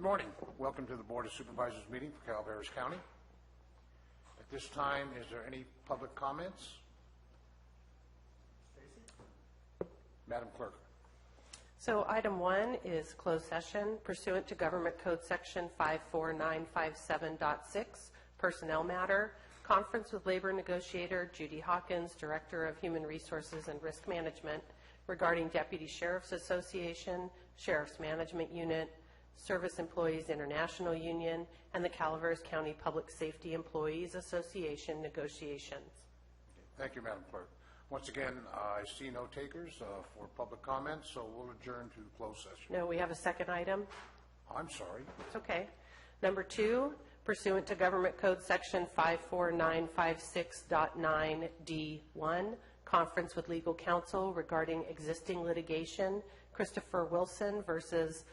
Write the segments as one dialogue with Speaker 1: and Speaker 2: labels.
Speaker 1: Good morning. Welcome to the Board of Supervisors meeting for Calaveras County. At this time, is there any public comments? Madam Clerk.
Speaker 2: So item 1 is closed session pursuant to Government Code Section 54957.6, personnel matter, conference with labor negotiator Judy Hawkins, Director of Human Resources and Risk Management, regarding Deputy Sheriff's Association, Sheriff's Management Unit, Service Employees International Union, and the Calaveras County Public Safety Employees Association negotiations.
Speaker 1: Thank you, Madam Clerk. Once again, I see no takers for public comments, so we'll adjourn to closed session.
Speaker 2: No, we have a second item.
Speaker 1: I'm sorry.
Speaker 2: It's okay. Number 2, pursuant to Government Code Section 54956.9D1, conference with legal counsel regarding existing litigation, Christopher Wilson versus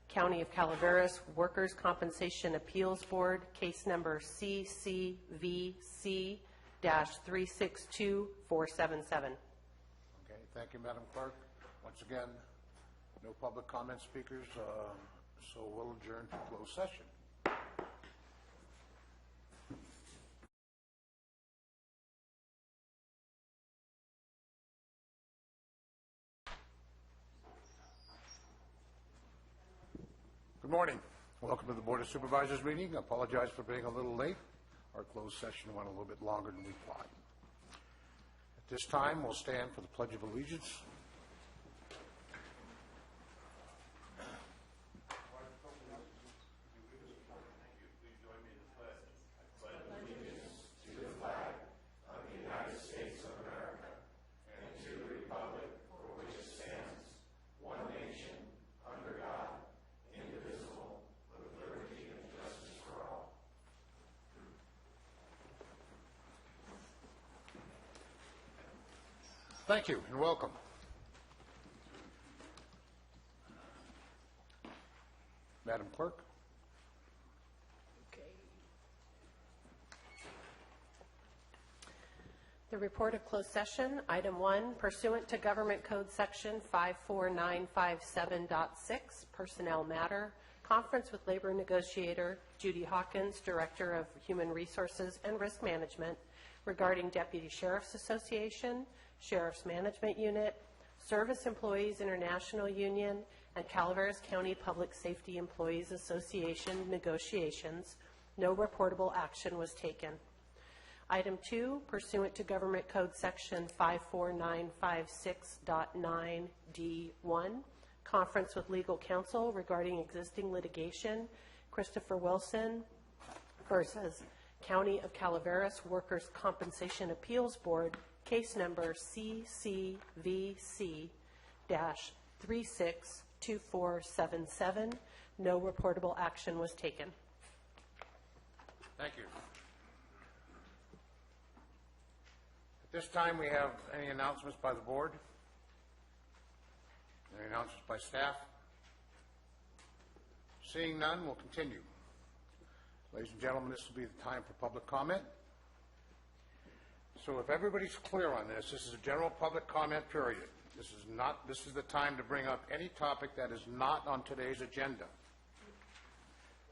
Speaker 2: County of Calaveras Workers' Compensation Appeals Board, case number CCVC-362477.
Speaker 1: Okay, thank you, Madam Clerk. Once again, no public comment speakers, so we'll adjourn to closed session. Good morning. Welcome to the Board of Supervisors meeting. I apologize for being a little late. Our closed session went a little bit longer than we thought. At this time, we'll stand for the Pledge of Allegiance. Thank you and welcome. Madam Clerk.
Speaker 2: Okay. The report of closed session, item 1, pursuant to Government Code Section 54957.6, personnel matter, conference with labor negotiator Judy Hawkins, Director of Human Resources and Risk Management, regarding Deputy Sheriff's Association, Sheriff's Management Unit, Service Employees International Union, and Calaveras County Public Safety Employees Association negotiations. No reportable action was taken. Item 2, pursuant to Government Code Section 54956.9D1, conference with legal counsel regarding existing litigation, Christopher Wilson versus County of Calaveras Workers' Compensation Appeals Board, case number CCVC-362477. No reportable action was taken.
Speaker 1: Thank you. At this time, we have any announcements by the board? Any announcements by staff? Seeing none, we'll continue. Ladies and gentlemen, this will be the time for public comment. So if everybody's clear on this, this is a general public comment period. This is the time to bring up any topic that is not on today's agenda.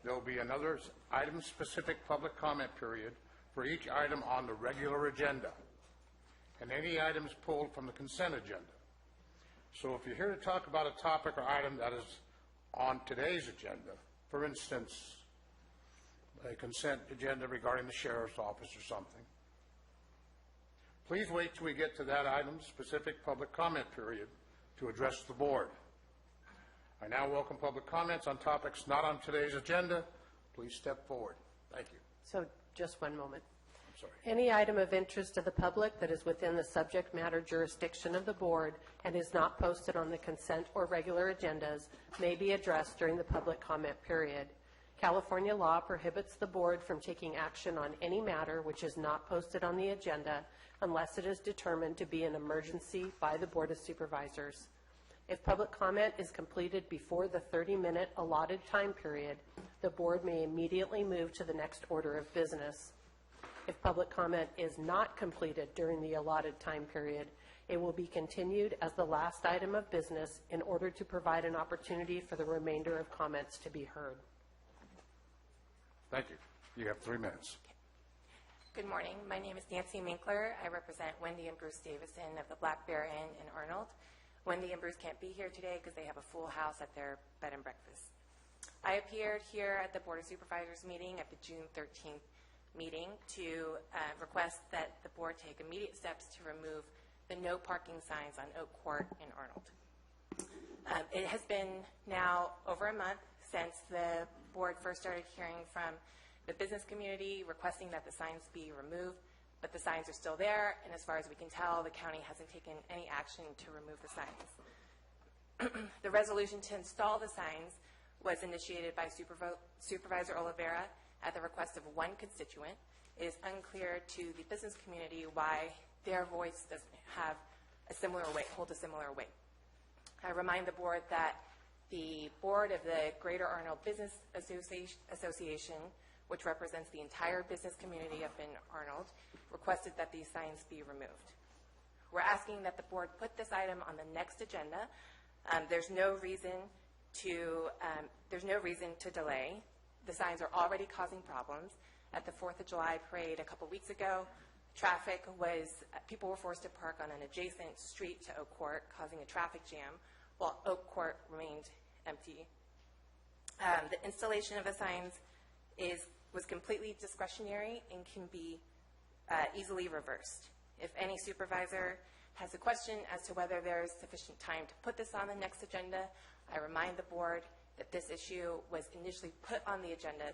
Speaker 1: There will be another item-specific public comment period for each item on the regular agenda, and any items pulled from the consent agenda. So if you're here to talk about a topic or item that is on today's agenda, for instance, a consent agenda regarding the sheriff's office or something, please wait till we get to that item's specific public comment period to address the board. I now welcome public comments on topics not on today's agenda. Please step forward. Thank you.
Speaker 2: So just one moment.
Speaker 1: I'm sorry.
Speaker 2: Any item of interest to the public that is within the subject matter jurisdiction of the board and is not posted on the consent or regular agendas may be addressed during the public comment period. California law prohibits the board from taking action on any matter which is not posted on the agenda unless it is determined to be an emergency by the Board of Supervisors. If public comment is completed before the 30-minute allotted time period, the board may immediately move to the next order of business. If public comment is not completed during the allotted time period, it will be continued as the last item of business in order to provide an opportunity for the remainder of comments to be heard.
Speaker 1: Thank you. You have 3 minutes.
Speaker 3: Good morning. My name is Nancy Minkler. I represent Wendy and Bruce Davison of the Black Bear Inn in Arnold. Wendy and Bruce can't be here today because they have a full house at their bed and breakfast. I appeared here at the Board of Supervisors meeting at the June 13th meeting to request that the board take immediate steps to remove the no parking signs on Oak Court in Arnold. It has been now over a month since the board first started hearing from the business community requesting that the signs be removed, but the signs are still there, and as far as we can tell, the county hasn't taken any action to remove the signs. The resolution to install the signs was initiated by Supervisor Oliveira at the request of one constituent. It is unclear to the business community why their voice doesn't have a similar weight, hold a similar weight. I remind the board that the board of the Greater Arnold Business Association, which represents the entire business community up in Arnold, requested that these signs be removed. We're asking that the board put this item on the next agenda. There's no reason to delay. The signs are already causing problems. At the 4th of July parade a couple weeks ago, people were forced to park on an adjacent street to Oak Court, causing a traffic jam, while Oak Court remained empty. The installation of the signs was completely discretionary and can be easily reversed. If any supervisor has a question as to whether there is sufficient time to put this on the next agenda, I remind the board that this issue was initially put on the agenda.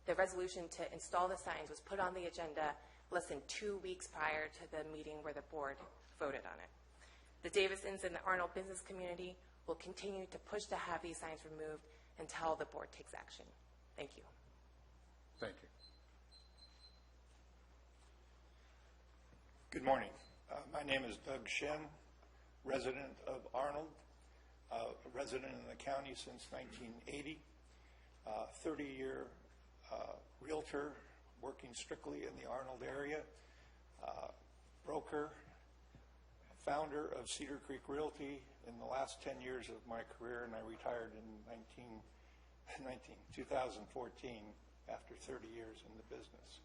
Speaker 3: The resolution to install the signs was put on the agenda less than 2 weeks prior to the meeting where the board voted on it. The Davisons and the Arnold business community will continue to push to have these signs removed until the board takes action. Thank you.
Speaker 1: Thank you.
Speaker 4: Good morning. My name is Doug Shen, resident of Arnold, a resident in the county since 1980, 30-year realtor working strictly in the Arnold area, broker, founder of Cedar Creek Realty in the last 10 years of my career, and I retired in 2014 after 30 years in the business.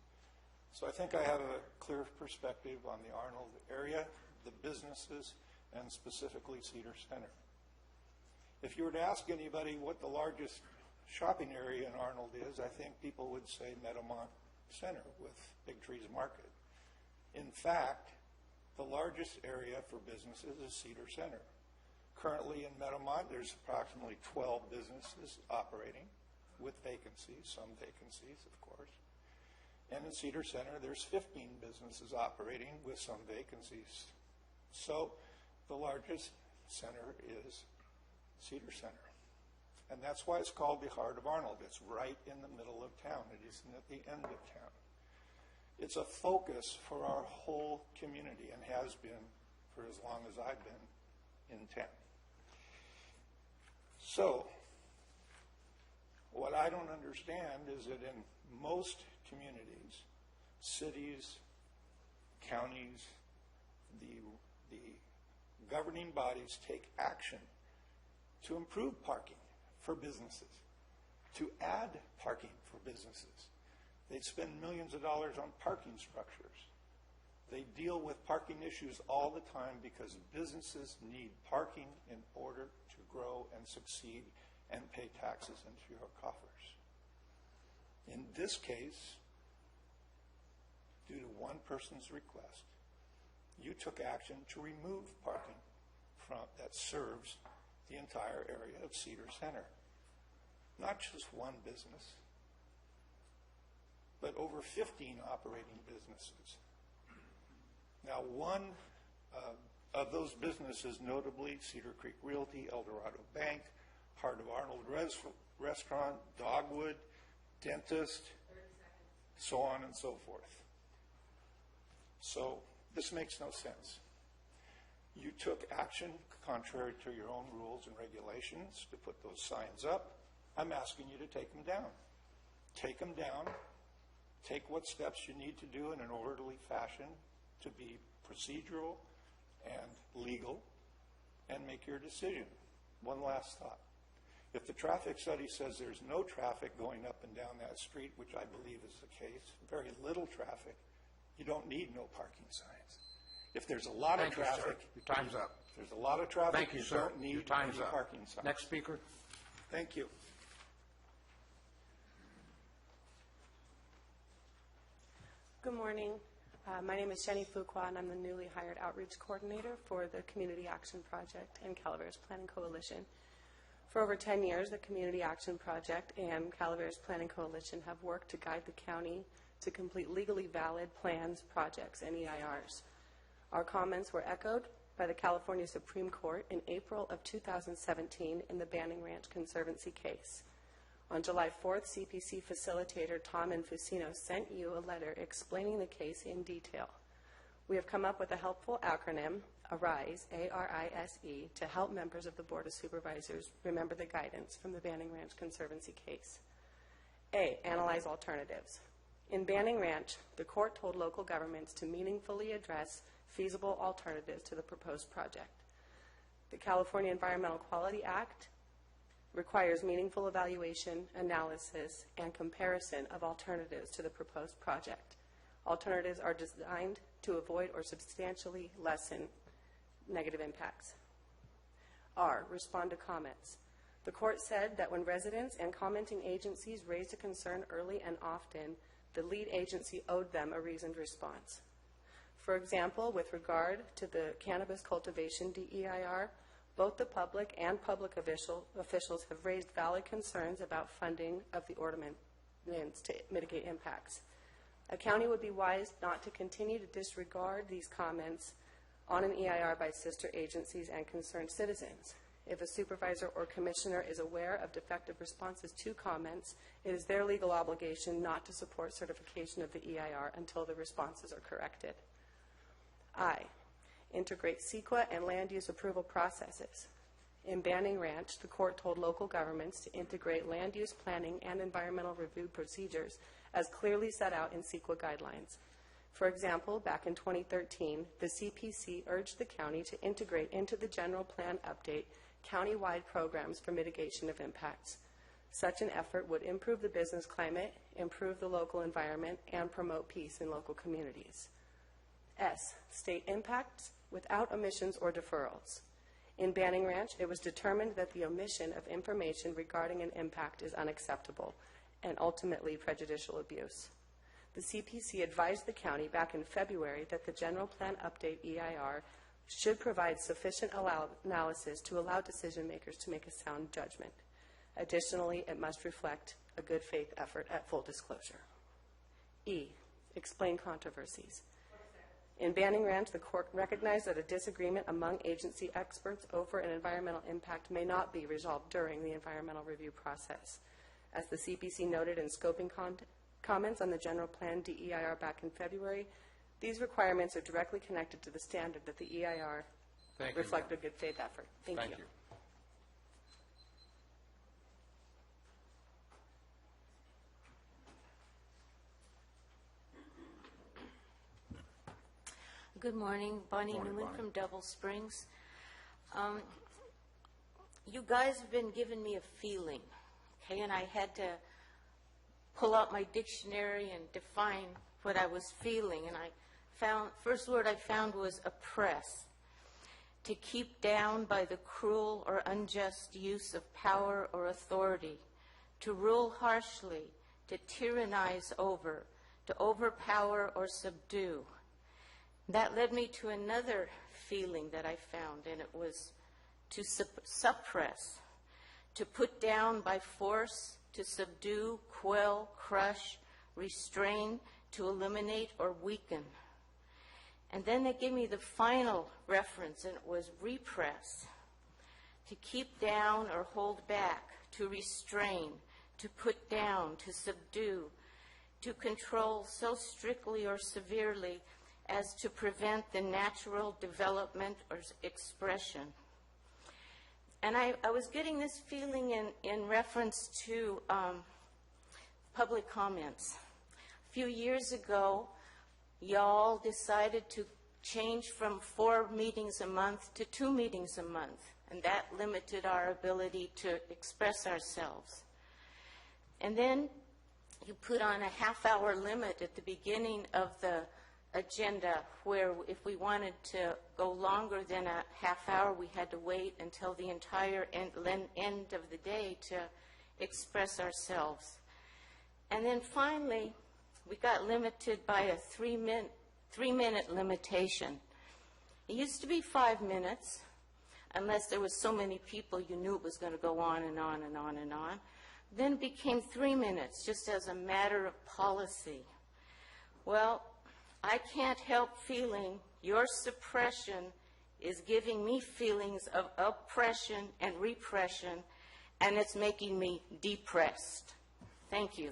Speaker 4: So I think I have a clear perspective on the Arnold area, the businesses, and specifically Cedar Center. If you were to ask anybody what the largest shopping area in Arnold is, I think people would say Meadowmont Center with Big Trees Market. In fact, the largest area for businesses is Cedar Center. Currently in Meadowmont, there's approximately 12 businesses operating with vacancies, some vacancies, of course. And in Cedar Center, there's 15 businesses operating with some vacancies. So the largest center is Cedar Center. And that's why it's called the heart of Arnold. It's right in the middle of town. It isn't at the end of town. It's a focus for our whole community and has been for as long as I've been in town. So, what I don't understand is that in most communities, cities, counties, the governing bodies take action to improve parking for businesses, to add parking for businesses. They spend millions of dollars on parking structures. They deal with parking issues all the time because businesses need parking in order to grow and succeed and pay taxes into your coffers. In this case, due to one person's request, you took action to remove parking that serves the entire area of Cedar Center. Not just one business, but over 15 operating businesses. Now, one of those businesses, notably Cedar Creek Realty, Eldorado Bank, Heart of Arnold Restaurant, Dogwood, Dentist, so on and so forth. So this makes no sense. You took action contrary to your own rules and regulations to put those signs up. I'm asking you to take them down. Take them down. Take what steps you need to do in an orderly fashion to be procedural and legal, and make your decision. One last thought. If the traffic study says there's no traffic going up and down that street, which I believe is the case, very little traffic, you don't need no parking signs. If there's a lot of
Speaker 1: Thank you, sir.
Speaker 4: traffic,
Speaker 1: Your time's up.
Speaker 4: if there's a lot of traffic,
Speaker 1: Thank you,
Speaker 4: you
Speaker 1: sir.
Speaker 4: don't need
Speaker 1: Your time's
Speaker 4: any
Speaker 1: up.
Speaker 4: parking signs.
Speaker 1: Next speaker.
Speaker 4: Thank you.
Speaker 5: Good morning. My name is Jenny Fuqua, and I'm the newly hired outreach coordinator for the Community Action Project and Calaveras Planning Coalition. For over 10 years, the Community Action Project and Calaveras Planning Coalition have worked to guide the county to complete legally valid plans, projects, and EIRs. Our comments were echoed by the California Supreme Court in April of 2017 in the Banning Ranch Conservancy case. On July 4th, CPC facilitator Tom Infusino sent you a letter explaining the case in detail. We have come up with a helpful acronym, ARISE, A-R-I-S-E, to help members of the Board of Supervisors remember the guidance from the Banning Ranch Conservancy case. A, analyze alternatives. In Banning Ranch, the court told local governments to meaningfully address feasible alternatives to the proposed project. The California Environmental Quality Act requires meaningful evaluation, analysis, and comparison of alternatives to the proposed project. Alternatives are designed to avoid or substantially lessen negative impacts. R, respond to comments. The court said that when residents and commenting agencies raised a concern early and often, the lead agency owed them a reasoned response. For example, with regard to the cannabis cultivation DEIR, both the public and public officials have raised valid concerns about funding of the ordinance to mitigate impacts. A county would be wise not to continue to disregard these comments on an EIR by sister agencies and concerned citizens. If a supervisor or commissioner is aware of defective responses to comments, it is their legal obligation not to support certification of the EIR until the responses are corrected. I, integrate CEQA and land use approval processes. In Banning Ranch, the court told local governments to integrate land use planning and environmental review procedures as clearly set out in CEQA guidelines. For example, back in 2013, the CPC urged the county to integrate into the general plan update county-wide programs for mitigation of impacts. Such an effort would improve the business climate, improve the local environment, and promote peace in local communities. S, state impacts without omissions or deferrals. In Banning Ranch, it was determined that the omission of information regarding an impact is unacceptable and ultimately prejudicial abuse. The CPC advised the county back in February that the General Plan Update EIR should provide sufficient analysis to allow decision makers to make a sound judgment. Additionally, it must reflect a good faith effort at full disclosure. E, explain controversies. In Banning Ranch, the court recognized that a disagreement among agency experts over an environmental impact may not be resolved during the environmental review process. As the CPC noted in scoping comments on the general plan DEIR back in February, these requirements are directly connected to the standard that the EIR reflect a good faith effort. Thank you.
Speaker 6: Good morning. Bonnie
Speaker 1: Morning,
Speaker 6: Newman
Speaker 1: Bonnie.
Speaker 6: from Double Springs. You guys have been giving me a feeling, okay, and I had to pull out my dictionary and define what I was feeling, and I found, first word I found was oppress, to keep down by the cruel or unjust use of power or authority, to rule harshly, to tyrannize over, to overpower or subdue. That led me to another feeling that I found, and it was to suppress, to put down by force, to subdue, quell, crush, restrain, to eliminate or weaken. And then they gave me the final reference, and it was repress, to keep down or hold back, to restrain, to put down, to subdue, to control so strictly or severely as to prevent the natural development or expression. And I was getting this feeling in reference to public comments. A few years ago, y'all decided to change from 4 meetings a month to 2 meetings a month. and that limited our ability to express ourselves. And then you put on a half-hour limit at the beginning of the agenda where if we wanted to go longer than a half hour, we had to wait until the entire end of the day to express ourselves. And then finally, we got limited by a three-minute limitation. It used to be 5 minutes, unless there was so many people you knew it was going to go on and on and on and on. Then it became 3 minutes, just as a matter of policy. Well, I can't help feeling your suppression is giving me feelings of oppression and repression, and it's making me depressed. Thank you.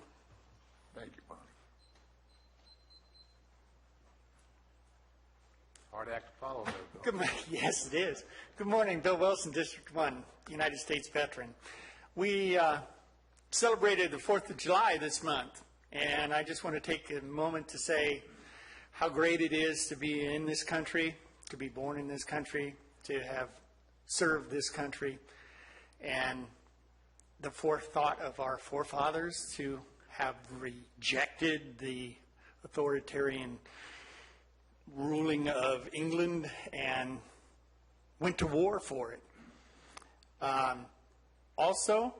Speaker 1: Thank you, Bonnie. Hard act to follow there, Bill.
Speaker 7: Good morning. Yes, it is. Good morning, Bill Wilson, District 1, United States veteran. We celebrated the 4th of July this month, and I just want to take a moment to say how great it is to be in this country, to be born in this country, to have served this country, and the forethought of our forefathers to have rejected the authoritarian ruling of England and went to war for it. Also,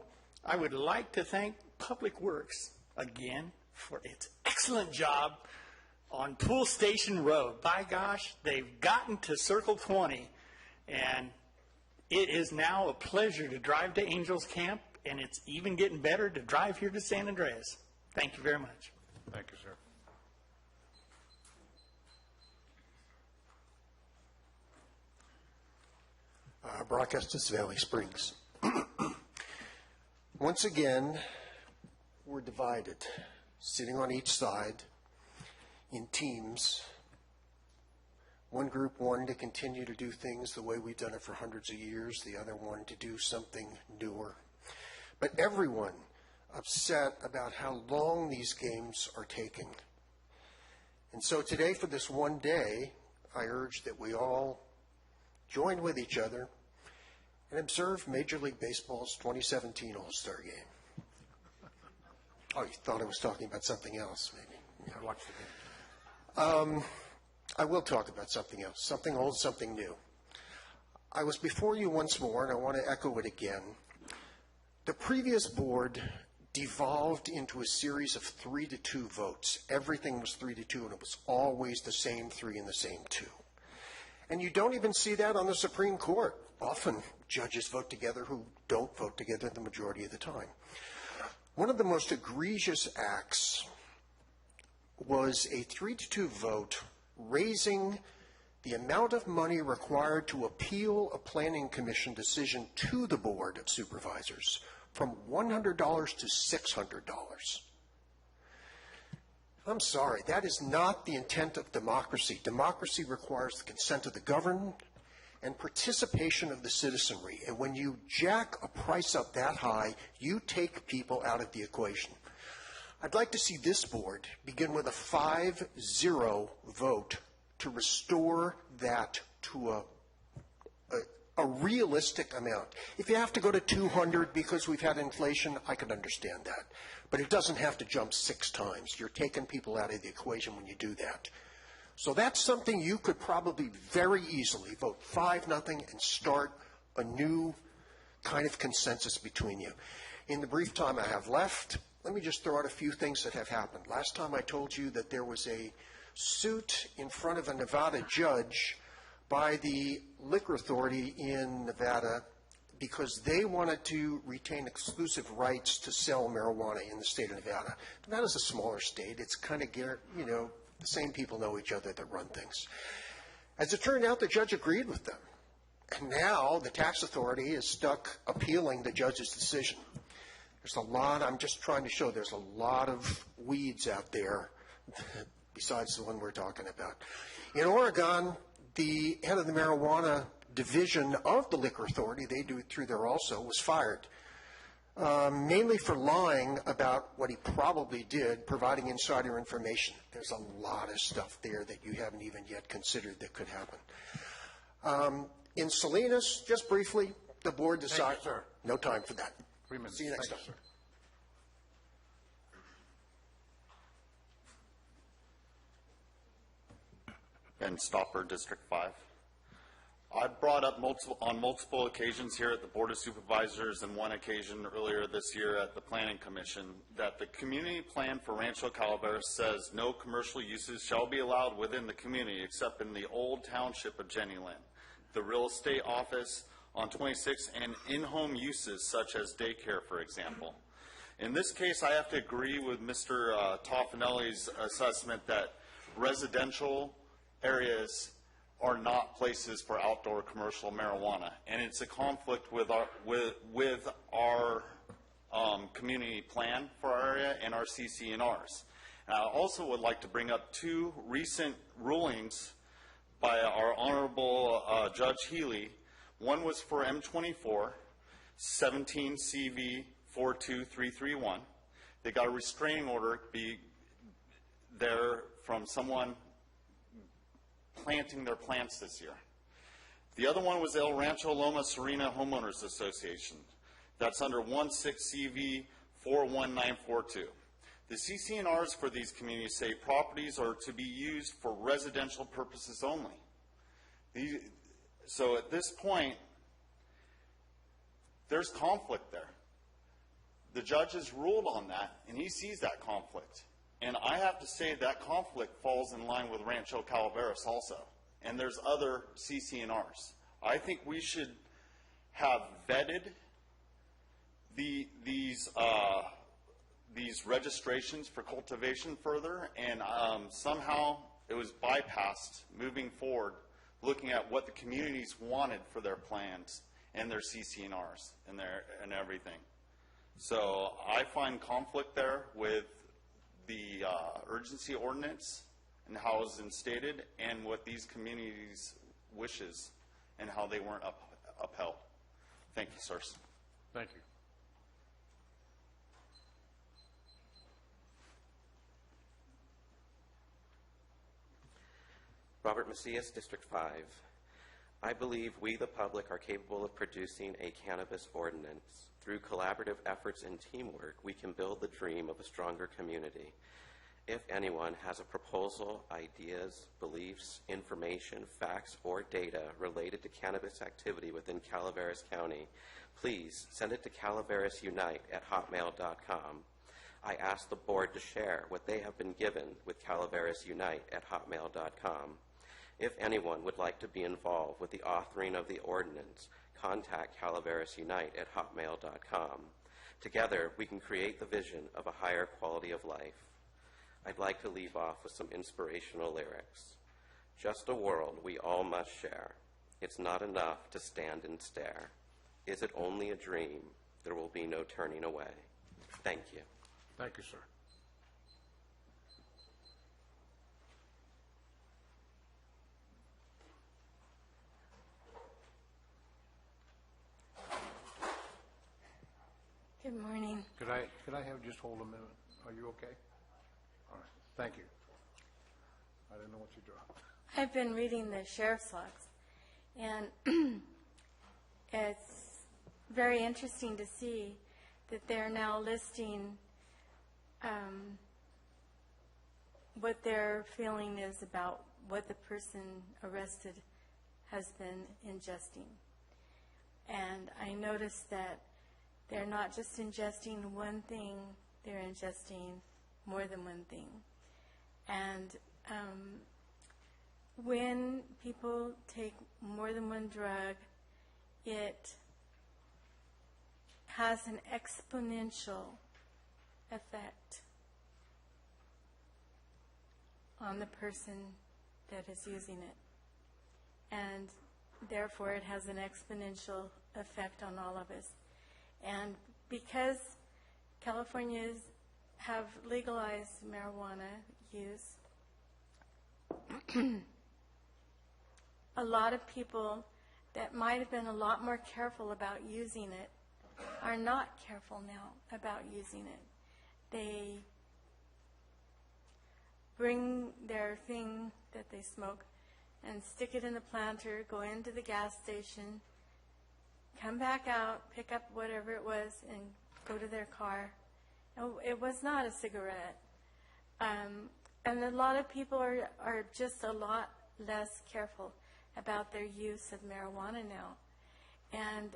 Speaker 7: I would like to thank Public Works again for its excellent job on Pool Station Road. By gosh, they've gotten to Circle 20, and it is now a pleasure to drive to Angels Camp, and it's even getting better to drive here to San Andreas. Thank you very much.
Speaker 1: Thank you, sir.
Speaker 8: Broadcasters Valley Springs. Once again, we're divided, sitting on each side in teams. One group wanting to continue to do things the way we've done it for hundreds of years, the other wanting to do something newer. But everyone upset about how long these games are taking. And so today, for this one day, I urge that we all join with each other and observe Major League Baseball's 2017 All-Star Game. Oh, you thought I was talking about something else, maybe. Yeah.
Speaker 1: I watched the game.
Speaker 8: I will talk about something else, something old, something new. I was before you once more, and I want to echo it again. The previous board devolved into a series of 3-2 votes. Everything was 3-2, and it was always the same 3 and the same 2. And you don't even see that on the Supreme Court. Often judges vote together who don't vote together the majority of the time. One of the most egregious acts was a 3-2 vote raising the amount of money required to appeal a planning commission decision to the Board of Supervisors from $100 to $600. I'm sorry, that is not the intent of democracy. Democracy requires the consent of the governed and participation of the citizenry. And when you jack a price up that high, you take people out of the equation. I'd like to see this board begin with a 5-0 vote to restore that to a realistic amount. If you have to go to 200 because we've had inflation, I can understand that. But it doesn't have to jump 6 times. You're taking people out of the equation when you do that. So that's something you could probably very easily vote 5-0 and start a new kind of consensus between you. In the brief time I have left, let me just throw out a few things that have happened. Last time I told you that there was a suit in front of a Nevada judge by the Liquor Authority in Nevada because they wanted to retain exclusive rights to sell marijuana in the state of Nevada. Nevada's a smaller state. It's kind of, you know, the same people know each other that run things. As it turned out, the judge agreed with them. And now the tax authority is stuck appealing the judge's decision. There's a lot, I'm just trying to show there's a lot of weeds out there besides the one we're talking about. In Oregon, the head of the marijuana division of the Liquor Authority, they do it through there also, was fired. Mainly for lying about what he probably did, providing insider information. There's a lot of stuff there that you haven't even yet considered that could happen. In Salinas, just briefly, the board decides.
Speaker 1: sir.
Speaker 8: No time for that.
Speaker 1: 3 minutes.
Speaker 8: See you next time.
Speaker 1: Thank sir.
Speaker 9: Ben Stopper, District 5. I brought up on multiple occasions here at the Board of Supervisors and one occasion earlier this year at the Planning Commission that the community plan for Rancho Calaveras says no commercial uses shall be allowed within the community except in the old township of Jenny Lynn, the real estate office on 26, and in-home uses such as daycare, for example. In this case, I have to agree with Mr. Toffanelli's assessment that residential areas are not places for outdoor commercial marijuana, and it's a conflict with our community plan for our area and our CC&Rs. And I also would like to bring up two recent rulings by our Honorable Judge Healy. One was for M24, 17 CV 42331. They got a restraining order there from someone planting their plants this year. The other one was El Rancho Loma Serena Homeowners Association. That's under 16 CV 41942. The CC&Rs for these communities say properties are to be used for residential purposes only. So at this point, there's conflict there. The judge has ruled on that, and he sees that conflict. And I have to say that conflict falls in line with Rancho Calaveras also. And there's other CC&Rs. I think we should have vetted these registrations for cultivation further, and somehow it was bypassed moving forward, looking at what the communities wanted for their plans and their CC&Rs and everything. So I find conflict there with the urgency ordinance and how it was instated and what these communities' wishes and how they weren't upheld. Thank you, sirs.
Speaker 1: Thank you.
Speaker 10: Robert Macias, District 5. I believe we, the public, are capable of producing a cannabis ordinance. Through collaborative efforts and teamwork, we can build the dream of a stronger community. If anyone has a proposal, ideas, beliefs, information, facts, or data related to cannabis activity within Calaveras County, please send it to calaveраsunite@hotmail.com. I ask the board to share what they have been given with calaveраsunite@hotmail.com. If anyone would like to be involved with the authoring of the ordinance, contact calaveраsunite@hotmail.com. Together, we can create the vision of a higher quality of life. I'd like to leave off with some inspirational lyrics. Just a world we all must share. It's not enough to stand and stare. Is it only a dream? There will be no turning away. Thank you.
Speaker 1: Thank you, sir.
Speaker 11: Good morning.
Speaker 1: Could I have just hold a minute? Are you okay? All right. Thank you. I didn't know what you dropped.
Speaker 11: I've been reading the sheriff's logs, and it's very interesting to see that they're now listing what their feeling is about what the person arrested has been ingesting. And I noticed that they're not just ingesting one thing, they're ingesting more than one thing. And when people take more than one drug, it has an exponential effect on the person that is using it. And therefore, it has an exponential effect on all of us. And because Californians have legalized marijuana use, a lot of people that might have been a lot more careful about using it are not careful now about using it. They bring their thing that they smoke and stick it in the planter, go into the gas station, come back out, pick up whatever it was, and go to their car. It was not a cigarette. And a lot of people are just a lot less careful about their use of marijuana now. And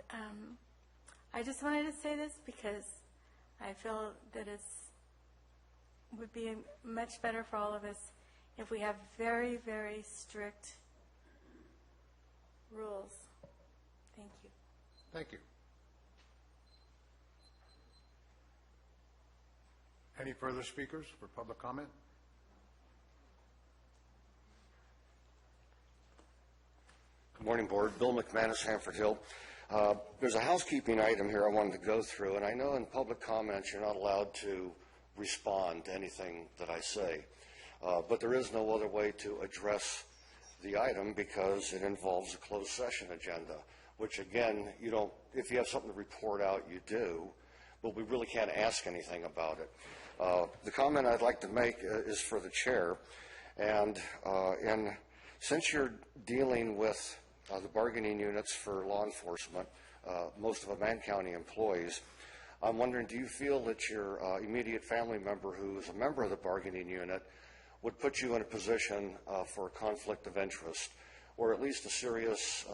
Speaker 11: I just wanted to say this because I feel that it would be much better for all of us if we have very, very strict rules. Thank you.
Speaker 1: Thank you. Any further speakers for public comment?
Speaker 12: Good morning, Board. Bill McManus, Hanford Hill. There's a housekeeping item here I wanted to go through, and I know in public comments you're not allowed to respond to anything that I say, but there is no other way to address the item because it involves a closed session agenda, which again, you don't, if you have something to report out, you do, but we really can't ask anything about it. The comment I'd like to make is for the chair, and since you're dealing with the bargaining units for law enforcement, most of them and county employees, I'm wondering, do you feel that your immediate family member who is a member of the bargaining unit would put you in a position for a conflict of interest, or at least a serious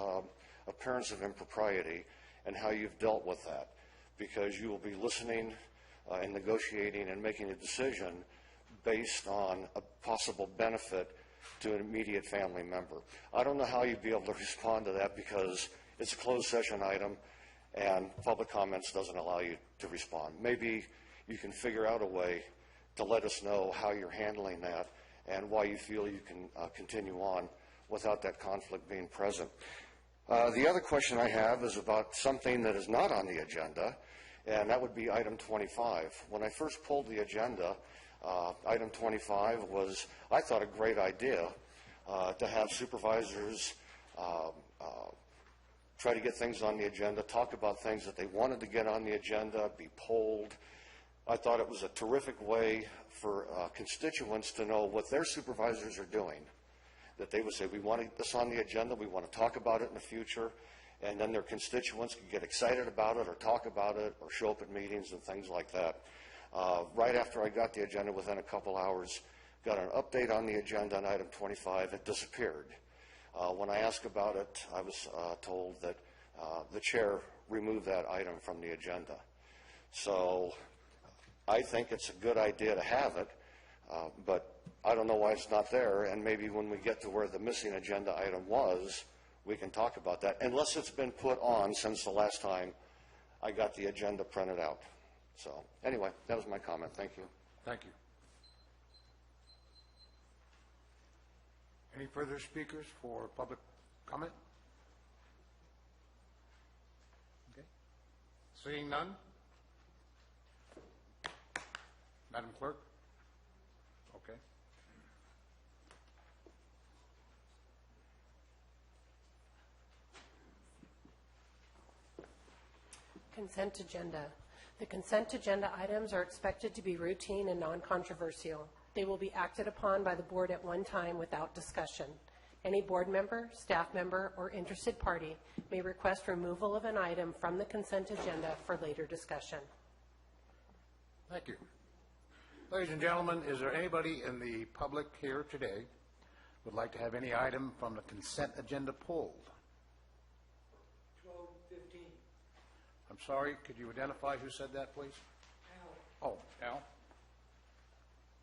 Speaker 12: appearance of impropriety, and how you've dealt with that? Because you will be listening and negotiating and making a decision based on a possible benefit to an immediate family member. I don't know how you'd be able to respond to that because it's a closed session item and public comments doesn't allow you to respond. Maybe you can figure out a way to let us know how you're handling that and why you feel you can continue on without that conflict being present. The other question I have is about something that is not on the agenda, and that would be item 25. When I first pulled the agenda, item 25 was, I thought, a great idea to have supervisors try to get things on the agenda, talk about things that they wanted to get on the agenda, be polled. I thought it was a terrific way for constituents to know what their supervisors are doing, that they would say, we want this on the agenda, we want to talk about it in the future, and then their constituents could get excited about it or talk about it or show up at meetings and things like that. Right after I got the agenda, within a couple hours, got an update on the agenda on item 25. It disappeared. When I asked about it, I was told that the chair removed that item from the agenda. So I think it's a good idea to have it, but I don't know why it's not there, and maybe when we get to where the missing agenda item was, we can talk about that, unless it's been put on since the last time I got the agenda printed out. So anyway, that was my comment. Thank you.
Speaker 1: Thank you. Any further speakers for public comment? Okay. Seeing none? Madam Clerk? Okay.
Speaker 2: Consent agenda. The consent agenda items are expected to be routine and non-controversial. They will be acted upon by the board at one time without discussion. Any board member, staff member, or interested party may request removal of an item from the consent agenda for later discussion.
Speaker 1: Thank you. Ladies and gentlemen, is there anybody in the public here today who would like to have any item from the consent agenda pulled?
Speaker 13: 12:15.
Speaker 1: I'm sorry, could you identify who said that, please? Al. Oh, Al.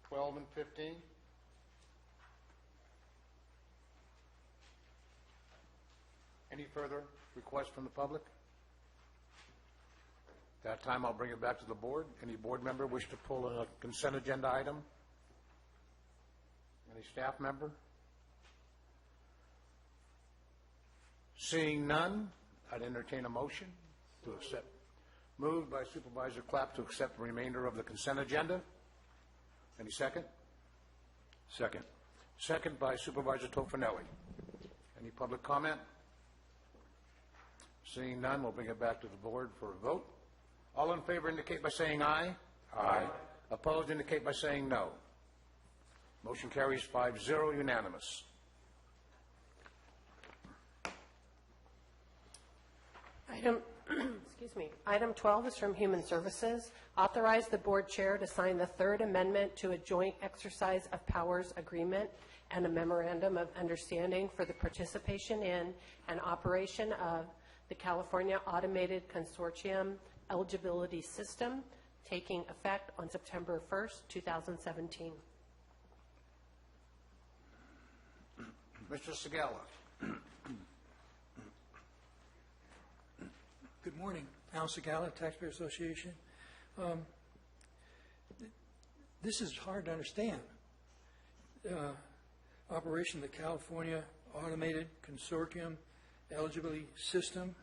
Speaker 1: 12 and 15. Any further requests from the public? At that time, I'll bring it back to the board. Any board member wish to pull a consent agenda item? Any staff member? Seeing none, I'd entertain a motion to accept. Moved by Supervisor Clapp to accept the remainder of the consent agenda. Any second? Second. Second by Supervisor Tofinelli. Any public comment? Seeing none, we'll bring it back to the board for a vote. All in favor indicate by saying aye. Aye. Opposed indicate by saying no. Motion carries 5-0, unanimous.
Speaker 2: Item 12 is from Human Services. Authorize the board chair to sign the third amendment to a joint exercise of powers agreement and a memorandum of understanding for the participation in and operation of the California Automated Consortium Eligibility System, taking effect on September 1st, 2017.
Speaker 1: Mr. Segala.
Speaker 13: Good morning. Al Segala, Taxpayer Association. This is hard to understand. Operation of the California Automated Consortium Eligibility System.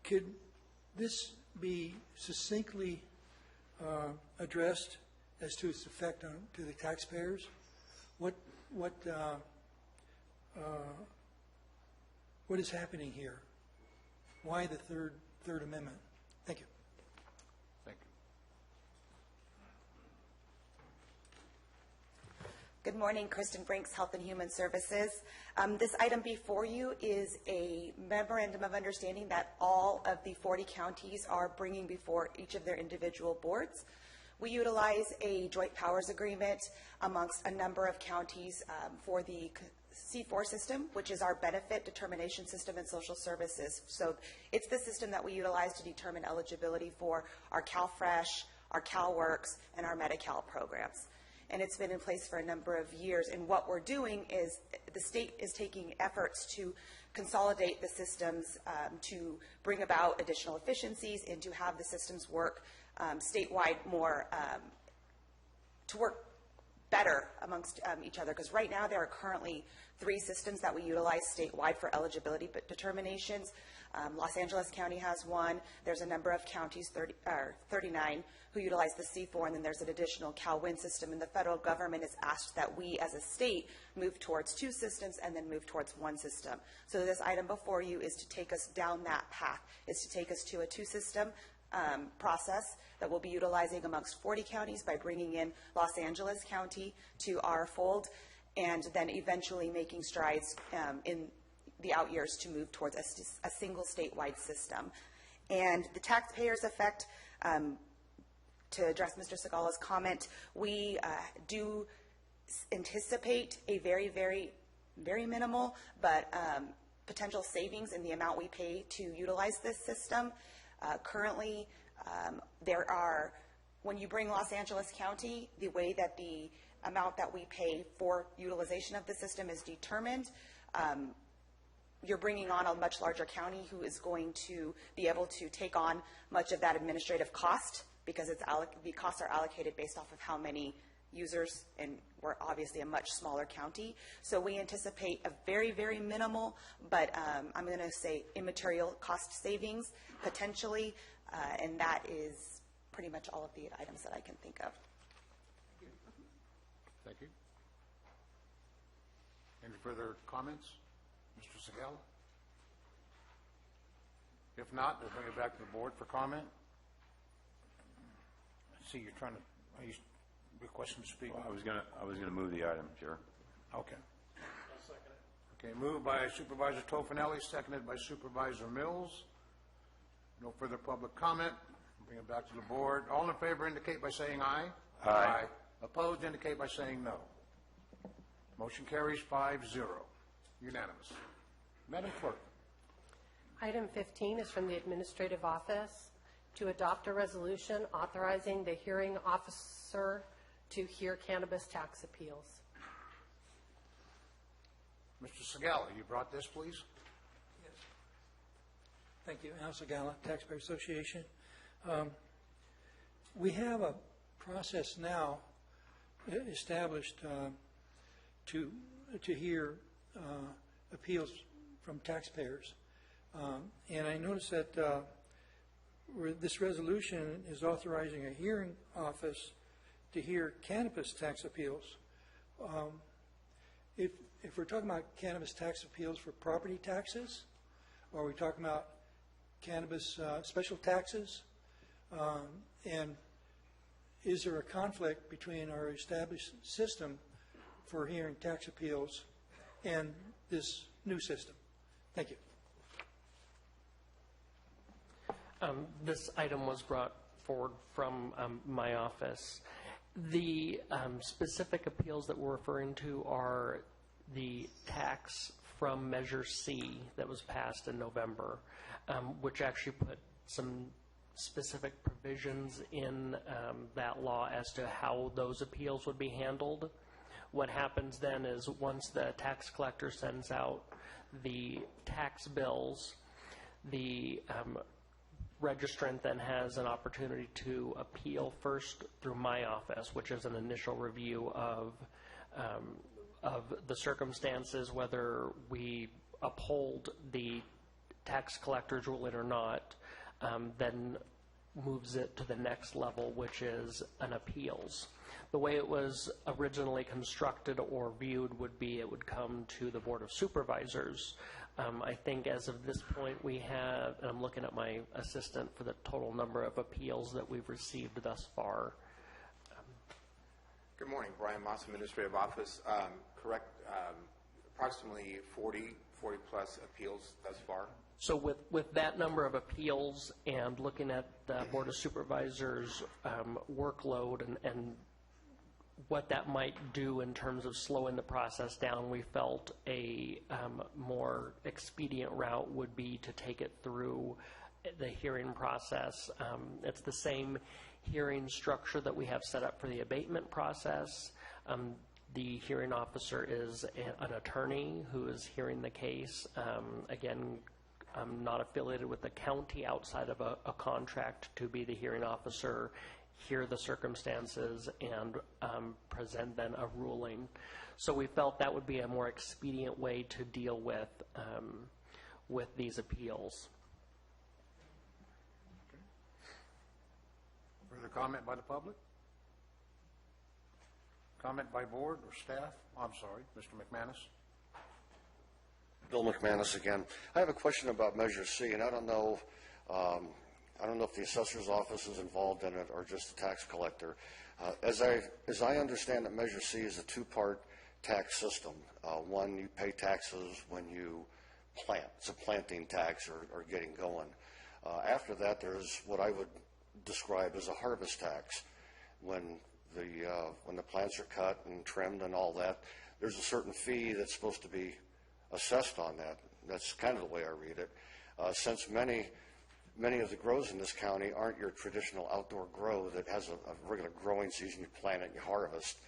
Speaker 13: Could this be succinctly addressed as to its effect to the taxpayers? What is happening here? Why the third amendment? Thank you.
Speaker 1: Thank you.
Speaker 14: Good morning, Kristen Brinks, Health and Human Services. This item before you is a memorandum of understanding that all of the 40 counties are bringing before each of their individual boards. We utilize a joint powers agreement amongst a number of counties for the C4 system, which is our benefit determination system in social services. So it's the system that we utilize to determine eligibility for our CalFresh, our CalWorks, and our Medi-Cal programs. And it's been in place for a number of years. And what we're doing is the state is taking efforts to consolidate the systems to bring about additional efficiencies and to have the systems work statewide more, to work better amongst each other. Because right now there are currently 3 systems that we utilize statewide for eligibility determinations. Los Angeles County has one. There's a number of counties, 39, who utilize the C4, and then there's an additional CalWIN system. And the federal government has asked that we, as a state, move towards 2 systems and then move towards 1 system. So this item before you is to take us down that path, is to take us to a 2-system process that we'll be utilizing amongst 40 counties by bringing in Los Angeles County to our fold, and then eventually making strides in the out years to move towards a single statewide system. And the taxpayers' effect, to address Mr. Segala's comment, we do anticipate a very, very, very minimal but potential savings in the amount we pay to utilize this system. Currently, there are, when you bring Los Angeles County, the way that the amount that we pay for utilization of the system is determined, you're bringing on a much larger county who is going to be able to take on much of that administrative cost, because the costs are allocated based off of how many users, and we're obviously a much smaller county. So we anticipate a very, very minimal, but I'm going to say immaterial cost savings potentially, and that is pretty much all of the items that I can think of.
Speaker 1: Thank you. Any further comments? Mr. Segala? If not, we'll bring it back to the board for comment. I see you're trying to, are you requesting to speak?
Speaker 15: Well, I was gonna move the item, Chair.
Speaker 1: Okay. I'll second it. Okay, moved by Supervisor Tofinelli, seconded by Supervisor Mills. No further public comment. Bring it back to the board. All in favor indicate by saying aye.
Speaker 15: Aye.
Speaker 1: Opposed indicate by saying no. Motion carries 5-0. Unanimous. Madam Clerk.
Speaker 2: Item 15 is from the Administrative Office to adopt a resolution authorizing the hearing officer to hear cannabis tax appeals.
Speaker 1: Mr. Segala, you brought this, please?
Speaker 13: Yes. Thank you. Al Segala, Taxpayer Association. We have a process now established to hear appeals from taxpayers. And I noticed that this resolution is authorizing a hearing office to hear cannabis tax appeals. If we're talking about cannabis tax appeals for property taxes, or are we talking about cannabis special taxes? And is there a conflict between our established system for hearing tax appeals and this new system? Thank you.
Speaker 16: This item was brought forward from my office. The specific appeals that we're referring to are the tax from Measure C that was passed in November, which actually put some specific provisions in that law as to how those appeals would be handled. What happens then is once the tax collector sends out the tax bills, the registrant then has an opportunity to appeal first through my office, which is an initial review of the circumstances, whether we uphold the tax collector's ruling or not, then moves it to the next level, which is an appeals. The way it was originally constructed or viewed would be it would come to the Board of Supervisors. I think as of this point we have, and I'm looking at my assistant for the total number of appeals that we've received thus far.
Speaker 17: Good morning, Brian Moss, Administrative Office. Correct, approximately 40 plus appeals thus far.
Speaker 16: So with that number of appeals and looking at the Board of Supervisors workload and what that might do in terms of slowing the process down, we felt a more expedient route would be to take it through the hearing process. It's the same hearing structure that we have set up for the abatement process. The hearing officer is an attorney who is hearing the case. Again, I'm not affiliated with the county outside of a contract to be the hearing officer, hear the circumstances, and present then a ruling. So we felt that would be a more expedient way to deal with these appeals.
Speaker 1: Okay. Further comment by the public? Comment by board or staff? I'm sorry, Mr. McManus.
Speaker 12: Bill McManus again. I have a question about Measure C, and I don't know if the assessor's office is involved in it or just the tax collector. As I understand that Measure C is a two-part tax system. One, you pay taxes when you plant. It's a planting tax or getting going. After that, there's what I would describe as a harvest tax. When the plants are cut and trimmed and all that, there's a certain fee that's supposed to be assessed on that. That's kind of the way I read it. Since many of the grows in this county aren't your traditional outdoor grow that has a regular growing season, you plant it and you harvest.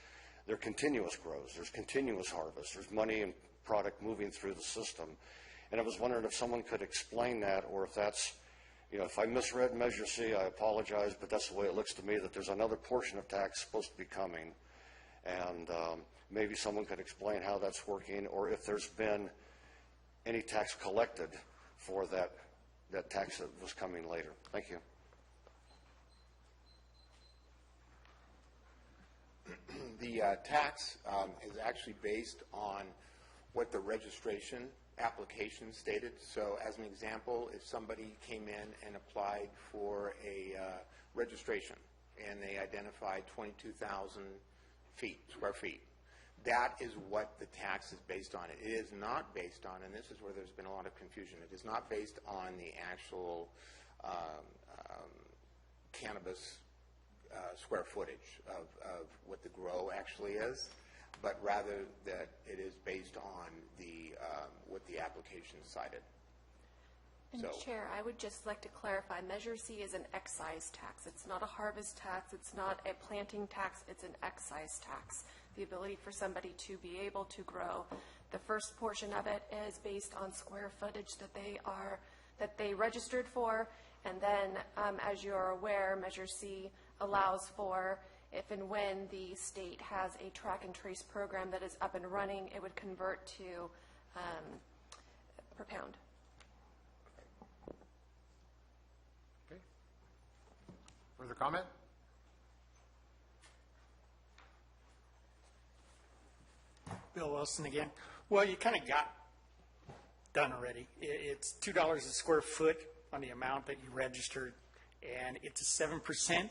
Speaker 12: They're continuous grows. There's continuous harvest. There's money and product moving through the system. And I was wondering if someone could explain that, or if that's, if I misread Measure C, I apologize, but that's the way it looks to me, that there's another portion of tax supposed to be coming. And maybe someone could explain how that's working, or if there's been any tax collected for that tax that was coming later. Thank you.
Speaker 17: The tax is actually based on what the registration application stated. So as an example, if somebody came in and applied for a registration and they identified 22,000 square feet, that is what the tax is based on. It is not based on, and this is where there's been a lot of confusion, it is not based on the actual cannabis square footage of what the grow actually is, but rather that it is based on the what the application cited.
Speaker 18: And Chair, I would just like to clarify, Measure C is an excise tax. It's not a harvest tax. It's not a planting tax. It's an excise tax. The ability for somebody to be able to grow. The first portion of it is based on square footage that they registered for, and then, as you're aware, Measure C allows for, if and when the state has a track and trace program that is up and running, it would convert to per pound.
Speaker 1: Okay. Further comment?
Speaker 7: Bill Wilson again. Well, you kind of got done already. It's $2 a square foot on the amount that you registered, and it's a 7%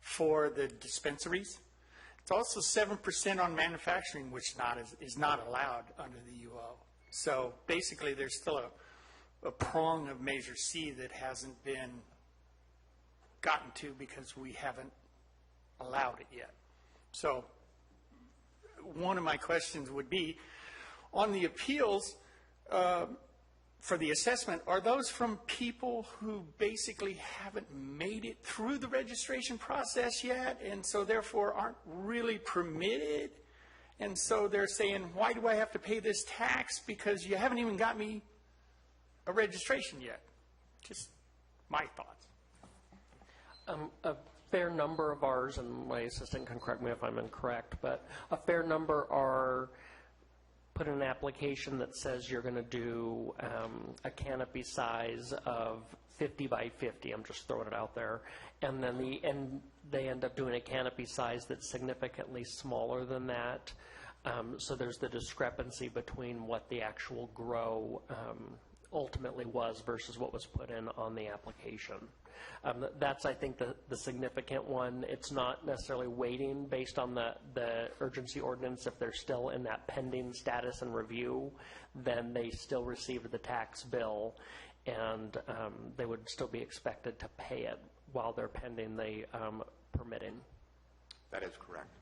Speaker 7: for the dispensaries. It's also 7% on manufacturing, which is not allowed under the UO. So basically, there's still a prong of Measure C that hasn't been gotten to because we haven't allowed it yet. So one of my questions would be, on the appeals for the assessment, are those from people who basically haven't made it through the registration process yet, and so therefore aren't really permitted? And so they're saying, why do I have to pay this tax because you haven't even got me a registration yet? Just my thoughts.
Speaker 16: A fair number of ours, and my assistant can correct me if I'm incorrect, but a fair number are put in an application that says you're going to do a canopy size of 50 by 50. I'm just throwing it out there. And then they end up doing a canopy size that's significantly smaller than that. So there's the discrepancy between what the actual grow ultimately was versus what was put in on the application. That's, I think, the significant one. It's not necessarily waiting based on the urgency ordinance. If they're still in that pending status and review, then they still receive the tax bill, and they would still be expected to pay it while they're pending the permitting.
Speaker 17: That is correct.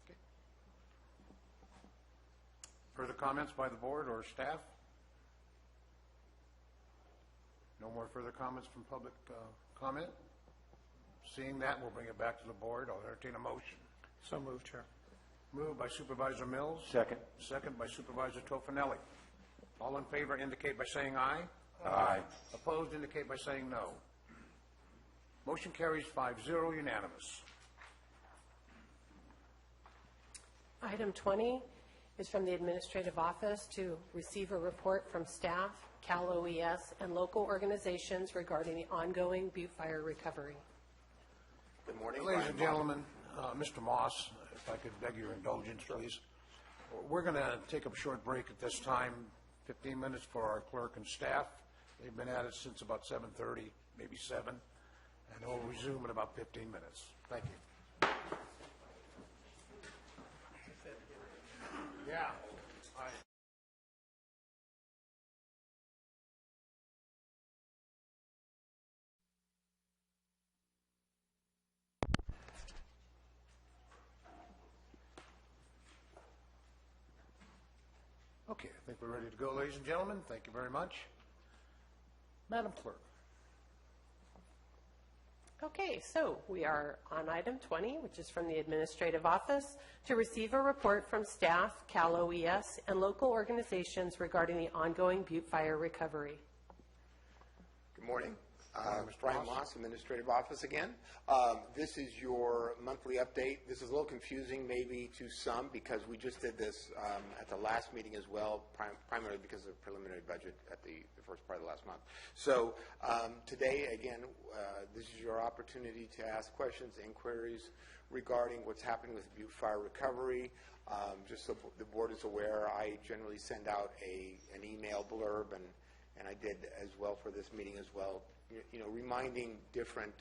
Speaker 1: Okay. Further comments by the board or staff? No more further comments from public comment? Seeing that, we'll bring it back to the board. I'll entertain a motion.
Speaker 7: So moved, Chair.
Speaker 1: Moved by Supervisor Mills.
Speaker 15: Second.
Speaker 1: Second by Supervisor Tofinelli. All in favor indicate by saying aye.
Speaker 15: Aye.
Speaker 1: Opposed indicate by saying no. Motion carries 5-0, unanimous.
Speaker 2: Item 20 is from the Administrative Office to receive a report from staff, Cal OES, and local organizations regarding the ongoing Butte fire recovery.
Speaker 17: Good morning.
Speaker 1: Ladies and gentlemen, Mr. Moss, if I could beg your indulgence, please. We're going to take a short break at this time, 15 minutes for our clerk and staff. They've been at it since about 7:30, maybe 7, and we'll resume in about 15 minutes. Thank you. Yeah. Okay, I think we're ready to go, ladies and gentlemen. Thank you very much. Madam Clerk.
Speaker 2: Okay, so we are on item 20, which is from the Administrative Office, to receive a report from staff, Cal OES, and local organizations regarding the ongoing Butte fire recovery.
Speaker 17: Good morning. Brian Moss, Administrative Office again. This is your monthly update. This is a little confusing maybe to some because we just did this at the last meeting as well, primarily because of the preliminary budget at the first part of the last month. So today, again, this is your opportunity to ask questions, inquiries regarding what's happening with Butte fire recovery. Just so the board is aware, I generally send out an email blurb, and I did as well for this meeting as well, reminding different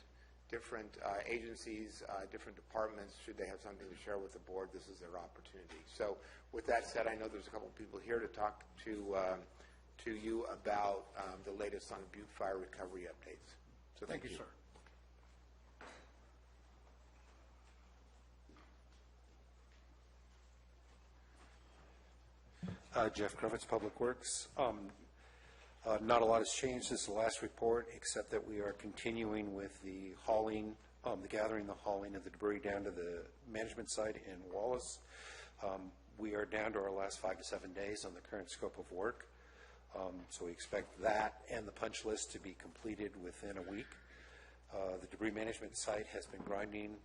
Speaker 17: agencies, different departments, should they have something to share with the board, this is their opportunity. So with that said, I know there's a couple of people here to talk to you about the latest on Butte fire recovery updates. So thank you, sir.
Speaker 19: Jeff Krovitz, Public Works. Not a lot has changed since the last report, except that we are continuing with the hauling, the gathering, the hauling of the debris down to the management site in Wallace. We are down to our last 5 to 7 days on the current scope of work. So we expect that and the punch list to be completed within a week. The debris management site has been grinding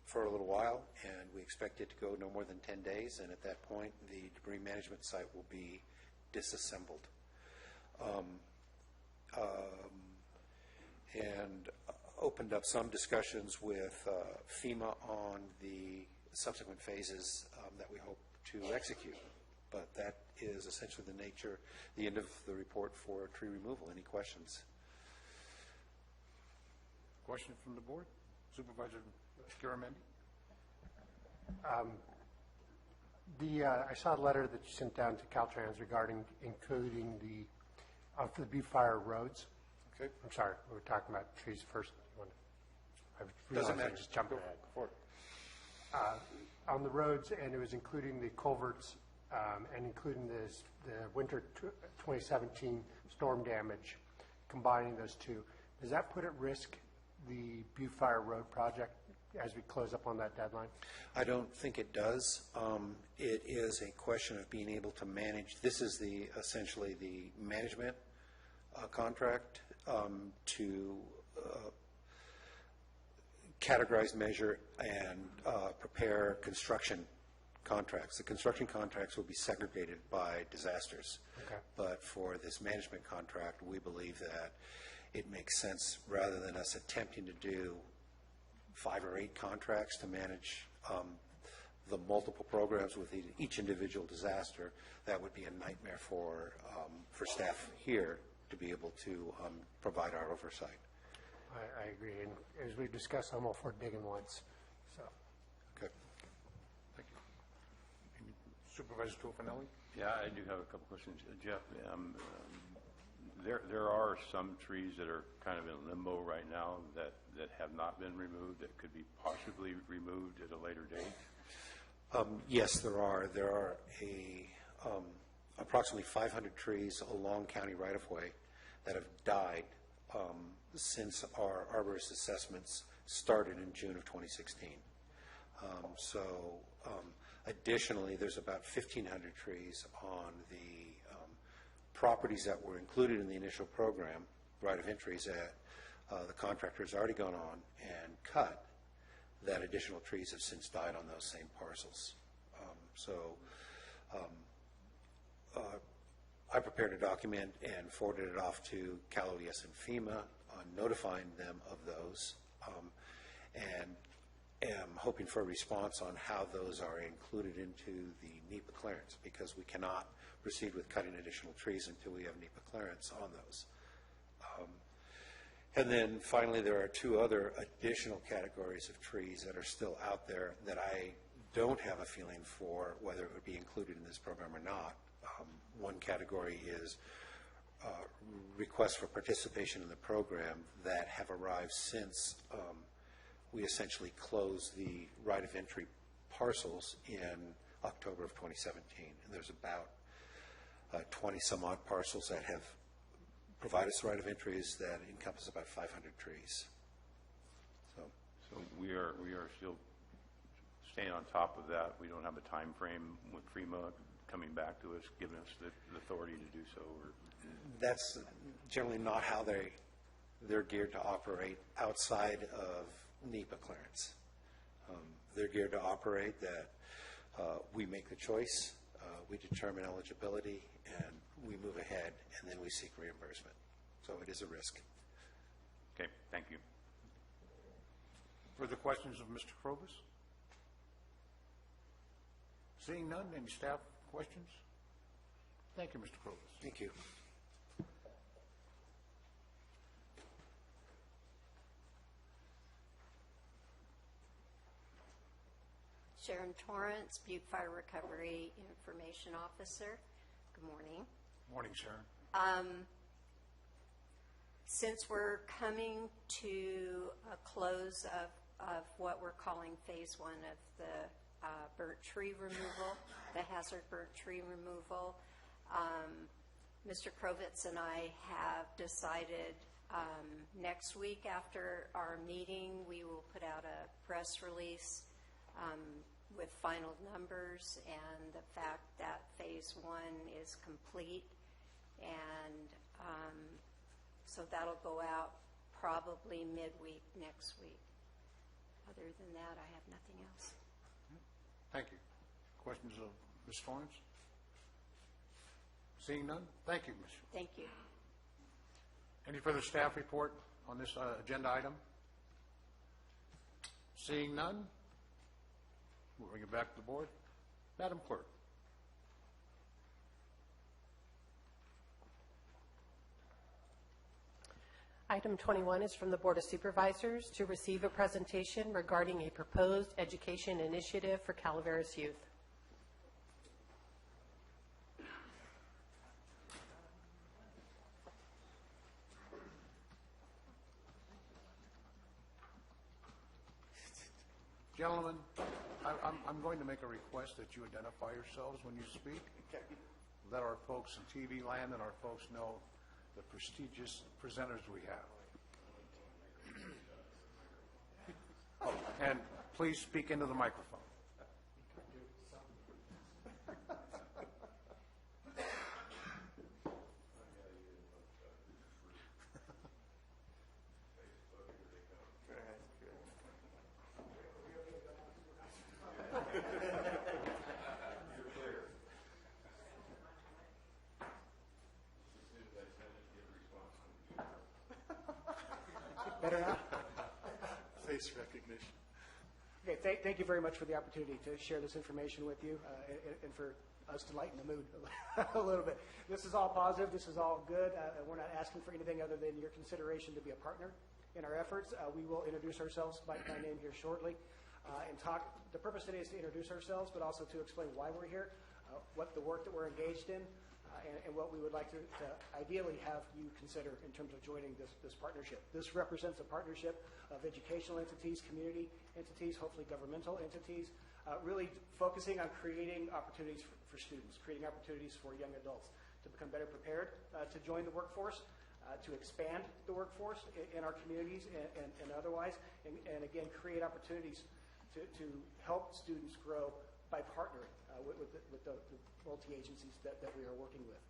Speaker 19: for a little while, and we expect it to go no more than 10 days, and at that point, the debris management site will be disassembled. And opened up some discussions with FEMA on the subsequent phases that we hope to execute. But that is essentially the end of the report for tree removal. Any questions?
Speaker 1: Question from the board? Supervisor Scaramendi?
Speaker 20: I saw a letter that you sent down to Caltrans regarding including for the Butte-Fire roads.
Speaker 19: Okay.
Speaker 20: I'm sorry, we were talking about trees first. I
Speaker 19: Doesn't
Speaker 20: realized I
Speaker 19: matter.
Speaker 20: just jumped
Speaker 19: Go
Speaker 20: ahead.
Speaker 19: for it.
Speaker 20: On the roads, and it was including the culverts and including the winter 2017 storm damage, combining those two. Does that put at risk the Butte-Fire Road project as we close up on that deadline?
Speaker 19: I don't think it does. It is a question of being able to manage. This is essentially the management contract to categorize, measure, and prepare construction contracts. The construction contracts will be segregated by disasters.
Speaker 20: Okay.
Speaker 19: But for this management contract, we believe that it makes sense, rather than us attempting to do 5 or 8 contracts to manage the multiple programs with each individual disaster. That would be a nightmare for staff here to be able to provide our oversight.
Speaker 20: I agree, and as we've discussed, I'm all for digging once, so.
Speaker 19: Okay.
Speaker 1: Thank you. Supervisor Tofanelli?
Speaker 15: Yeah, I do have a couple questions. Jeff, there are some trees that are kind of in limbo right now that have not been removed, that could be possibly removed at a later date?
Speaker 19: Yes, there are. There are approximately 500 trees along county right-of-way that have died since our arborist assessments started in June of 2016. Additionally, there's about 1,500 trees on the properties that were included in the initial program, right of entries, that the contractor has already gone on and cut. That additional trees have since died on those same parcels. I prepared a document and forwarded it off to Calaveras and FEMA, notifying them of those, and am hoping for a response on how those are included into the NEPA clearance, because we cannot proceed with cutting additional trees until we have NEPA clearance on those. And then finally, there are 2 other additional categories of trees that are still out there that I don't have a feeling for whether it would be included in this program or not. One category is requests for participation in the program that have arrived since we essentially closed the right of entry parcels in October of 2017. And there's about 20 some odd parcels that have provided us right of entries that encompass about 500 trees.
Speaker 15: So we are still staying on top of that. We don't have a time frame with FEMA coming back to us, giving us the authority to do so.
Speaker 19: That's generally not how they're geared to operate outside of NEPA clearance. They're geared to operate that we make the choice, we determine eligibility, and we move ahead, and then we seek reimbursement. So it is a risk.
Speaker 15: Okay, thank you.
Speaker 1: Further questions of Mr. Krobus? Seeing none, any staff questions? Thank you, Mr. Krobus.
Speaker 19: Thank you.
Speaker 21: Sharon Torrance, Butte Fire Recovery Information Officer. Good morning.
Speaker 1: Morning, Sharon.
Speaker 21: Since we're coming to a close of what we're calling phase 1 of the burnt tree removal, the hazard burnt tree removal, Mr. Krovitz and I have decided next week after our meeting we will put out a press release with final numbers and the fact that phase 1 is complete, and so that'll go out probably midweek next week. Other than that, I have nothing else.
Speaker 1: Thank you. Questions of Ms. Torrance? Seeing none? Thank you, Ms.
Speaker 21: Thank you.
Speaker 1: Any further staff report on this agenda item? Seeing none? We'll bring it back to the board. Madam Clerk.
Speaker 2: Item 21 is from the Board of Supervisors to receive a presentation regarding a proposed education initiative for Calaveras youth.
Speaker 1: Gentlemen, I'm going to make a request that you identify yourselves when you speak. Let our folks in TV land and our folks know the prestigious presenters we have. Oh, and please speak into the microphone.
Speaker 3: Better now?
Speaker 22: Face recognition.
Speaker 3: Okay, thank you very much for the opportunity to share this information with you and for us to lighten the mood a little bit. This is all positive. This is all good. We're not asking for anything other than your consideration to be a partner in our efforts. We will introduce ourselves by name here shortly and talk. The purpose today is to introduce ourselves, but also to explain why we're here, what the work that we're engaged in, and what we would like to ideally have you consider in terms of joining this partnership. This represents a partnership of educational entities, community entities, hopefully governmental entities, really focusing on creating opportunities for students, creating opportunities for young adults to become better prepared to join the workforce, to expand the workforce in our communities and otherwise, and again, create opportunities to help students grow by partnering with the multi-agencies that we are working with.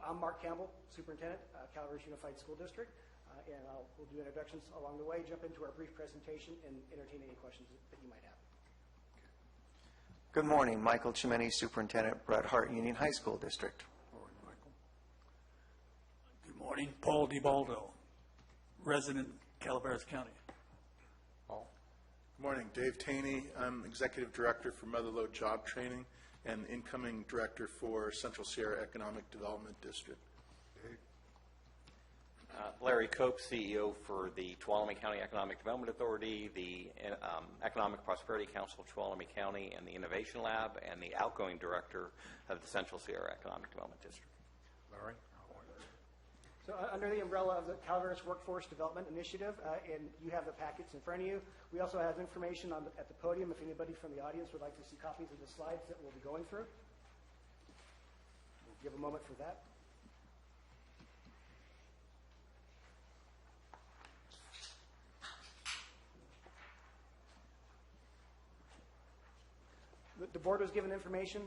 Speaker 3: I'm Mark Campbell, Superintendent, Calaveras Unified School District, and we'll do introductions along the way, jump into our brief presentation, and entertain any questions that you might have.
Speaker 23: Good morning, Michael Chimeni, Superintendent, Bret Harte Union High School District.
Speaker 24: Good morning, Paul DiBaldo, resident, Calaveras County.
Speaker 22: Paul. Good morning, Dave Taney. I'm Executive Director for Motherlode Job Training and incoming Director for Central Sierra Economic Development District.
Speaker 25: Larry Cope, CEO for the Tuolumne County Economic Development Authority, the Economic Prosperity Council of Tuolumne County, and the Innovation Lab, and the outgoing Director of the Central Sierra Economic Development District.
Speaker 1: Larry?
Speaker 3: So under the umbrella of the Calaveras Workforce Development Initiative, and you have the packets in front of you, we also have information at the podium if anybody from the audience would like to see copies of the slides that we'll be going through. We'll give a moment for that. The board was given information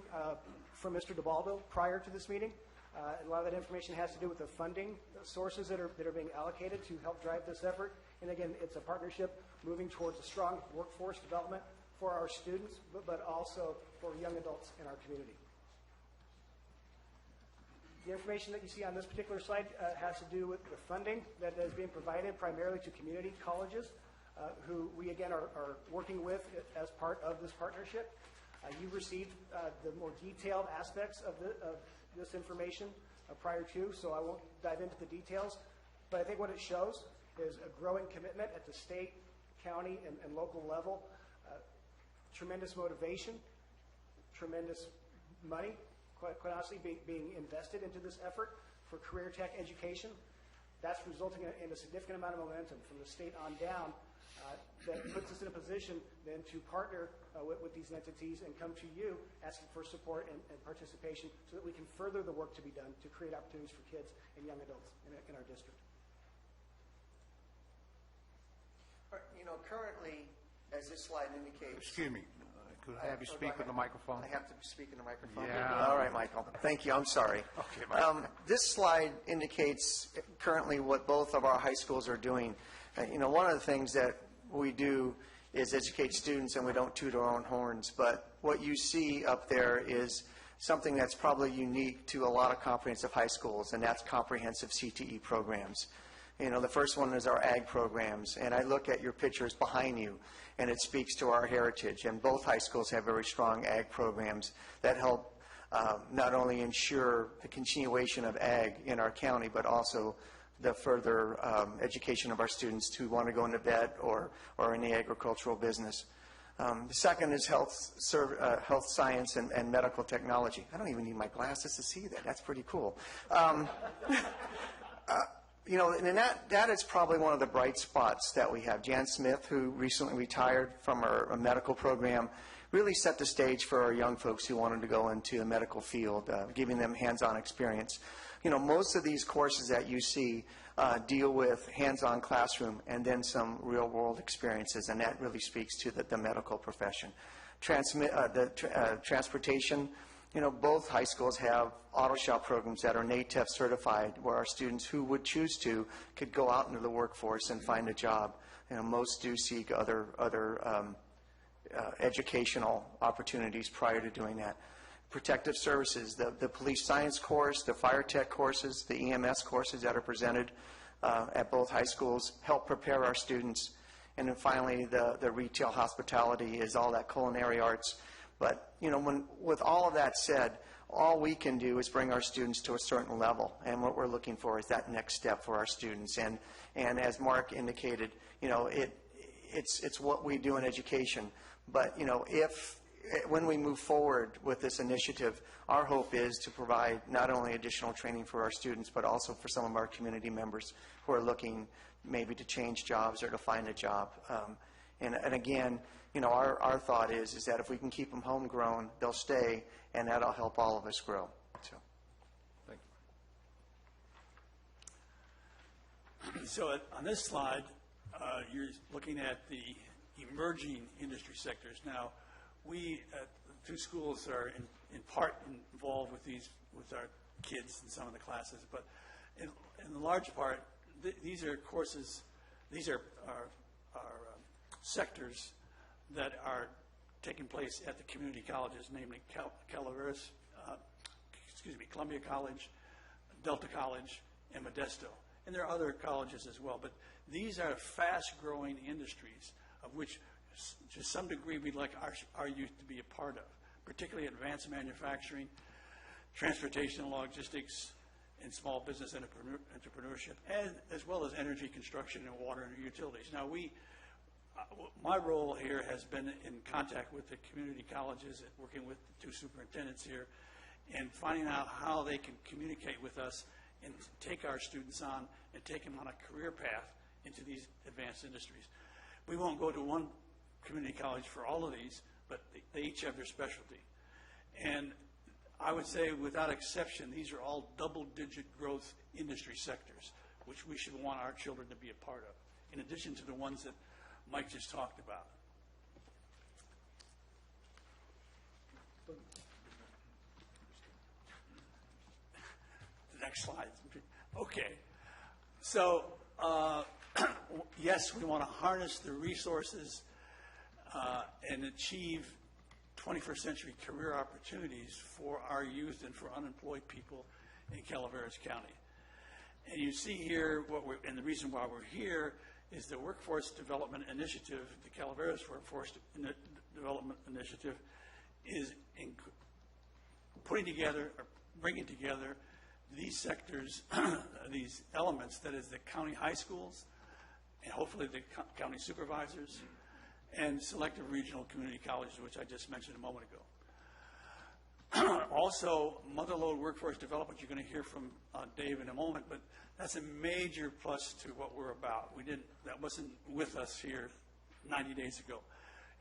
Speaker 3: from Mr. DiBaldo prior to this meeting. A lot of that information has to do with the funding sources that are being allocated to help drive this effort. And again, it's a partnership moving towards a strong workforce development for our students, but also for young adults in our community. The information that you see on this particular slide has to do with the funding that is being provided primarily to community colleges, who we again are working with as part of this partnership. You received the more detailed aspects of this information prior to, so I won't dive into the details. But I think what it shows is a growing commitment at the state, county, and local level, tremendous motivation, tremendous money, quite honestly, being invested into this effort for career tech education. That's resulting in a significant amount of momentum from the state on down that puts us in a position then to partner with these entities and come to you asking for support and participation so that we can further the work to be done to create opportunities for kids and young adults in our district.
Speaker 23: You know, currently, as this slide indicates...
Speaker 1: Excuse me. Could I have you speak in the microphone?
Speaker 23: I have to speak in the microphone?
Speaker 1: Yeah.
Speaker 23: All right, Michael. Thank you. I'm sorry.
Speaker 1: Okay,
Speaker 23: this slide indicates currently what both of our high schools are doing. You know, one of the things that we do is educate students, and we don't toot our own horns. But what you see up there is something that's probably unique to a lot of comprehensive high schools, and that's comprehensive CTE programs. You know, the first one is our ag programs, and I look at your pictures behind you, and it speaks to our heritage. And both high schools have very strong ag programs that help not only ensure the continuation of ag in our county, but also the further education of our students who want to go into vet or in the agricultural business. The second is health science and medical technology. I don't even need my glasses to see that. That's pretty cool. You know, and that is probably one of the bright spots that we have. Jan Smith, who recently retired from our medical program, really set the stage for our young folks who wanted to go into the medical field, giving them hands-on experience. You know, most of these courses that you see deal with hands-on classroom and then some real-world experiences, and that really speaks to the medical profession. Transportation, you know, both high schools have auto shop programs that are NATEF certified, where our students who would choose to could go out into the workforce and find a job. You know, most do seek other educational opportunities prior to doing that. Protective services, the police science course, the fire tech courses, the EMS courses that are presented at both high schools help prepare our students. And then finally, the retail hospitality is all that culinary arts. But, you know, with all of that said, all we can do is bring our students to a certain level. And what we're looking for is that next step for our students. And as Mark indicated, you know, it's what we do in education. But, you know, when we move forward with this initiative, our hope is to provide not only additional training for our students, but also for some of our community members who are looking maybe to change jobs or to find a job. And again, you know, our thought is that if we can keep them homegrown, they'll stay, and that'll help all of us grow. So,
Speaker 19: Thank you.
Speaker 24: So on this slide, you're looking at the emerging industry sectors. Now, we at the two schools are in part involved with our kids in some of the classes, but in the large part, these are courses, these are sectors that are taking place at the community colleges, namely Calaveras, Columbia College, Delta College, and Modesto. And there are other colleges as well, but these are fast-growing industries of which, to some degree, we'd like our youth to be a part of, particularly advanced manufacturing, transportation and logistics, and small business entrepreneurship, and as well as energy, construction, and water and utilities. Now, my role here has been in contact with the community colleges, and working with the two superintendents here, and finding out how they can communicate with us and take our students on and take them on a career path into these advanced industries. We won't go to one community college for all of these, but they each have their specialty. And I would say, without exception, these are all double-digit growth industry sectors, which we should want our children to be a part of, in addition to the ones that Mike just talked about. The next slide. Okay. So, yes, we want to harness the resources and achieve 21st century career opportunities for our youth and for unemployed people in Calaveras County. And you see here, and the reason why we're here is the Workforce Development Initiative. The Calaveras Workforce Development Initiative is putting together, or bringing together these sectors, these elements, that is the county high schools, and hopefully the county supervisors, and selective regional community colleges, which I just mentioned a moment ago. Also, mother-lode workforce development, you're going to hear from Dave in a moment, but that's a major plus to what we're about. That wasn't with us here 90 days ago.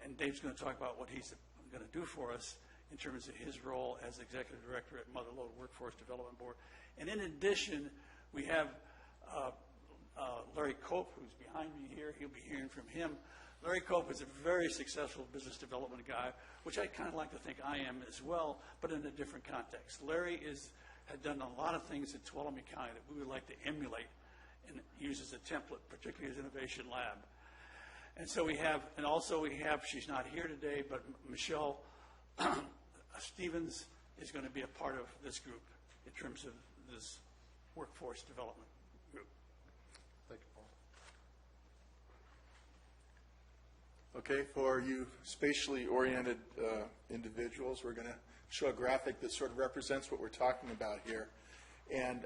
Speaker 24: And Dave's going to talk about what he's going to do for us in terms of his role as executive director at Mother-Lode Workforce Development Board. And in addition, we have Larry Cope, who's behind me here. He'll be hearing from him. Larry Cope is a very successful business development guy, which I kind of like to think I am as well, but in a different context. Larry had done a lot of things at Tuolumne County that we would like to emulate and use as a template, particularly as Innovation Lab. And so we have, she's not here today, but Michelle Stevens is going to be a part of this group in terms of this workforce development group.
Speaker 19: Thank you, Paul.
Speaker 22: Okay, for you spatially oriented individuals, we're going to show a graphic that sort of represents what we're talking about here. And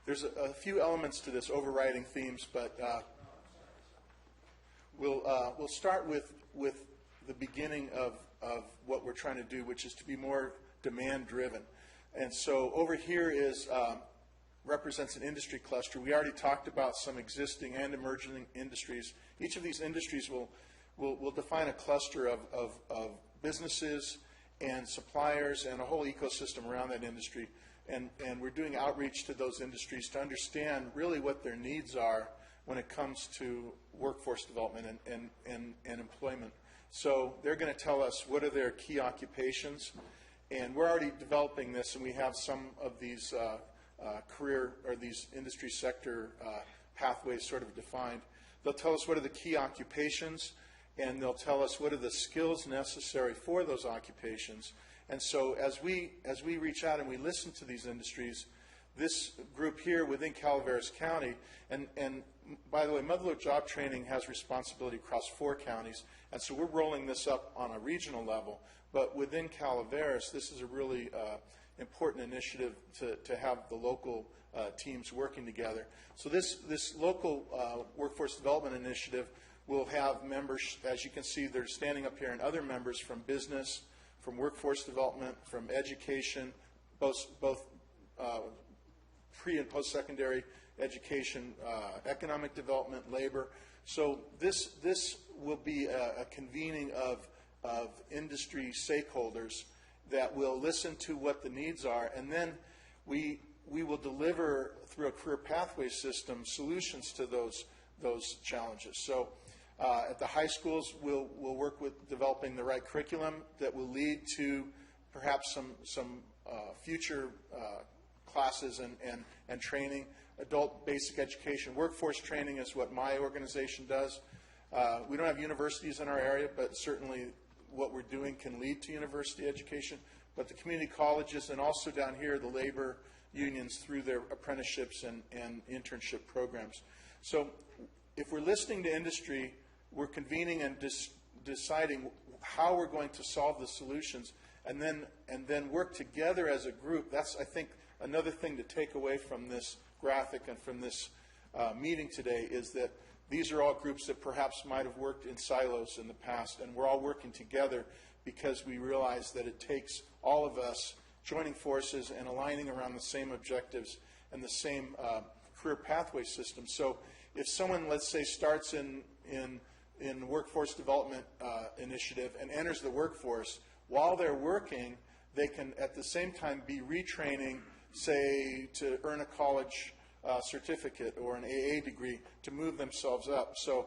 Speaker 22: there's a few elements to this, overriding themes, but we'll start with the beginning of what we're trying to do, which is to be more demand-driven. And so over here is represents an industry cluster. We already talked about some existing and emerging industries. Each of these industries will define a cluster of businesses and suppliers and a whole ecosystem around that industry. And we're doing outreach to those industries to understand really what their needs are when it comes to workforce development and employment. So they're going to tell us what are their key occupations. And we're already developing this, and we have some of these career or these industry sector pathways sort of defined. They'll tell us what are the key occupations, and they'll tell us what are the skills necessary for those occupations. And so as we reach out and we listen to these industries, this group here within Calaveras County, and by the way, Motherlode Job Training has responsibility across 4 counties, and so we're rolling this up on a regional level. But within Calaveras, this is a really important initiative to have the local teams working together. So this local workforce development initiative will have members, as you can see, they're standing up here, and other members from business, from workforce development, from education, both pre- and post-secondary education, economic development, labor. So this will be a convening of industry stakeholders that will listen to what the needs are, and then we will deliver through a career pathway system solutions to those challenges. So at the high schools, we'll work with developing the right curriculum that will lead to perhaps some future classes and training. Adult basic education, workforce training is what my organization does. We don't have universities in our area, but certainly what we're doing can lead to university education. But the community colleges, and also down here the labor unions through their apprenticeships and internship programs. So if we're listening to industry, we're convening and deciding how we're going to solve the solutions, and then work together as a group. That's, I think, another thing to take away from this graphic and from this meeting today, is that these are all groups that perhaps might have worked in silos in the past, and we're all working together because we realize that it takes all of us joining forces and aligning around the same objectives and the same career pathway system. So if someone, let's say, starts in workforce development initiative and enters the workforce, while they're working, they can at the same time be retraining, say, to earn a college certificate or an AA degree to move themselves up. So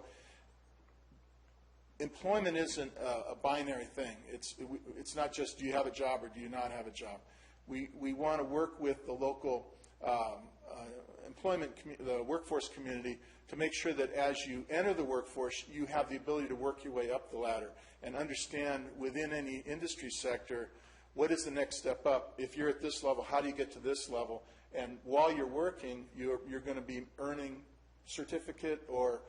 Speaker 22: employment isn't a binary thing. It's not just do you have a job or do you not have a job. We want to work with the local the workforce community to make sure that as you enter the workforce, you have the ability to work your way up the ladder and understand within any industry sector what is the next step up. If you're at this level, how do you get to this level? And while you're working, you're going to be earning certificate or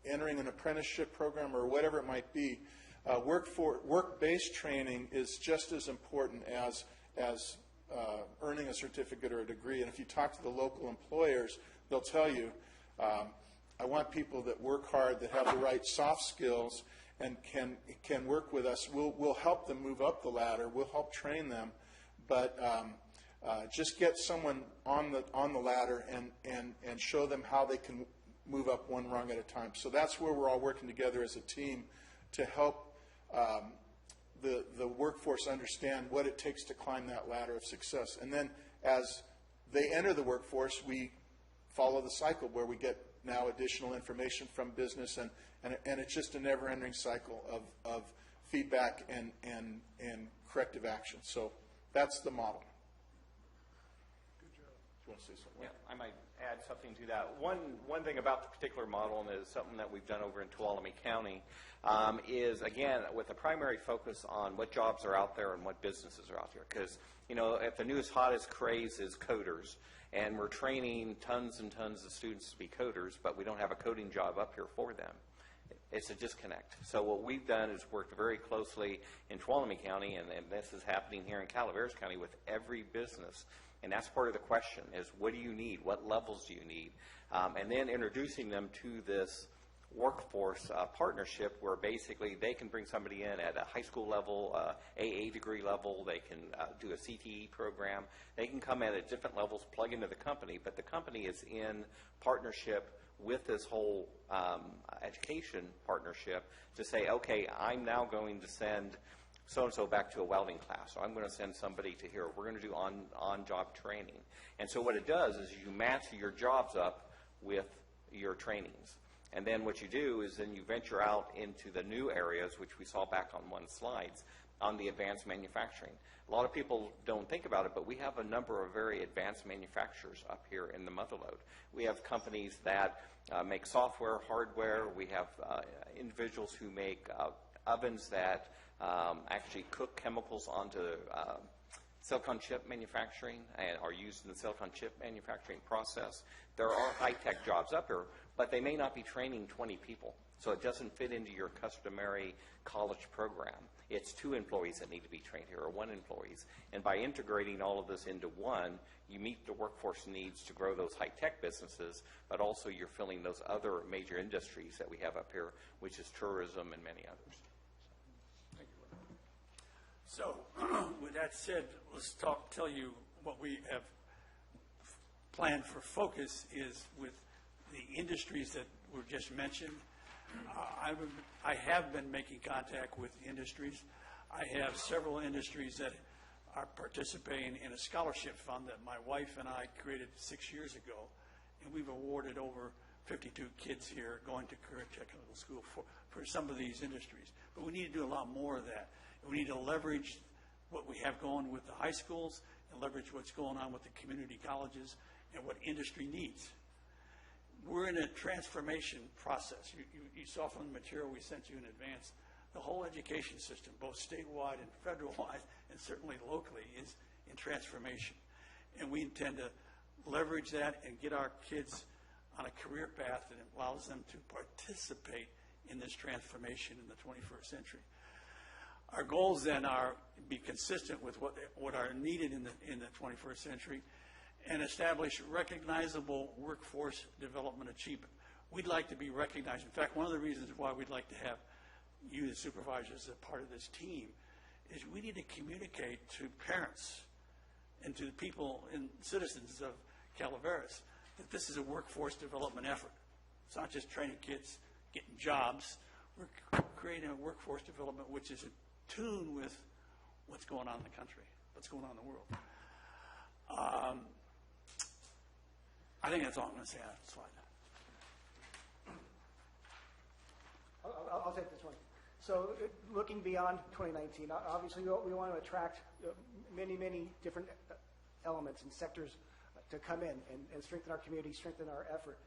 Speaker 22: entering an apprenticeship program or whatever it might be. Work-based training is just as important as earning a certificate or a degree. And if you talk to the local employers, they'll tell you, I want people that work hard, that have the right soft skills, and can work with us. We'll help them move up the ladder. We'll help train them, but just get someone on the ladder and show them how they can move up one rung at a time. So that's where we're all working together as a team to help the workforce understand what it takes to climb that ladder of success. And then as they enter the workforce, we follow the cycle where we get now additional information from business, and it's just a never-ending cycle of feedback and corrective action. So that's the model. Good job. Do you want to say something?
Speaker 25: Yeah, I might add something to that. One thing about the particular model, and is something that we've done over in Tuolumne County, is, again, with a primary focus on what jobs are out there and what businesses are out there. Because, you know, if the newest, hottest craze is coders, and we're training tons and tons of students to be coders, but we don't have a coding job up here for them, it's a disconnect. So what we've done is worked very closely in Tuolumne County, and this is happening here in Calaveras County with every business. And that's part of the question is, what do you need? What levels do you need? And then introducing them to this workforce partnership where basically they can bring somebody in at a high school level, AA degree level, they can do a CTE program, they can come in at different levels, plug into the company, but the company is in partnership with this whole education partnership to say, okay, I'm now going to send so-and-so back to a welding class, or I'm going to send somebody to here. We're going to do on-job training. And so what it does is you match your jobs up with your trainings. And then what you do is then you venture out into the new areas, which we saw back on one slides, on the advanced manufacturing. A lot of people don't think about it, but we have a number of very advanced manufacturers up here in the Motherlode. We have companies that make software, hardware. We have individuals who make ovens that actually cook chemicals onto silicon chip manufacturing and are used in the silicon chip manufacturing process. There are high-tech jobs up here, but they may not be training 20 people. So it doesn't fit into your customary college program. It's 2 employees that need to be trained here, or 1 employee. And by integrating all of this into one, you meet the workforce needs to grow those high-tech businesses, but also you're filling those other major industries that we have up here, which is tourism and many others.
Speaker 24: So, with that said, let's tell you what we have planned for focus is with the industries that were just mentioned. I have been making contact with industries. I have several industries that are participating in a scholarship fund that my wife and I created 6 years ago, and we've awarded over 52 kids here going to career technical school for some of these industries. But we need to do a lot more of that. We need to leverage what we have going with the high schools and leverage what's going on with the community colleges and what industry needs. We're in a transformation process. You saw from the material we sent you in advance, the whole education system, both statewide and federal-wide, and certainly locally, is in transformation. And we intend to leverage that and get our kids on a career path that allows them to participate in this transformation in the 21st century. Our goals then are to be consistent with what are needed in the 21st century and establish recognizable workforce development achievement. We'd like to be recognized. In fact, one of the reasons why we'd like to have you as supervisors as a part of this team is we need to communicate to parents and to the people and citizens of Calaveras that this is a workforce development effort. It's not just training kids, getting jobs. We're creating a workforce development which is in tune with what's going on in the country, what's going on in the world. I think that's all I'm going to say on that slide.
Speaker 3: I'll take this one. So looking beyond 2019, obviously we want to attract many, many different elements and sectors to come in and strengthen our community, strengthen our effort.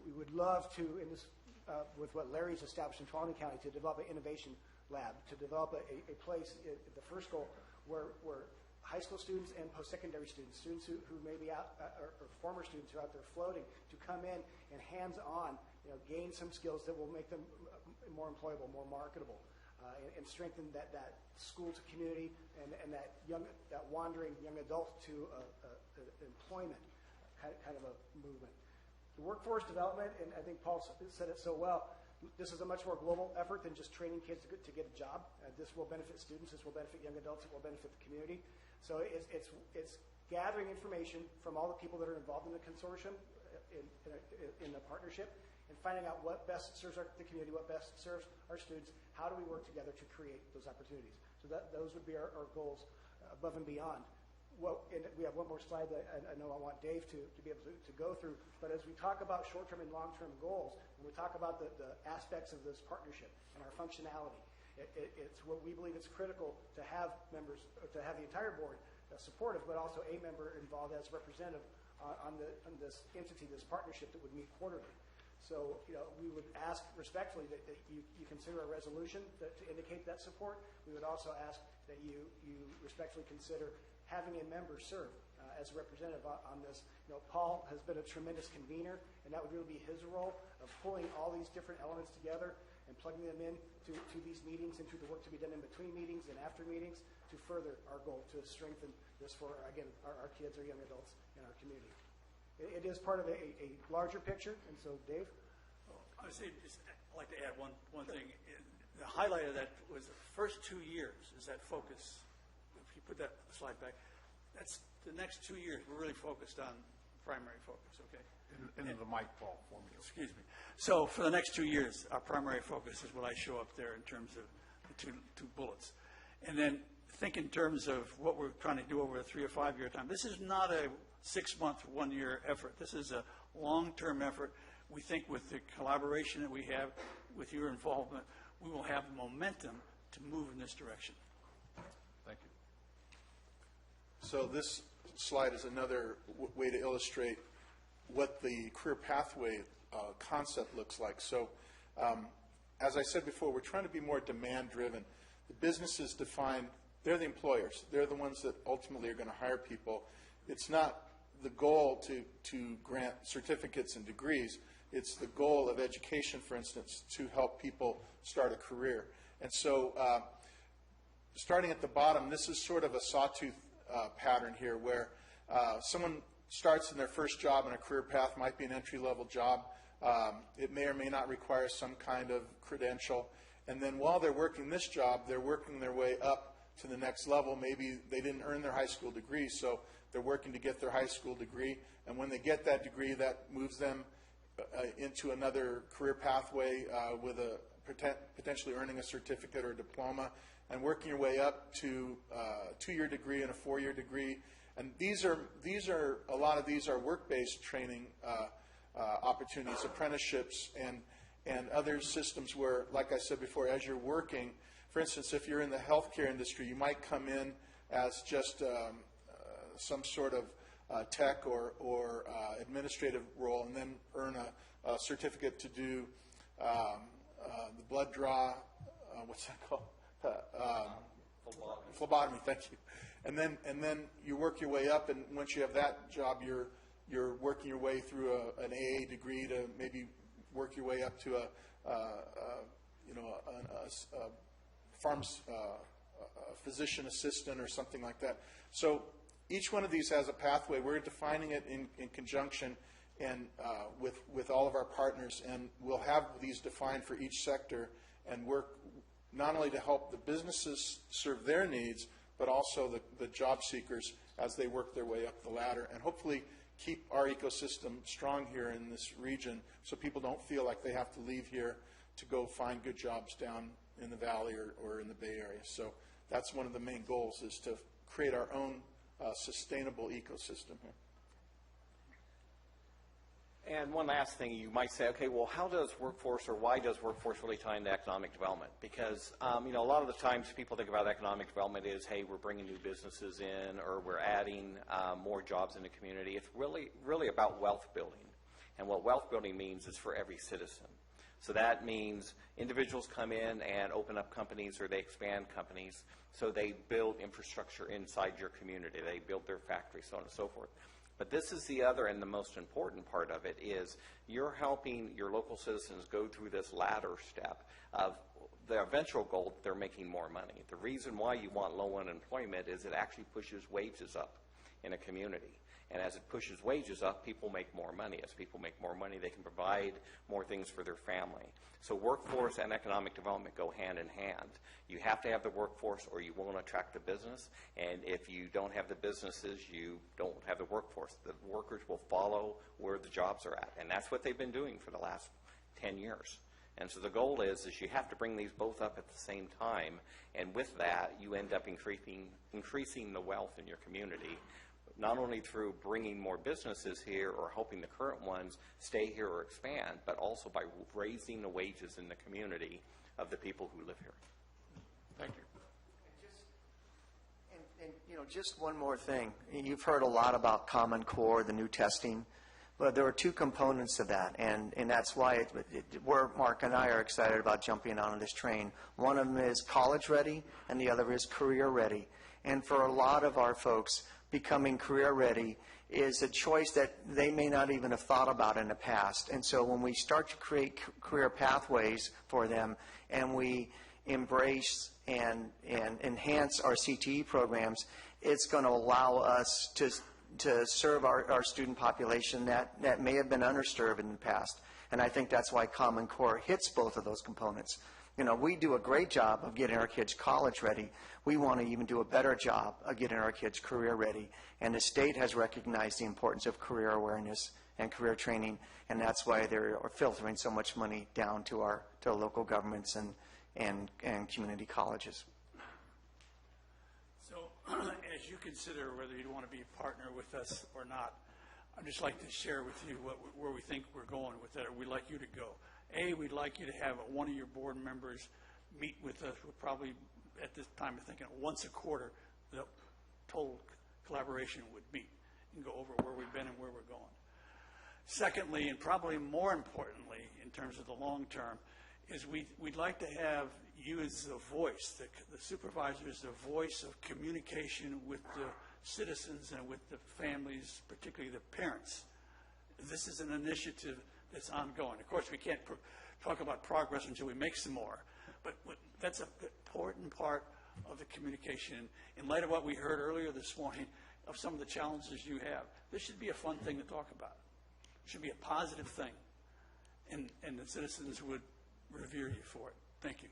Speaker 3: We would love to, with what Larry's established in Tuolumne County, to develop an innovation lab, to develop a place, the first goal, where high school students and post-secondary students who may be out, or former students who are out there floating, to come in and hands-on, gain some skills that will make them more employable, more marketable, and strengthen that school to community and that wandering young adult to employment kind of a movement. The workforce development, and I think Paul said it so well, this is a much more global effort than just training kids to get a job. This will benefit students, this will benefit young adults, it will benefit the community. So it's gathering information from all the people that are involved in the consortium, in the partnership, and finding out what best serves the community, what best serves our students, how do we work together to create those opportunities. So those would be our goals above and beyond. We have one more slide that I know I want Dave to be able to go through, but as we talk about short-term and long-term goals, and we talk about the aspects of this partnership and our functionality, it's what we believe it's critical to have members, to have the entire board supportive, but also a member involved as representative on this entity, this partnership that would meet quarterly. So, we would ask respectfully that you consider a resolution to indicate that support. We would also ask that you respectfully consider having a member serve as a representative on this. Paul has been a tremendous convener, and that would really be his role of pulling all these different elements together and plugging them in to these meetings and to the work to be done in between meetings and after meetings to further our goal to strengthen this for, again, our kids, our young adults, and our community. It is part of a larger picture, and so Dave?
Speaker 24: I'd like to add one thing. The highlight of that was the first 2 years is that focus. If you put that slide back, that's the next 2 years. We're really focused on primary focus, okay?
Speaker 1: Into the mic ball for me.
Speaker 24: Excuse me. So for the next 2 years, our primary focus is what I show up there in terms of the two bullets. And then think in terms of what we're trying to do over a 3 or 5 year time. This is not a 6-month, 1 year effort. This is a long-term effort. We think with the collaboration that we have, with your involvement, we will have momentum to move in this direction.
Speaker 1: Thank you.
Speaker 22: So this slide is another way to illustrate what the career pathway concept looks like. So as I said before, we're trying to be more demand-driven. The businesses define, they're the employers. They're the ones that ultimately are going to hire people. It's not the goal to grant certificates and degrees. It's the goal of education, for instance, to help people start a career. And so starting at the bottom, this is sort of a sawtooth pattern here where someone starts in their first job in a career path, might be an entry-level job. It may or may not require some kind of credential. And then while they're working this job, they're working their way up to the next level. Maybe they didn't earn their high school degree, so they're working to get their high school degree. And when they get that degree, that moves them into another career pathway with a potentially earning a certificate or a diploma, and working your way up to a 2-year degree and a 4-year degree. And these are a lot of these are work-based training opportunities, apprenticeships, and other systems where, like I said before, as you're working, for instance, if you're in the healthcare industry, you might come in as just some sort of tech or administrative role, and then earn a certificate to do the blood draw. What's that called? Phlebotomy. Thank you. And then you work your way up, and once you have that job, you're working your way through an AA degree to maybe work your way up to a physician assistant or something like that. So each one of these has a pathway. We're defining it in conjunction and with all of our partners, and we'll have these defined for each sector and work not only to help the businesses serve their needs, but also the job seekers as they work their way up the ladder, and hopefully keep our ecosystem strong here in this region so people don't feel like they have to leave here to go find good jobs down in the valley or in the Bay Area. So that's one of the main goals, is to create our own sustainable ecosystem here.
Speaker 25: And one last thing, you might say, okay, well, how does workforce, or why does workforce really tie into economic development? Because, a lot of the times people think about economic development is, hey, we're bringing new businesses in, or we're adding more jobs in the community. It's really about wealth building. And what wealth building means is for every citizen. So that means individuals come in and open up companies, or they expand companies. So they build infrastructure inside your community. They build their factories, so on and so forth. But this is the other and the most important part of it, is you're helping your local citizens go through this ladder step of the eventual goal. They're making more money. The reason why you want low unemployment is it actually pushes wages up in a community. And as it pushes wages up, people make more money. As people make more money, they can provide more things for their family. So workforce and economic development go hand in hand. You have to have the workforce, or you won't attract the business. And if you don't have the businesses, you don't have the workforce. The workers will follow where the jobs are at. And that's what they've been doing for the last 10 years. And so the goal is you have to bring these both up at the same time. And with that, you end up increasing the wealth in your community, not only through bringing more businesses here or helping the current ones stay here or expand, but also by raising the wages in the community of the people who live here.
Speaker 1: Thank you.
Speaker 23: And just one more thing. You've heard a lot about Common Core, the new testing, but there are two components to that, and that's why Mark and I are excited about jumping on this train. One of them is college ready, and the other is career ready. And for a lot of our folks, becoming career ready is a choice that they may not even have thought about in the past. And so when we start to create career pathways for them, and we embrace and enhance our CTE programs, it's going to allow us to serve our student population that may have been underserved in the past. And I think that's why Common Core hits both of those components. You know, we do a great job of getting our kids college ready. We want to even do a better job of getting our kids career ready. And the state has recognized the importance of career awareness and career training, and that's why they're filtering so much money down to our local governments and community colleges.
Speaker 24: So as you consider whether you want to be a partner with us or not, I'd just like to share with you where we think we're going with that, or we'd like you to go. A, we'd like you to have one of your board members meet with us. We're probably, at this time, of thinking once a quarter, the total collaboration would meet and go over where we've been and where we're going. Secondly, and probably more importantly in terms of the long term, is we'd like to have you as the voice, the supervisors, the voice of communication with the citizens and with the families, particularly the parents. This is an initiative that's ongoing. Of course, we can't talk about progress until we make some more, but that's an important part of the communication. In light of what we heard earlier this morning of some of the challenges you have, this should be a fun thing to talk about. It should be a positive thing, and the citizens would revere you for it. Thank you.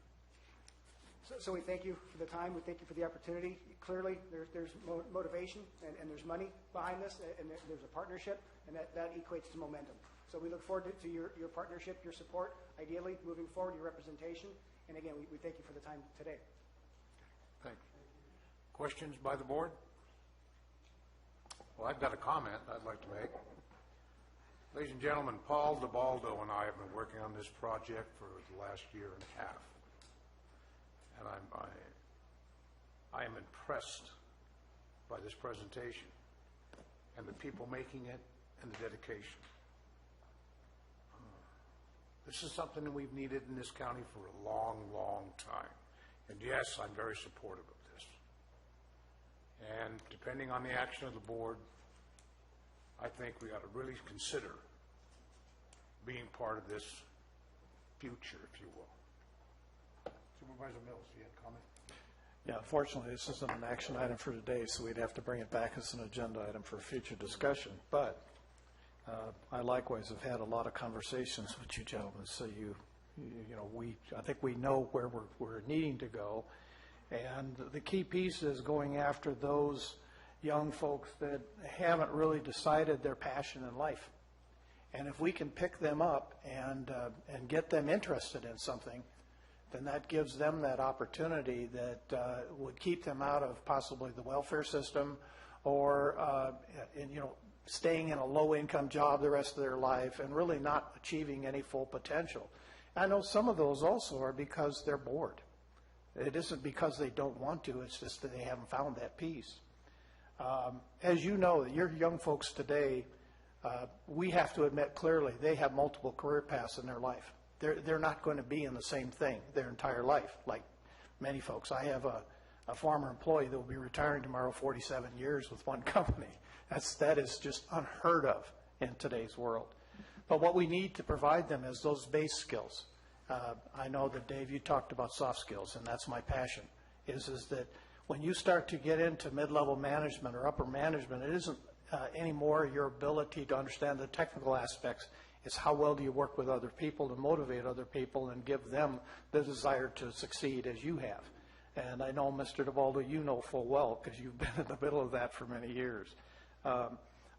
Speaker 3: So we thank you for the time. We thank you for the opportunity. Clearly, there's motivation and there's money behind this, and there's a partnership, and that equates to momentum. So we look forward to your partnership, your support, ideally moving forward, your representation. And again, we thank you for the time today.
Speaker 1: Thank you. Questions by the board? Well, I've got a comment I'd like to make. Ladies and gentlemen, Paul DeBaldo and I have been working on this project for the last year and a half. And I am impressed by this presentation and the people making it and the dedication. This is something that we've needed in this county for a long, long time. And yes, I'm very supportive of this. And depending on the action of the board, I think we ought to really consider being part of this future, if you will. Supervisor Mills, you had a comment?
Speaker 4: Yeah, unfortunately, this isn't an action item for today, so we'd have to bring it back as an agenda item for future discussion. But I likewise have had a lot of conversations with you gentlemen, so I think we know where we're needing to go. And the key piece is going after those young folks that haven't really decided their passion in life. And if we can pick them up and get them interested in something, then that gives them that opportunity that would keep them out of possibly the welfare system or staying in a low-income job the rest of their life and really not achieving any full potential. I know some of those also are because they're bored. It isn't because they don't want to, it's just that they haven't found that piece. As you know, your young folks today, we have to admit clearly they have multiple career paths in their life. They're not going to be in the same thing their entire life, like many folks. I have a former employee that will be retiring tomorrow, 47 years with one company. That is just unheard of in today's world. But what we need to provide them is those base skills. I know that, Dave, you talked about soft skills, and that's my passion, is that when you start to get into mid-level management or upper management, it isn't anymore your ability to understand the technical aspects. It's how well do you work with other people to motivate other people and give them the desire to succeed as you have. And I know, Mr. DeValdo, you know full well because you've been in the middle of that for many years.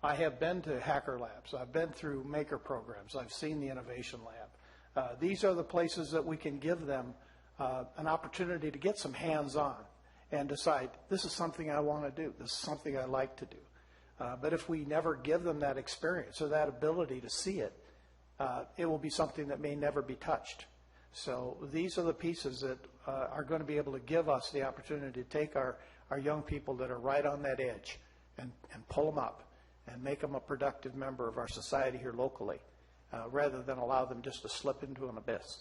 Speaker 4: I have been to hacker labs. I've been through maker programs. I've seen the innovation lab. These are the places that we can give them an opportunity to get some hands-on and decide, this is something I want to do. This is something I like to do. But if we never give them that experience or that ability to see it, it will be something that may never be touched. So these are the pieces that are going to be able to give us the opportunity to take our young people that are right on that edge and pull them up and make them a productive member of our society here locally, rather than allow them just to slip into an abyss.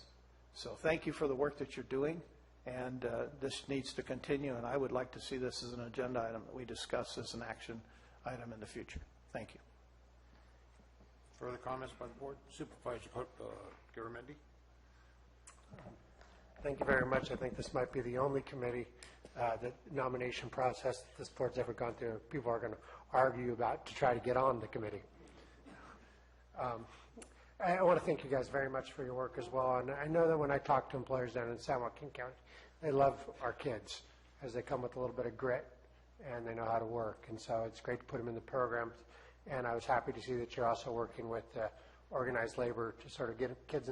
Speaker 4: So thank you for the work that you're doing, and this needs to continue, and I would like to see this as an agenda item that we discuss as an action item in the future. Thank you.
Speaker 1: Further comments by the board? Supervisor Garamendi?
Speaker 20: Thank you very much. I think this might be the only committee, the nomination process that this board's ever gone through. People are going to argue about to try to get on the committee. I want to thank you guys very much for your work as well. And I know that when I talk to employers down in San Joaquin County, they love our kids as they come with a little bit of grit and they know how to work. And so it's great to put them in the programs. And I was happy to see that you're also working with organized labor to sort of get kids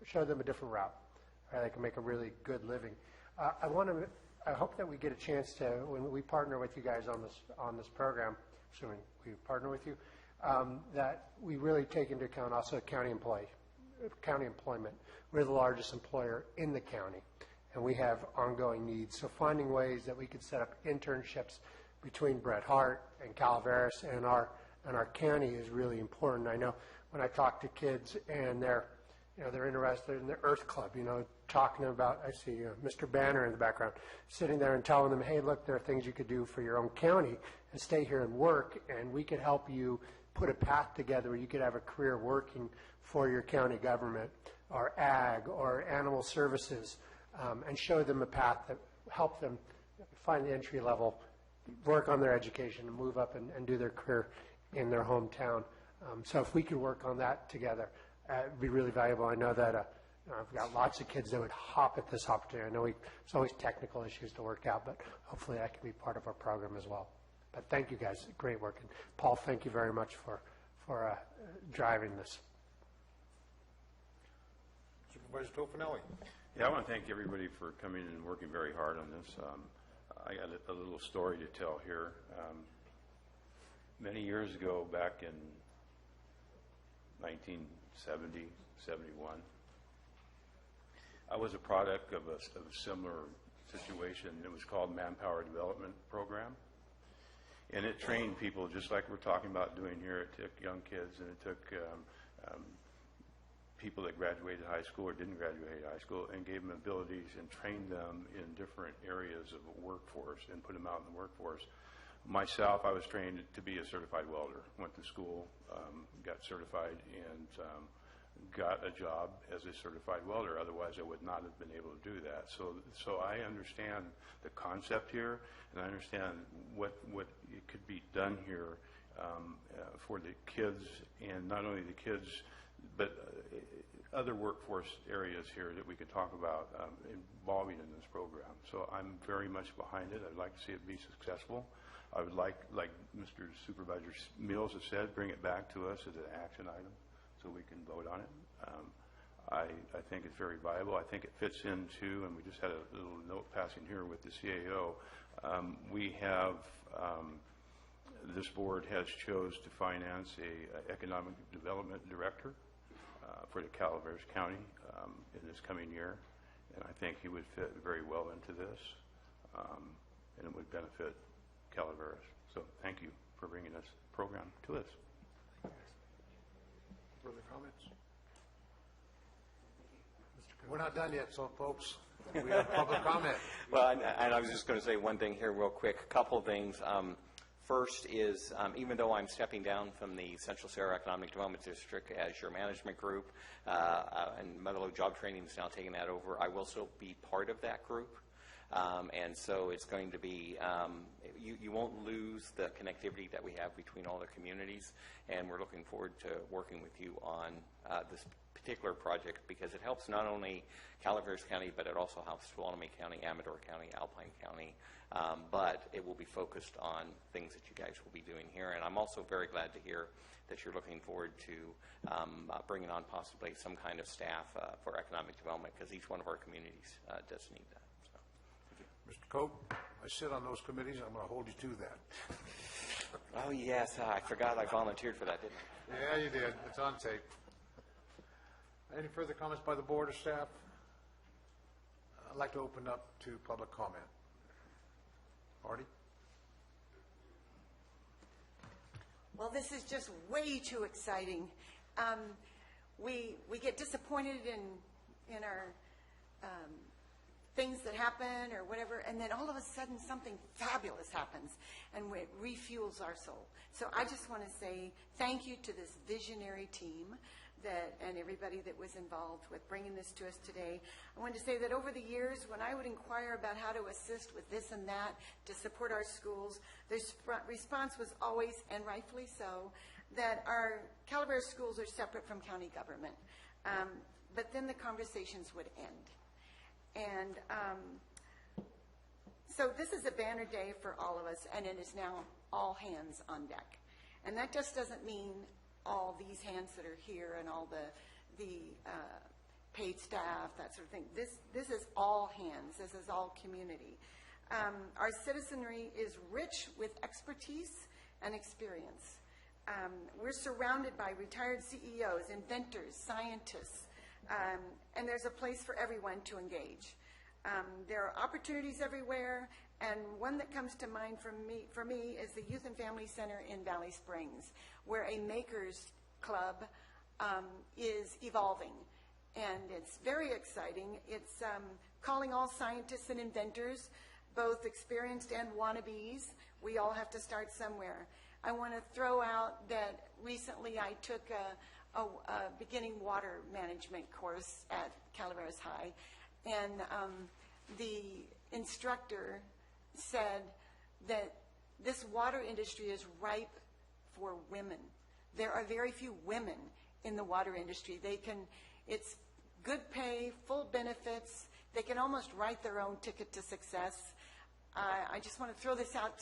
Speaker 20: show them a different route where they can make a really good living. I hope that we get a chance to, when we partner with you guys on this program, assuming we partner with you, that we really take into account also county employment. We're the largest employer in the county, and we have ongoing needs. So finding ways that we could set up internships between Bret Harte and Calaveras and our county is really important. I know when I talk to kids and they're interested in the Earth Club, talking about, I see Mr. Banner in the background, sitting there and telling them, hey, look, there are things you could do for your own county and stay here and work, and we could help you put a path together where you could have a career working for your county government or ag or animal services, and show them a path that help them find the entry level, work on their education, and move up and do their career in their hometown. So if we could work on that together, it'd be really valuable. I know that I've got lots of kids that would hop at this opportunity. I know there's always technical issues to work out, but hopefully that can be part of our program as well. But thank you guys, great work. And Paul, thank you very much for driving this.
Speaker 1: Supervisor Tofinelli.
Speaker 15: Yeah, I want to thank everybody for coming and working very hard on this. I got a little story to tell here. Many years ago, back in 1970, 71, I was a product of a similar situation. It was called Manpower Development Program. And it trained people just like we're talking about doing here. It took young kids and it took people that graduated high school or didn't graduate high school and gave them abilities and trained them in different areas of the workforce and put them out in the workforce. Myself, I was trained to be a certified welder. Went to school, got certified, and got a job as a certified welder. Otherwise, I would not have been able to do that. So I understand the concept here, and I understand what it could be done here for the kids, and not only the kids, but other workforce areas here that we could talk about involving in this program. So I'm very much behind it. I'd like to see it be successful. I would like Mr. Supervisor Mills has said, bring it back to us as an action item so we can vote on it. I think it's very viable. I think it fits into, and we just had a little note passing here with the CAO, we have, this board has chose to finance a economic development director for the Calaveras County in this coming year, and I think he would fit very well into this, and it would benefit Calaveras. So thank you for bringing this program to us.
Speaker 1: Further comments? We're not done yet, so folks, we have public comment.
Speaker 25: Well, and I was just going to say one thing here real quick, a couple of things. First is, even though I'm stepping down from the Central Sierra Economic Development District as your management group, and Medalo Job Training is now taking that over, I will still be part of that group. And so it's going to be, you won't lose the connectivity that we have between all the communities, and we're looking forward to working with you on this particular project because it helps not only Calaveras County, but it also helps Tuolumne County, Amador County, Alpine County, but it will be focused on things that you guys will be doing here. And I'm also very glad to hear that you're looking forward to bringing on possibly some kind of staff for economic development because each one of our communities does need that.
Speaker 1: Mr. Cope, I sit on those committees. I'm going to hold you to that.
Speaker 25: Oh, yes. I forgot I volunteered for that, didn't I?
Speaker 1: Yeah, you did. It's on tape. Any further comments by the board or staff? I'd like to open up to public comment. Artie?
Speaker 5: Well, this is just way too exciting. We get disappointed in our things that happen or whatever, and then all of a sudden something fabulous happens and it refuels our soul. So I just want to say thank you to this visionary team and everybody that was involved with bringing this to us today. I wanted to say that over the years, when I would inquire about how to assist with this and that to support our schools, the response was always, and rightfully so, that our Calaveras schools are separate from county government. But then the conversations would end. And so this is a banner day for all of us, and it is now all hands on deck. And that just doesn't mean all these hands that are here and all the paid staff, that sort of thing. This is all hands. This is all community. Our citizenry is rich with expertise and experience. We're surrounded by retired CEOs, inventors, scientists, and there's a place for everyone to engage. There are opportunities everywhere, and one that comes to mind for me is the Youth and Family Center in Valley Springs, where a makers club is evolving, and it's very exciting. It's calling all scientists and inventors, both experienced and wannabes. We all have to start somewhere. I want to throw out that recently I took a beginning water management course at Calaveras High, and the instructor said that this water industry is ripe for women. There are very few women in the water industry. It's good pay, full benefits. They can almost write their own ticket to success. I just want to throw this out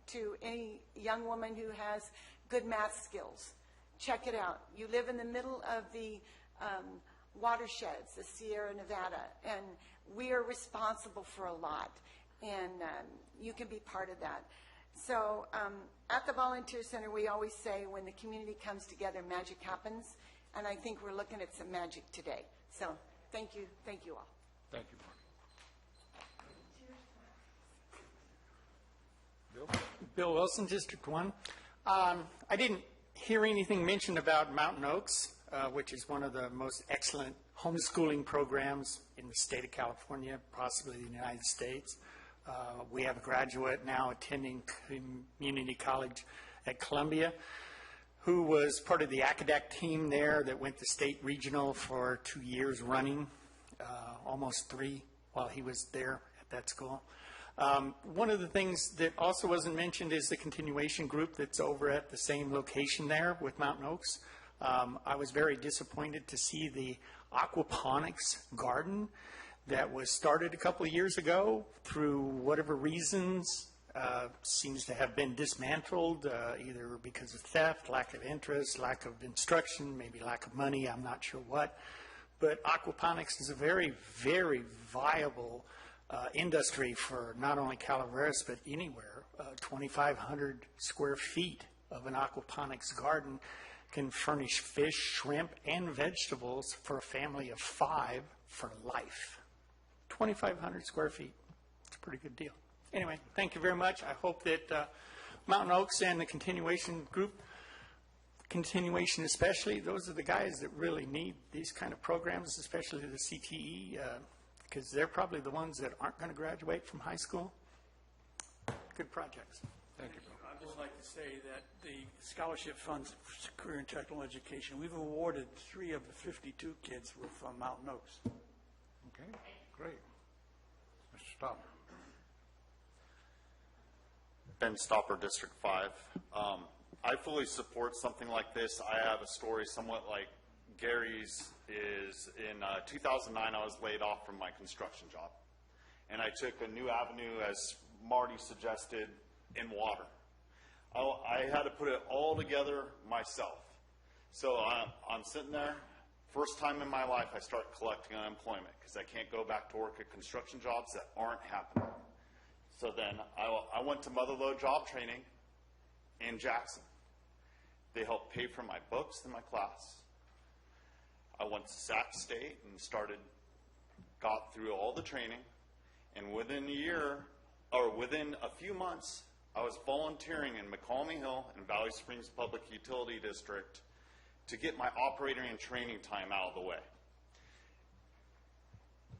Speaker 5: to any young woman who has good math skills. Check it out. You live in the middle of the watersheds, the Sierra Nevada, and we are responsible for a lot, and you can be part of that. So at the Volunteer Center, we always say when the community comes together, magic happens, and I think we're looking at some magic today. So thank you all.
Speaker 1: Thank you, Mark. Bill?
Speaker 7: Bill Wilson, District 1. I didn't hear anything mentioned about Mountain Oaks, which is one of the most excellent homeschooling programs in the state of California, possibly the United States. We have a graduate now attending community college at Columbia who was part of the academic team there that went to state regional for 2 years running, almost 3 while he was there at that school. One of the things that also wasn't mentioned is the continuation group that's over at the same location there with Mountain Oaks. I was very disappointed to see the aquaponics garden that was started a couple of years ago through whatever reasons seems to have been dismantled, either because of theft, lack of interest, lack of instruction, maybe lack of money, I'm not sure what. But aquaponics is a very, very viable industry for not only Calaveras but anywhere. 2,500 square feet of an aquaponics garden can furnish fish, shrimp, and vegetables for a family of 5 for life. 2,500 square feet. It's a pretty good deal. Anyway, thank you very much. I hope that Mountain Oaks and the continuation group, continuation especially, those are the guys that really need these kind of programs, especially the CTE, because they're probably the ones that aren't going to graduate from high school. Good projects.
Speaker 1: Thank you, Bill.
Speaker 24: I'd just like to say that the scholarship funds for career and technical education, we've awarded 3 of the 52 kids with Mountain Oaks.
Speaker 1: Okay, great. Mr. Stopper.
Speaker 6: Ben Stopper, District 5. I fully support something like this. I have a story somewhat like Gary's is in 2009, I was laid off from my construction job. And I took a new avenue, as Marty suggested, in water. I had to put it all together myself. So I'm sitting there. First time in my life I start collecting unemployment because I can't go back to work at construction jobs that aren't happening. So then I went to Mother Lode job training in Jackson. They helped pay for my books and my class. I went to Sac State and got through all the training. And within a few months, I was volunteering in McCalmy Hill and Valley Springs Public Utility District to get my operating and training time out of the way.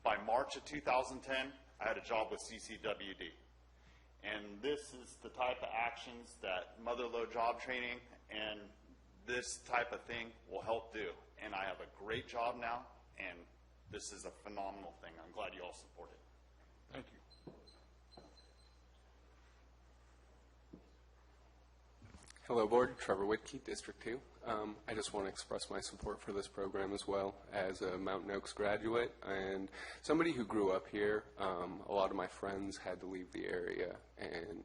Speaker 6: By March of 2010, I had a job with CCWD. And this is the type of actions that Mother Lode job training and this type of thing will help do. And I have a great job now, and this is a phenomenal thing. I'm glad you all support it.
Speaker 1: Thank you.
Speaker 8: Hello, Board. Trevor Whitkey, District 2. I just want to express my support for this program as well as a Mountain Oaks graduate and somebody who grew up here. A lot of my friends had to leave the area, and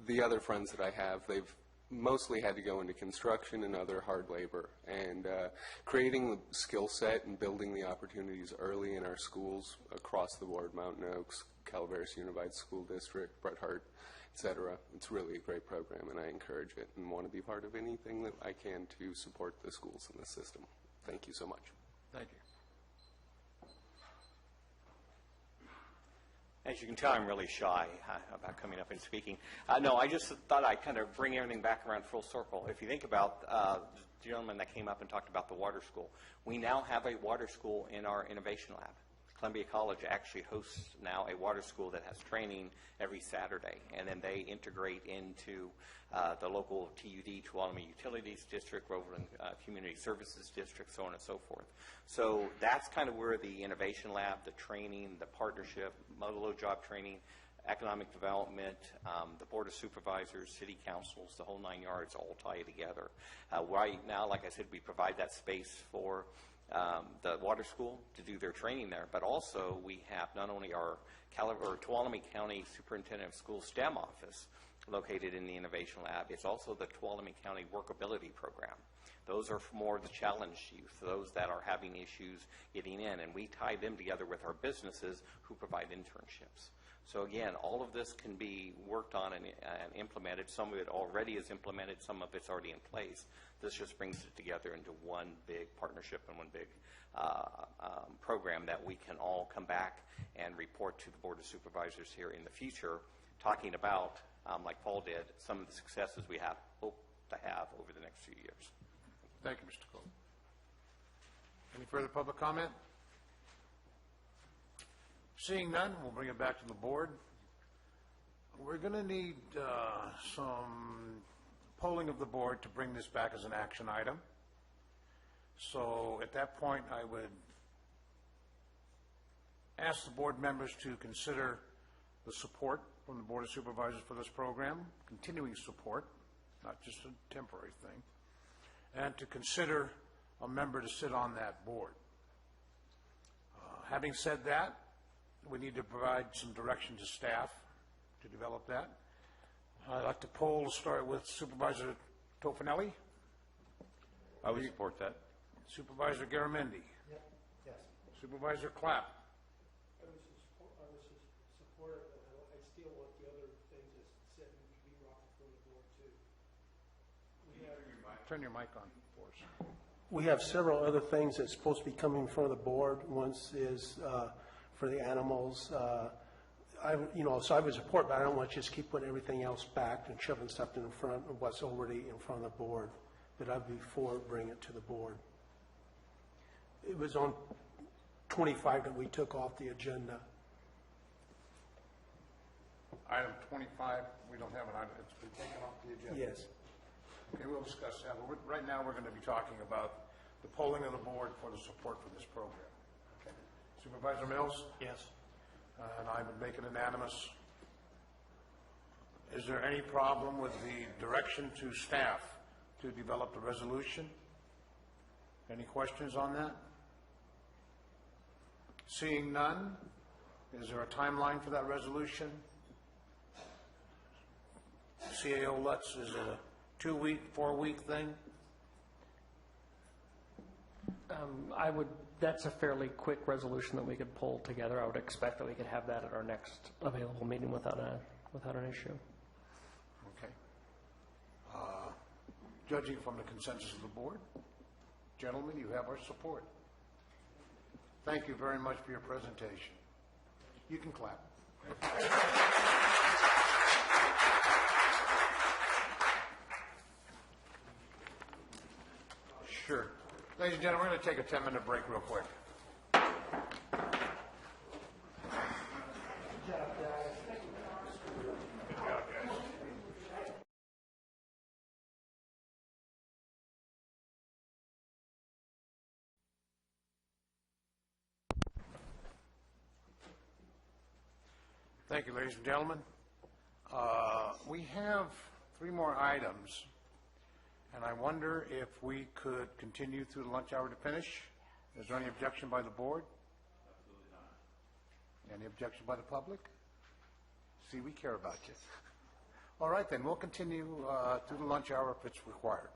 Speaker 8: the other friends that I have, they've mostly had to go into construction and other hard labor. And creating the skill set and building the opportunities early in our schools across the board, Mountain Oaks, Calaveras Unified School District, Bret Harte, etc. It's really a great program, and I encourage it and want to be part of anything that I can to support the schools in the system. Thank you so much.
Speaker 1: Thank you.
Speaker 25: As you can tell, I'm really shy about coming up and speaking. No, I just thought I'd kind of bring everything back around full circle. If you think about the gentleman that came up and talked about the water school, we now have a water school in our innovation lab. Columbia College actually hosts now a water school that has training every Saturday, and then they integrate into the local TUD, Tuolumne Utilities District, Groveland Community Services District, so on and so forth. So that's kind of where the innovation lab, the training, the partnership, low job training, economic development, the Board of Supervisors, city councils, the whole 9 yards all tie together. Right now, like I said, we provide that space for the water school to do their training there, but also we have not only our Tuolumne County Superintendent of Schools STEM office located in the Innovation Lab, it's also the Tuolumne County Workability Program. Those are for more the challenged youth, those that are having issues getting in, and we tie them together with our businesses who provide internships. So again, all of this can be worked on and implemented. Some of it already is implemented, some of it's already in place. This just brings it together into one big partnership and one big program that we can all come back and report to the Board of Supervisors here in the future, talking about, like Paul did, some of the successes we hope to have over the next few years.
Speaker 1: Thank you, Mr. Cole. Any further public comment? Seeing none, we'll bring it back to the board. We're going to need some polling of the board to bring this back as an action item. So at that point, I would ask the board members to consider the support from the Board of Supervisors for this program, continuing support, not just a temporary thing, and to consider a member to sit on that board. Having said that, we need to provide some direction to staff to develop that. I'd like to poll, start with Supervisor Tofinelli.
Speaker 15: I would support that.
Speaker 1: Supervisor Garamendi.
Speaker 13: Yes.
Speaker 1: Supervisor Clapp.
Speaker 13: I was supportive, but I still want the other things that said to be brought before the board too.
Speaker 1: Turn your mic on for us.
Speaker 9: We have several other things that's supposed to be coming in front of the board. One is for the animals. So I would support, but I don't want to just keep putting everything else back and shoving stuff in front of what's already in front of the board. But I'd be for bringing it to the board. It was on 25 that we took off the agenda.
Speaker 1: Item 25, we don't have an item, it's been taken off the agenda.
Speaker 9: Yes.
Speaker 1: Okay, we'll discuss that. But right now, we're going to be talking about the polling of the board for the support for this program. Okay. Supervisor Mills?
Speaker 9: Yes.
Speaker 1: And I would make it unanimous. Is there any problem with the direction to staff to develop the resolution? Any questions on that? Seeing none, is there a timeline for that resolution? CAO Lutz, is it a 2-week, 4-week thing?
Speaker 16: That's a fairly quick resolution that we could pull together. I would expect that we could have that at our next available meeting without an issue.
Speaker 1: Okay. Judging from the consensus of the board, gentlemen, you have our support. Thank you very much for your presentation. You can clap. Sure. Ladies and gentlemen, we're going to take a 10-minute break real quick. Thank you, ladies and gentlemen. We have 3 more items And I wonder if we could continue through the lunch hour to finish? Is there any objection by the board? Absolutely not. Any objection by the public? See, we care about you. All right, then, we'll continue through the lunch hour if it's required.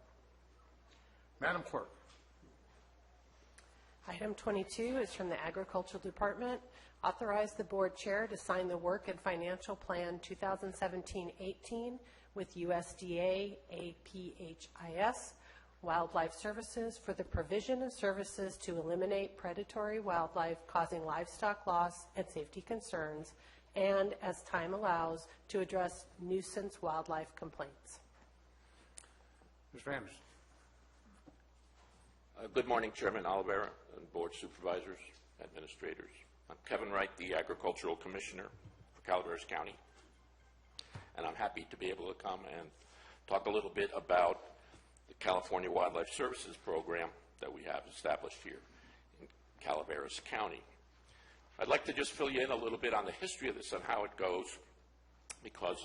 Speaker 1: Madam Clerk.
Speaker 2: Item 22 is from the Agricultural Department. Authorize the board chair to sign the Work and Financial Plan 2017-18 with USDA APHIS Wildlife Services for the provision of services to eliminate predatory wildlife causing livestock loss and safety concerns, and, as time allows, to address nuisance wildlife complaints.
Speaker 1: Mr. Anderson.
Speaker 10: Good morning, Chairman Olivera and Board Supervisors, Administrators. I'm Kevin Wright, the Agricultural Commissioner for Calaveras County, and I'm happy to be able to come and talk a little bit about the California Wildlife Services program that we have established here in Calaveras County. I'd like to just fill you in a little bit on the history of this and how it goes, because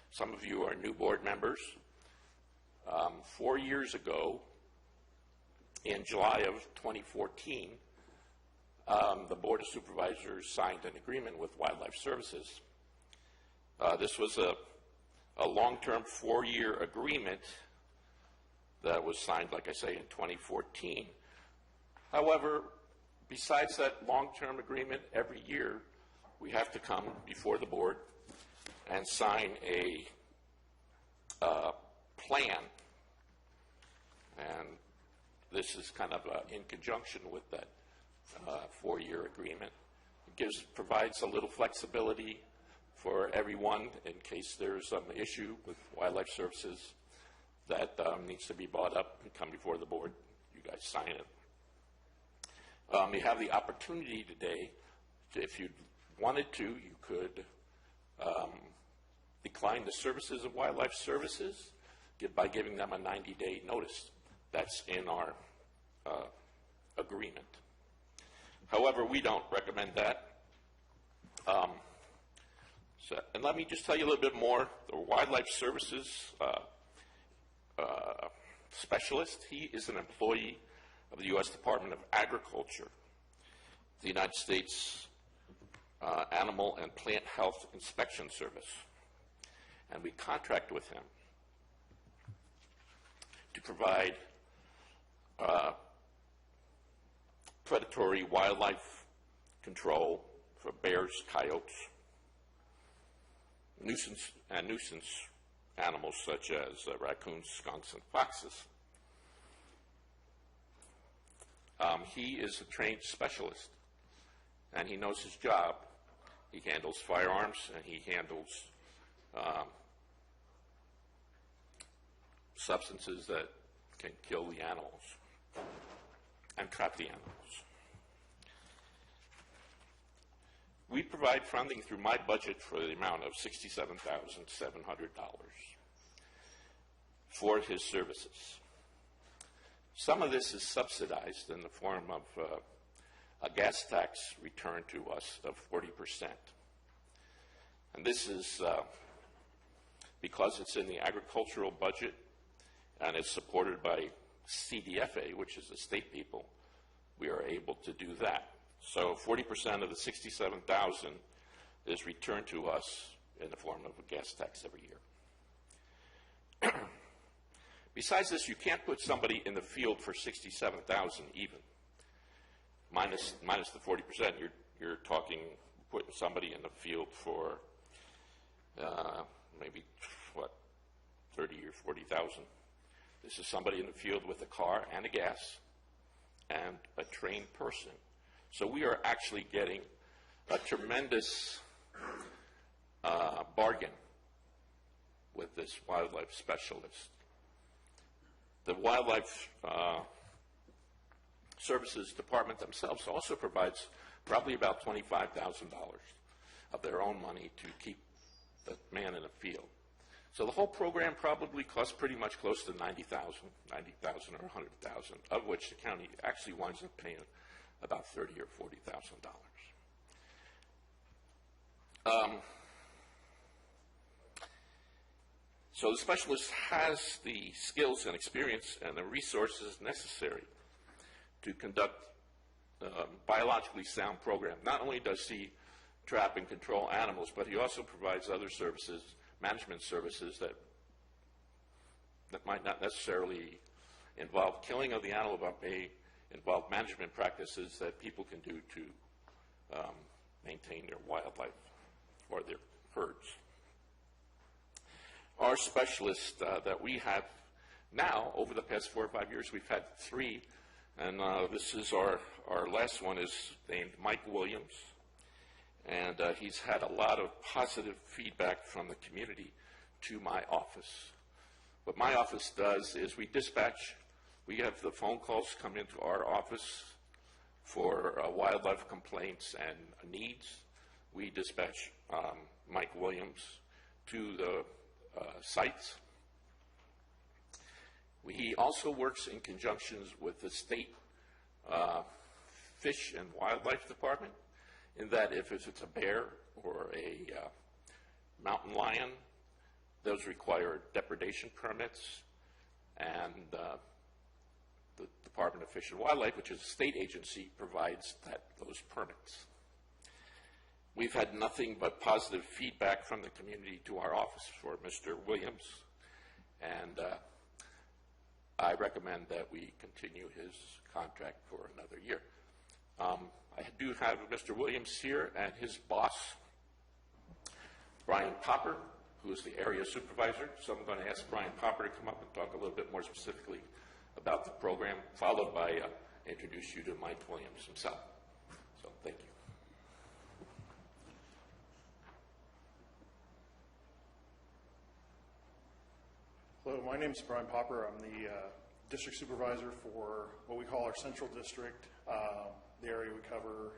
Speaker 10: some of you are new board members. 4 years ago, in July of 2014, the Board of Supervisors signed an agreement with Wildlife Services. This was a long-term 4-year agreement that was signed, like I say, in 2014. However, besides that long-term agreement, every year we have to come before the board and sign a plan. And this is kind of in conjunction with that 4-year agreement. It provides a little flexibility for everyone in case there's some issue with Wildlife Services that needs to be brought up and come before the board. You guys sign it. You have the opportunity today, if you wanted to, you could decline the services of Wildlife Services by giving them a 90-day notice. That's in our agreement. However, we don't recommend that. And let me just tell you a little bit more. The Wildlife Services specialist, he is an employee of the U.S. Department of Agriculture, the United States Animal and Plant Health Inspection Service. And we contract with him to provide predatory wildlife control for bears, coyotes, nuisance animals such as raccoons, skunks, and foxes. He is a trained specialist, and he knows his job. He handles firearms, and he handles substances that can kill the animals and trap the animals. We provide funding through my budget for the amount of $67,700 for his services. Some of this is subsidized in the form of a gas tax return to us of 40%. And this is because it's in the agricultural budget and it's supported by CDFA, which is the state people, we are able to do that. So 40% of the $67,000 is returned to us in the form of a gas tax every year. Besides this, you can't put somebody in the field for $67,000 even. Minus the 40%, you're talking putting somebody in the field for maybe, what, 30 or 40,000. This is somebody in the field with a car and a gas and a trained person. So we are actually getting a tremendous bargain with this wildlife specialist. The Wildlife Services Department themselves also provides probably about $25,000 of their own money to keep the man in the field. So the whole program probably costs pretty much close to $90,000 or $100,000, of which the county actually winds up paying about $30,000 or $40,000. So the specialist has the skills and experience and the resources necessary to conduct biologically sound program. Not only does he trap and control animals, but he also provides other services, management services that might not necessarily involve killing of the animal, but may involve management practices that people can do to maintain their wildlife or their herds. Our specialists that we have now, over the past 4 or 5 years, we've had 3, and this is our last one is named Mike Williams, and he's had a lot of positive feedback from the community to my office. What my office does is we have the phone calls come into our office for wildlife complaints and needs. We dispatch Mike Williams to the sites. He also works in conjunction with the state Fish and Wildlife Department, in that if it's a bear or a mountain lion, those require depredation permits, and the Department of Fish and Wildlife, which is a state agency, provides those permits. We've had nothing but positive feedback from the community to our office for Mr. Williams, and I recommend that we continue his contract for another year. I do have Mr. Williams here and his boss, Brian Popper, who is the area supervisor. So I'm going to ask Brian Popper to come up and talk a little bit more specifically about the program, followed by introduce you to Mike Williams himself. So thank you.
Speaker 11: Hello, my name is Brian Popper. I'm the district supervisor for what we call our central district. The area we cover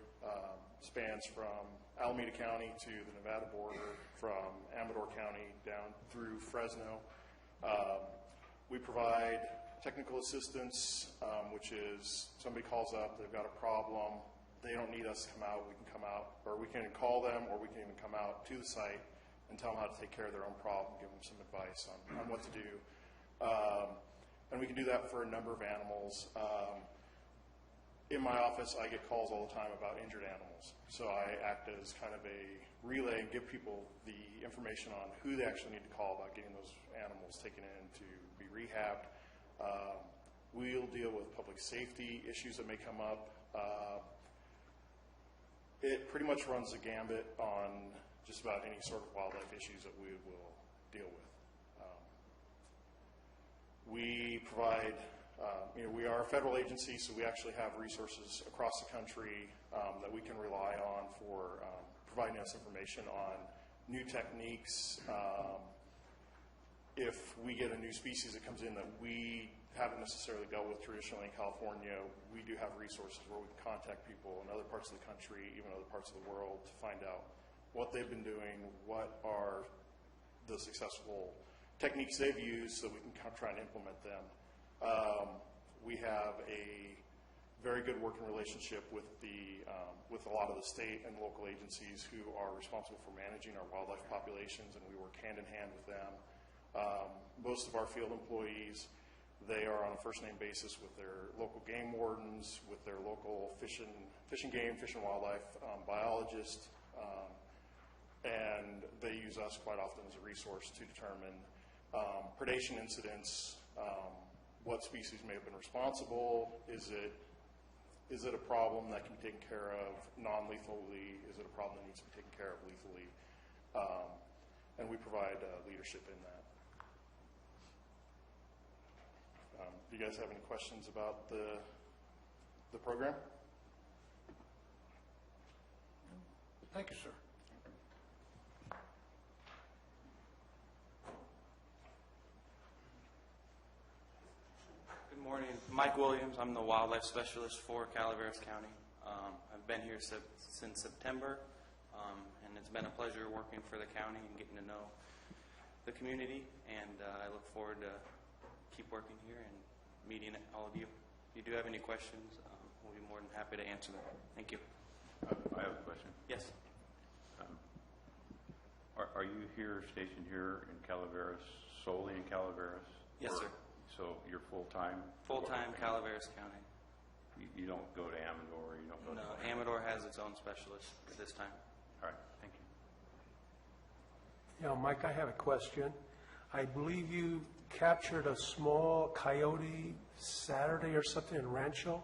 Speaker 11: spans from Alameda County to the Nevada border, from Amador County down through Fresno. We provide technical assistance, which is somebody calls up, they've got a problem, they don't need us to come out, we can come out, or we can call them, or we can even come out to the site and tell them how to take care of their own problem, give them some advice on what to do. And we can do that for a number of animals. In my office, I get calls all the time about injured animals. So I act as kind of a relay and give people the information on who they actually need to call about getting those animals taken in to be rehabbed. We'll deal with public safety issues that may come up. It pretty much runs the gambit on just about any sort of wildlife issues that we will deal with. We provide, we are a federal agency, so we actually have resources across the country that we can rely on for providing us information on new techniques. If we get a new species that comes in that we haven't necessarily dealt with traditionally in California, we do have resources where we can contact people in other parts of the country, even other parts of the world, to find out what they've been doing, what are the successful techniques they've used, so we can try and implement them. We have a very good working relationship with with a lot of the state and local agencies who are responsible for managing our wildlife populations, and we work hand in hand with them. Most of our field employees, they are on a first-name basis with their local game wardens, with their local fish and wildlife biologists, and they use us quite often as a resource to determine predation incidents, what species may have been responsible, is it a problem that can be taken care of non-lethally, is it a problem that needs to be taken care of lethally, and we provide leadership in that. Do you guys have any questions about the program?
Speaker 1: Thank you, sir.
Speaker 12: Good morning. Mike Williams. I'm the wildlife specialist for Calaveras County. I've been here since September, and it's been a pleasure working for the county and getting to know the community, and I look forward to keep working here and meeting all of you. If you do have any questions, we'll be more than happy to answer them. Thank you.
Speaker 15: I have a question.
Speaker 12: Yes.
Speaker 15: Are you stationed here in Calaveras solely in Calaveras?
Speaker 12: Yes,
Speaker 15: Or-
Speaker 12: sir.
Speaker 15: So you're full-time?
Speaker 12: Full-time Calaveras County.
Speaker 15: You don't go to Amador, you don't go to...
Speaker 12: No, Amador has its own specialist at this time.
Speaker 15: All right, thank you.
Speaker 9: Yeah, Mike, I have a question. I believe you captured a small coyote Saturday or something in Rancho?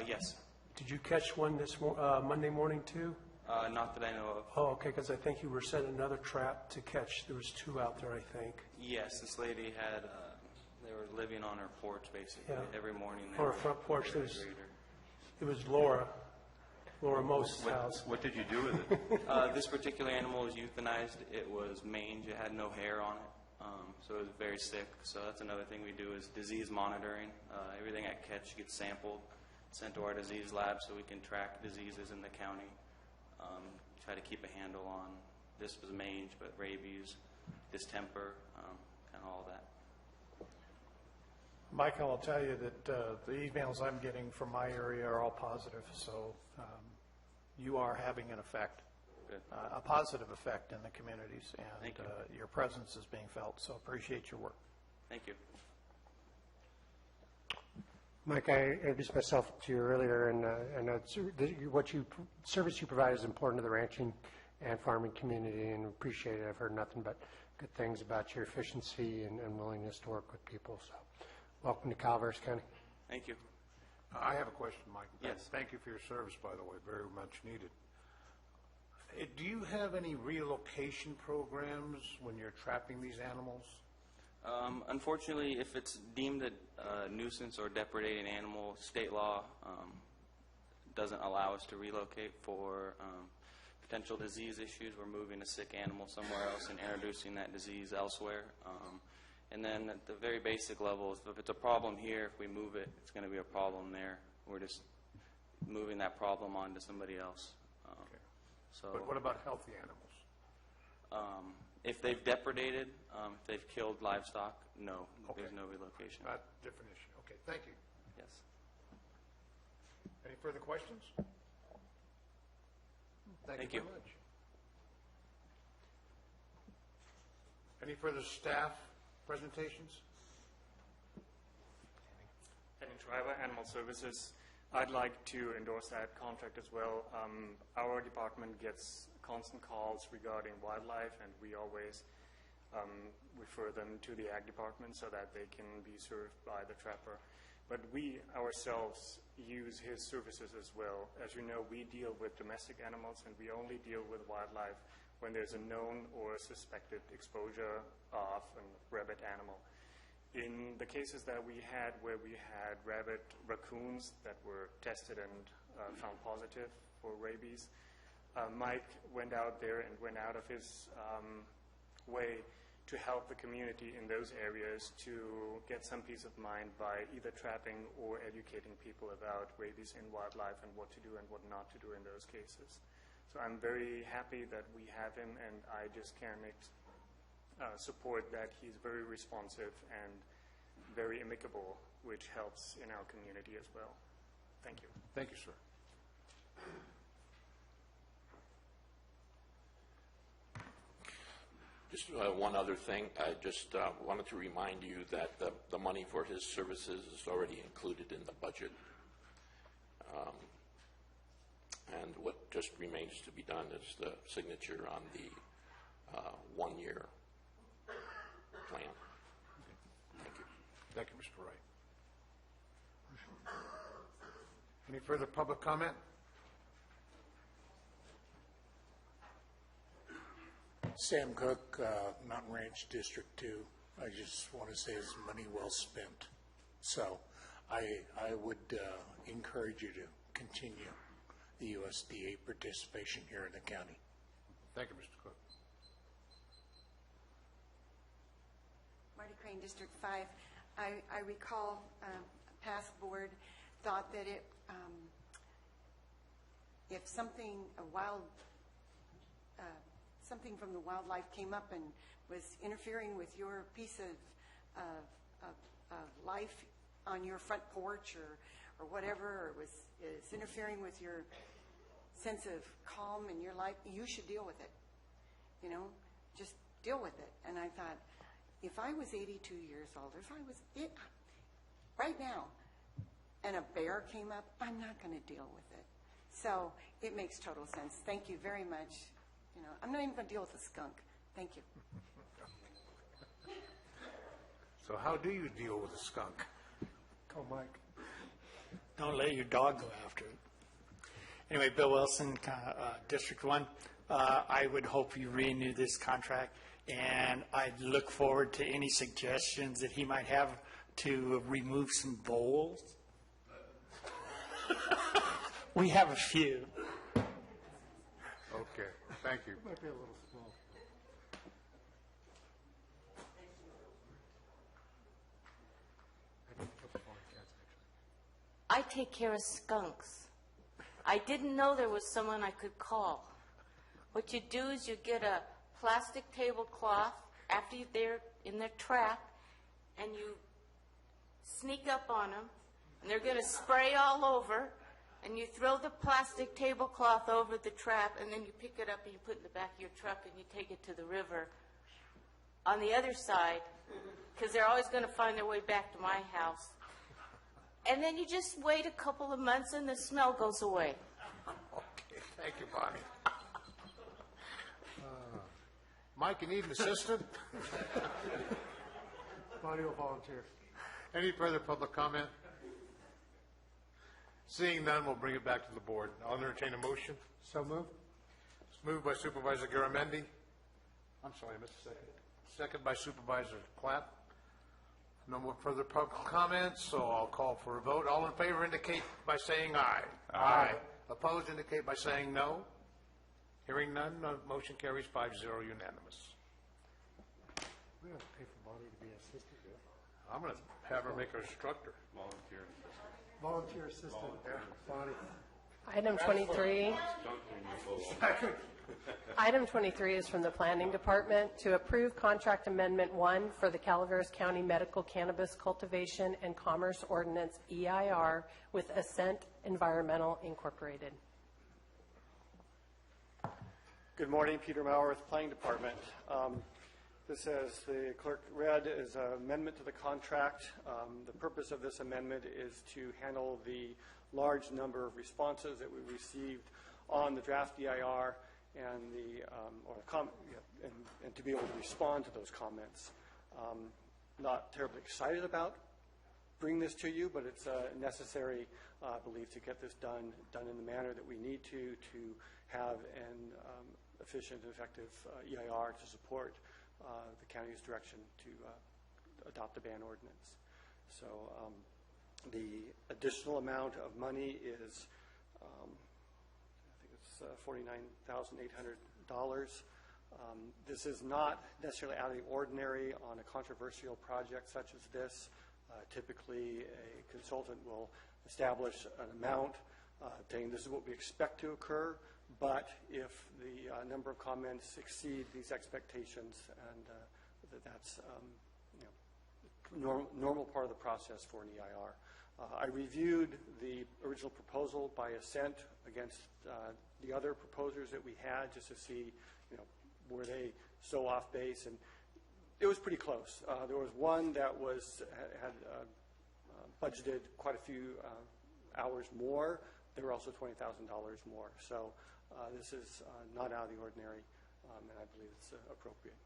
Speaker 12: Yes.
Speaker 9: Did you catch one this Monday morning too?
Speaker 12: Not that I know of.
Speaker 9: Oh, okay, because I think you were setting another trap to catch, there was two out there, I think.
Speaker 12: Yes, this lady had, they were living on her porch basically.
Speaker 9: Yeah.
Speaker 12: Every morning. they
Speaker 9: On her
Speaker 12: were
Speaker 9: front porch,
Speaker 12: trying
Speaker 9: there's-
Speaker 12: to greet her.
Speaker 9: It was Laura Moses' house.
Speaker 15: What did you do with it?
Speaker 12: This particular animal was euthanized. It was mange. It had no hair on it, so it was very sick. So that's another thing we do is disease monitoring. Everything I catch gets sampled, sent to our disease lab so we can track diseases in the county. Try to keep a handle on, this was mange, but rabies, distemper, kind of all that.
Speaker 4: Michael, I'll tell you that the emails I'm getting from my area are all positive, so you are having an effect, a positive effect in the communities, and
Speaker 12: Thank you.
Speaker 4: Your presence is being felt, so appreciate your work.
Speaker 12: Thank you.
Speaker 20: Mike, I introduced myself to you earlier, and service you provide is important to the ranching and farming community, and appreciate it. I've heard nothing but good things about your efficiency and willingness to work with people. So, welcome to Calaveras County.
Speaker 12: Thank you.
Speaker 1: I have a question, Mike.
Speaker 12: Yes.
Speaker 1: Thank you for your service, by the way, very much needed. Do you have any relocation programs when you're trapping these animals?
Speaker 12: Unfortunately, if it's deemed a nuisance or depredating animal, state law doesn't allow us to relocate for potential disease issues. We're moving a sick animal somewhere else and introducing that disease elsewhere. And then at the very basic level, if it's a problem here, if we move it, it's going to be a problem there. We're just moving that problem on to somebody else. So,
Speaker 1: But what about healthy animals?
Speaker 12: if they've depredated, if they've killed livestock, no, there's no relocation.
Speaker 1: Not different issue. Okay, thank you.
Speaker 12: Yes.
Speaker 1: Any further questions?
Speaker 12: Thank
Speaker 1: you
Speaker 12: you.
Speaker 1: very much. Any further staff presentations?
Speaker 14: Henning Schreiber, Animal Services. I'd like to endorse that contract as well. Our department gets constant calls regarding wildlife, and we always refer them to the Ag Department so that they can be served by the trapper. But we ourselves use his services as well. As you know, we deal with domestic animals, and we only deal with wildlife when there's a known or suspected exposure of a rabid animal. In the cases that we had where we had rabid raccoons that were tested and found positive for rabies, Mike went out there and went out of his way to help the community in those areas to get some peace of mind by either trapping or educating people about rabies in wildlife and what to do and what not to do in those cases. So I'm very happy that we have him, and I just can't support that he's very responsive and very amicable, which helps in our community as well. Thank you.
Speaker 1: Thank you, sir.
Speaker 10: Just one other thing. I just wanted to remind you that the money for his services is already included in the budget. And what just remains to be done is the signature on the one-year plan. Thank you.
Speaker 1: Thank you, Mr. Wright. Any further public comment?
Speaker 17: Sam Cook, Mountain Ranch District 2. I just want to say it's money well spent. So I would encourage you to continue the USDA participation here in the county.
Speaker 1: Thank you, Mr. Cook.
Speaker 5: Marty Crane, District 5. I recall a past board thought that if something something from the wildlife came up and was interfering with your piece of life on your front porch or whatever, or is interfering with your sense of calm in your life, you should deal with it. You know, just deal with it. And I thought, if I was 82 years old, right now, and a bear came up, I'm not going to deal with it. So it makes total sense. Thank you very much. You know, I'm not even going to deal with a skunk. Thank you.
Speaker 1: So how do you deal with a skunk?
Speaker 20: Go, Mike.
Speaker 7: Don't let your dog go after it. Anyway, Bill Wilson, District 1, I would hope you renew this contract, and I'd look forward to any suggestions that he might have to remove some bowls. We have a few.
Speaker 1: Okay, thank you.
Speaker 20: Might be a little small.
Speaker 18: I take care of skunks. I didn't know there was someone I could call. What you do is you get a plastic tablecloth after they're in their trap, and you sneak up on them, and they're going to spray all over, and you throw the plastic tablecloth over the trap, and then you pick it up and you put it in the back of your truck and you take it to the river on the other side, because they're always going to find their way back to my house. And then you just wait a couple of months and the smell goes away.
Speaker 1: Okay, thank you, Bonnie. Mike, you need an assistant?
Speaker 20: Bonnie will volunteer.
Speaker 1: Any further public comment? Seeing none, we'll bring it back to the board. I'll entertain a motion.
Speaker 20: So moved.
Speaker 1: It's moved by Supervisor Garamendi. I'm sorry, I missed a second. Second by Supervisor Clapp. No more further public comments, so I'll call for a vote. All in favor indicate by saying aye. Aye. Opposed indicate by saying no. Hearing none, motion carries 5-0 unanimous.
Speaker 20: We don't pay for Bonnie to be an assistant, do we?
Speaker 1: I'm going to have her make her instructor.
Speaker 20: Volunteer assistant, Bonnie.
Speaker 2: Item 23. Item 23 is from the Planning Department to approve Contract Amendment 1 for the Calaveras County Medical Cannabis Cultivation and Commerce Ordinance, EIR, with Ascent Environmental Incorporated.
Speaker 19: Good morning, Peter Maurer with the Planning Department. This, as the clerk read, is an amendment to the contract. The purpose of this amendment is to handle the large number of responses that we received on the draft EIR and and to be able to respond to those comments. Not terribly excited about bringing this to you, but it's necessary, I believe, to get this done in the manner that we need to have an efficient and effective EIR to support the county's direction to adopt the ban ordinance. So the additional amount of money is, I think it's $49,800. This is not necessarily out of the ordinary on a controversial project such as this. Typically, a consultant will establish an amount saying this is what we expect to occur, but if the number of comments exceed these expectations, and that's normal part of the process for an EIR. I reviewed the original proposal by Ascent against the other proposers that we had, just to see, were they so off base, and it was pretty close. There was one that had budgeted quite a few hours more. They were also $20,000 more. So this is not out of the ordinary, and I believe it's appropriate.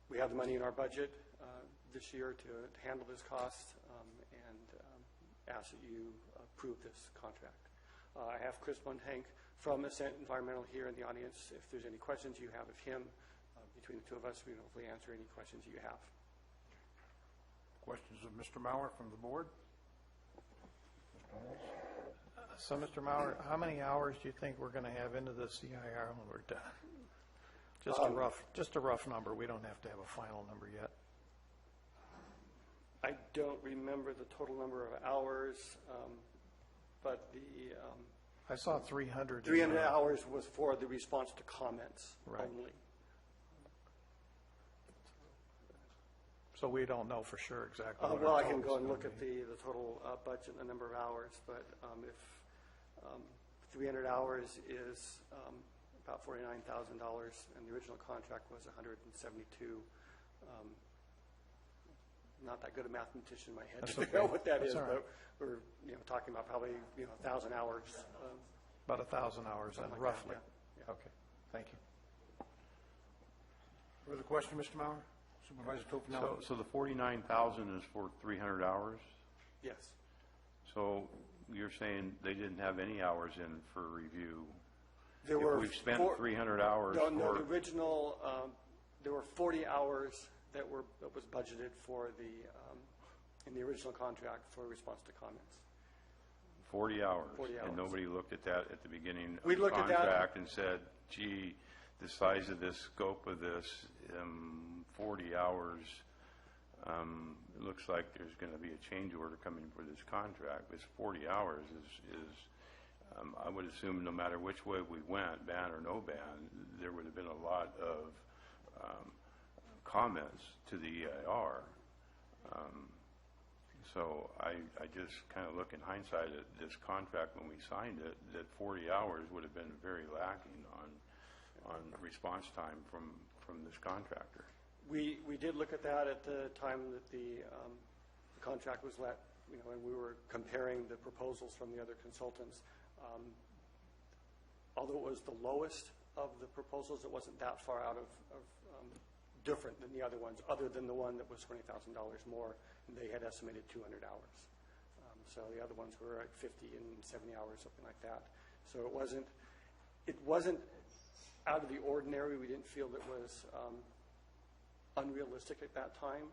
Speaker 19: We have the money in our budget this year to handle this cost, and ask that you approve this contract. I have Chris Montank from Ascent Environmental here in the audience. If there's any questions you have of him, between the two of us, we can hopefully answer any questions you have.
Speaker 1: Questions of Mr. Maurer from the board?
Speaker 4: So, Mr. Maurer, how many hours do you think we're going to have into this EIR when we're done? Just a rough number. We don't have to have a final number yet.
Speaker 19: I don't remember the total number of hours, but
Speaker 4: I saw 300.
Speaker 19: 300 hours was for the response to comments only.
Speaker 4: So we don't know for sure exactly.
Speaker 19: Well, I can go and look at the total budget and the number of hours, but if 300 hours is about $49,000, and the original contract was $172,000, Not that good a mathematician in my head
Speaker 4: That's
Speaker 19: to figure out
Speaker 4: okay.
Speaker 19: what that
Speaker 4: That's
Speaker 19: is,
Speaker 4: all right.
Speaker 19: but we're, talking about probably, 1,000 hours.
Speaker 4: About 1,000 hours then,
Speaker 19: Something like that,
Speaker 4: roughly?
Speaker 19: yeah.
Speaker 4: Okay, thank you.
Speaker 1: Further question, Mr. Mauer? Supervisor Toffenali?
Speaker 15: So the 49,000 is for 300 hours?
Speaker 19: Yes.
Speaker 15: So you're saying they didn't have any hours in for review?
Speaker 19: There were
Speaker 15: If we've spent
Speaker 19: four-
Speaker 15: 300 hours
Speaker 19: No,
Speaker 15: for...
Speaker 19: the original, there were 40 hours that was budgeted for in the original contract for response to comments.
Speaker 15: 40 hours?
Speaker 19: 40 hours.
Speaker 15: And nobody looked at that at the beginning of
Speaker 19: We
Speaker 15: the
Speaker 19: looked at that.
Speaker 15: contract and said, gee, the size of this, scope of this, 40 hours, it looks like there's going to be a change order coming for this contract. This 40 hours is I would assume no matter which way we went, ban or no ban, there would have been a lot of comments to the EIR. So I just kind of look in hindsight at this contract when we signed it, that 40 hours would have been very lacking on response time from this contractor.
Speaker 19: We did look at that at the time that the contract was let, and we were comparing the proposals from the other consultants. Although it was the lowest of the proposals, it wasn't that far out of different than the other ones, other than the one that was $20,000 more, and they had estimated 200 hours. So the other ones were at 50 and 70 hours, something like that. So it wasn't out of the ordinary. We didn't feel it was unrealistic at that time.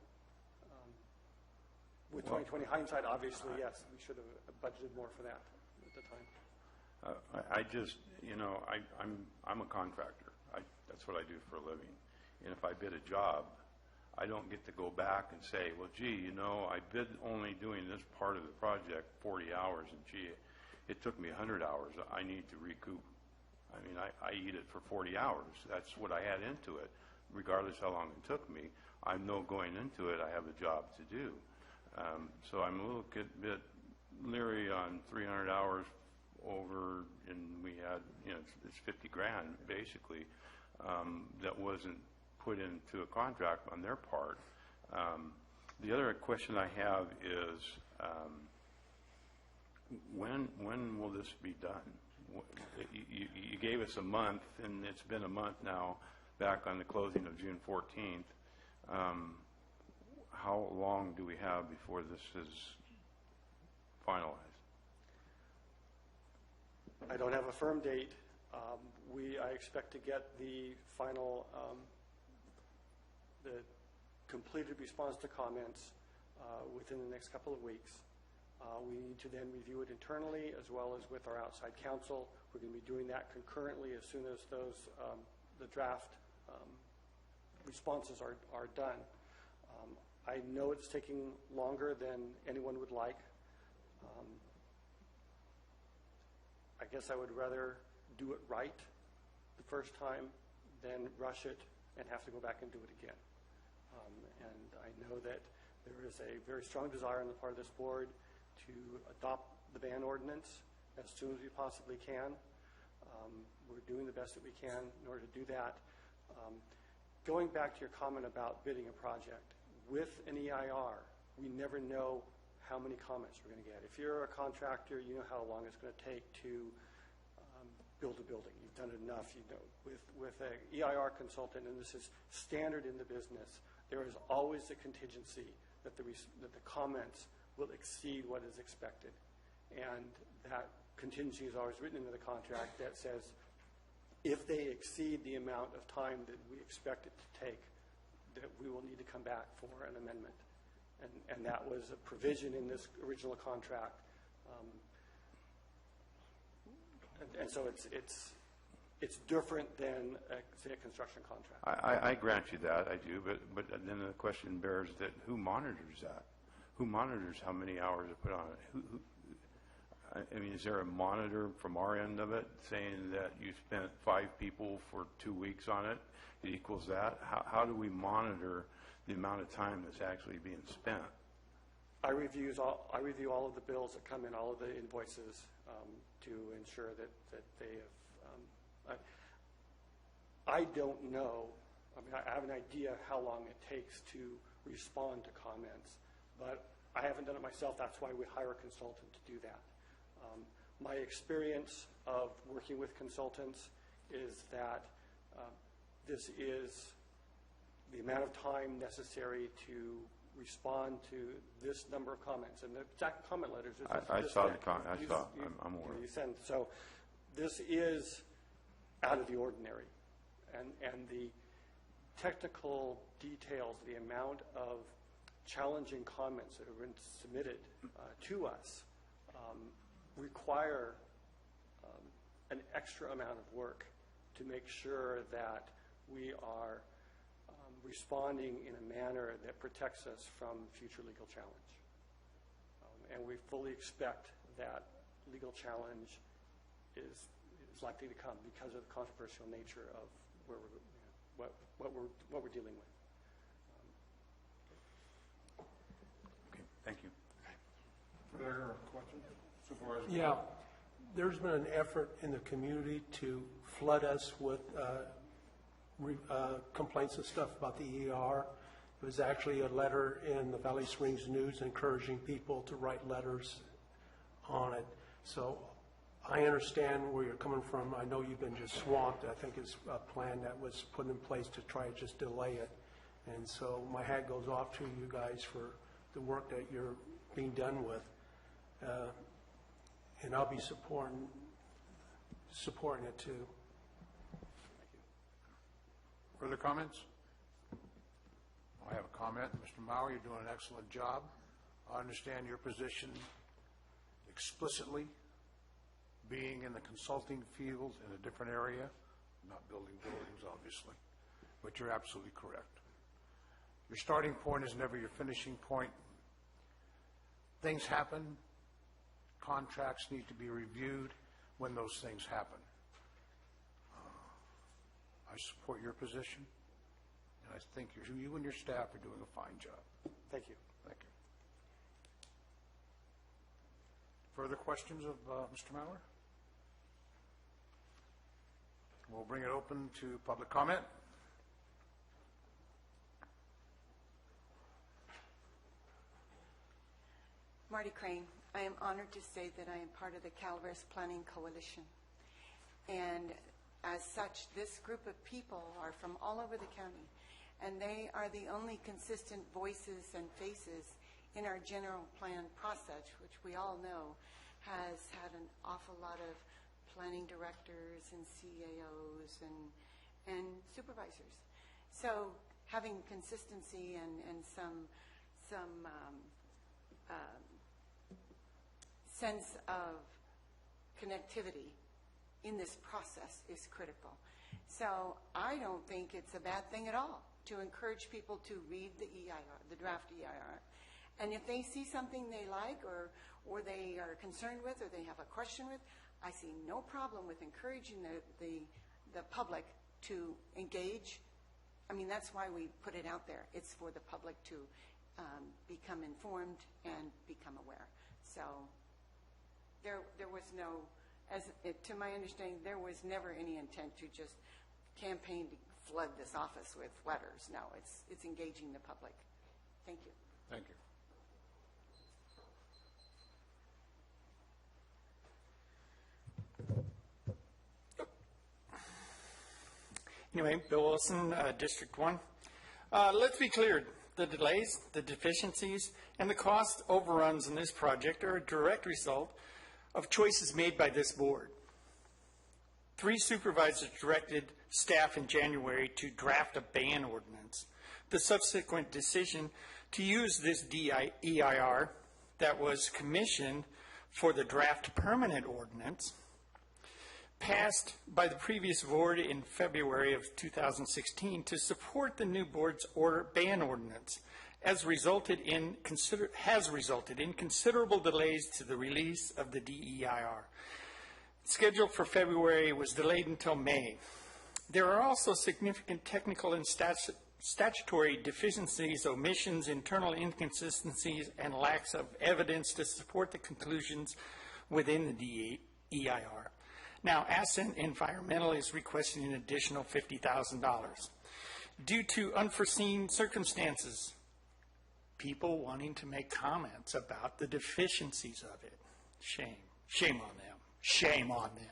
Speaker 19: With 2020 hindsight, obviously, yes, we should have budgeted more for that at the time.
Speaker 15: I just, I'm a contractor. That's what I do for a living. And if I bid a job, I don't get to go back and say, well, gee, I bid only doing this part of the project 40 hours, and gee, it took me 100 hours. I need to recoup. I mean, I eat it for 40 hours. That's what I had into it. Regardless how long it took me, I know going into it I have a job to do. So I'm a little bit leery on 300 hours over, and we had, it's 50 grand basically, that wasn't put into a contract on their part. The other question I have is, when will this be done? You gave us a month, and it's been a month now, back on the closing of June 14th. How long do we have before this is finalized?
Speaker 19: I don't have a firm date. I expect to get the final, the completed response to comments within the next couple of weeks. We need to then review it internally as well as with our outside counsel. We're going to be doing that concurrently as soon as those the draft responses are done. I know it's taking longer than anyone would like. I guess I would rather do it right the first time than rush it and have to go back and do it again. And I know that there is a very strong desire on the part of this board to adopt the ban ordinance as soon as we possibly can. We're doing the best that we can in order to do that. Going back to your comment about bidding a project, with an EIR, we never know how many comments we're going to get. If you're a contractor, you know how long it's going to take to build a building. You've done it enough. With an EIR consultant, and this is standard in the business, there is always a contingency that the comments will exceed what is expected. And that contingency is always written into the contract that says if they exceed the amount of time that we expect it to take, that we will need to come back for an amendment. And that was a provision in this original contract. And so it's different than, say, a construction contract.
Speaker 15: I grant you that, I do, but then the question bears that who monitors that? Who monitors how many hours are put on it? I mean, is there a monitor from our end of it saying that you spent 5 people for 2 weeks on it? It equals that? How do we monitor the amount of time that's actually being spent?
Speaker 19: I review all of the bills that come in, all of the invoices, to ensure that they have. I don't know I mean, I have an idea how long it takes to respond to comments, but I haven't done it myself. That's why we hire a consultant to do that. My experience of working with consultants is that this is the amount of time necessary to respond to this number of comments. And the exact comment letters is
Speaker 15: I
Speaker 19: this
Speaker 15: saw
Speaker 19: thick.
Speaker 15: the comment. I saw. I'm aware.
Speaker 19: You send. So this is out of the ordinary. And the technical details, the amount of challenging comments that have been submitted to us require an extra amount of work to make sure that we are responding in a manner that protects us from future legal challenge. And we fully expect that legal challenge is likely to come because of the controversial nature of where we're, what we're dealing with.
Speaker 15: Okay, thank you. Further questions? Supervisor?
Speaker 9: Yeah, there's been an effort in the community to flood us with complaints and stuff about the ER. It was actually a letter in the Valley Springs News encouraging people to write letters on it. So I understand where you're coming from. I know you've been just swamped. I think it's a plan that was put in place to try to just delay it. And so my hat goes off to you guys for the work that you're being done with. And I'll be supporting it too.
Speaker 1: Further comments? I have a comment. Mr. Mauer, you're doing an excellent job. I understand your position explicitly, being in the consulting field in a different area, not building buildings, obviously, but you're absolutely correct. Your starting point is never your finishing point. Things happen. Contracts need to be reviewed when those things happen. I support your position, and I think you and your staff are doing a fine job.
Speaker 19: Thank you.
Speaker 1: Thank you. Further questions of Mr. Mauer? We'll bring it open to public comment.
Speaker 5: Marty Crane. I am honored to say that I am part of the Calaveras Planning Coalition. And as such, this group of people are from all over the county, and they are the only consistent voices and faces in our general plan process, which we all know has had an awful lot of planning directors and CAOs and supervisors. So having consistency and some sense of connectivity in this process is critical. So I don't think it's a bad thing at all to encourage people to read the EIR, the draft EIR. And if they see something they like or they are concerned with or they have a question with, I see no problem with encouraging the public to engage. I mean, that's why we put it out there. It's for the public to become informed and become aware. So there was no, to my understanding, there was never any intent to just campaign to flood this office with letters. No, it's engaging the public. Thank you.
Speaker 1: Thank you.
Speaker 7: Anyway, Bill Wilson, District 1. Let's be clear. The delays, the deficiencies, and the cost overruns in this project are a direct result of choices made by this board. 3 supervisors directed staff in January to draft a ban ordinance. The subsequent decision to use this EIR that was commissioned for the draft permanent ordinance passed by the previous board in February of 2016 to support the new board's ban ordinance has resulted in considerable delays to the release of the DEIR. Scheduled for February was delayed until May. There are also significant technical and statutory deficiencies, omissions, internal inconsistencies, and lacks of evidence to support the conclusions within the DEIR. Now, Ascent Environmental is requesting an additional $50,000. due to unforeseen circumstances. People wanting to make comments about the deficiencies of it. Shame. Shame on them. Shame on them.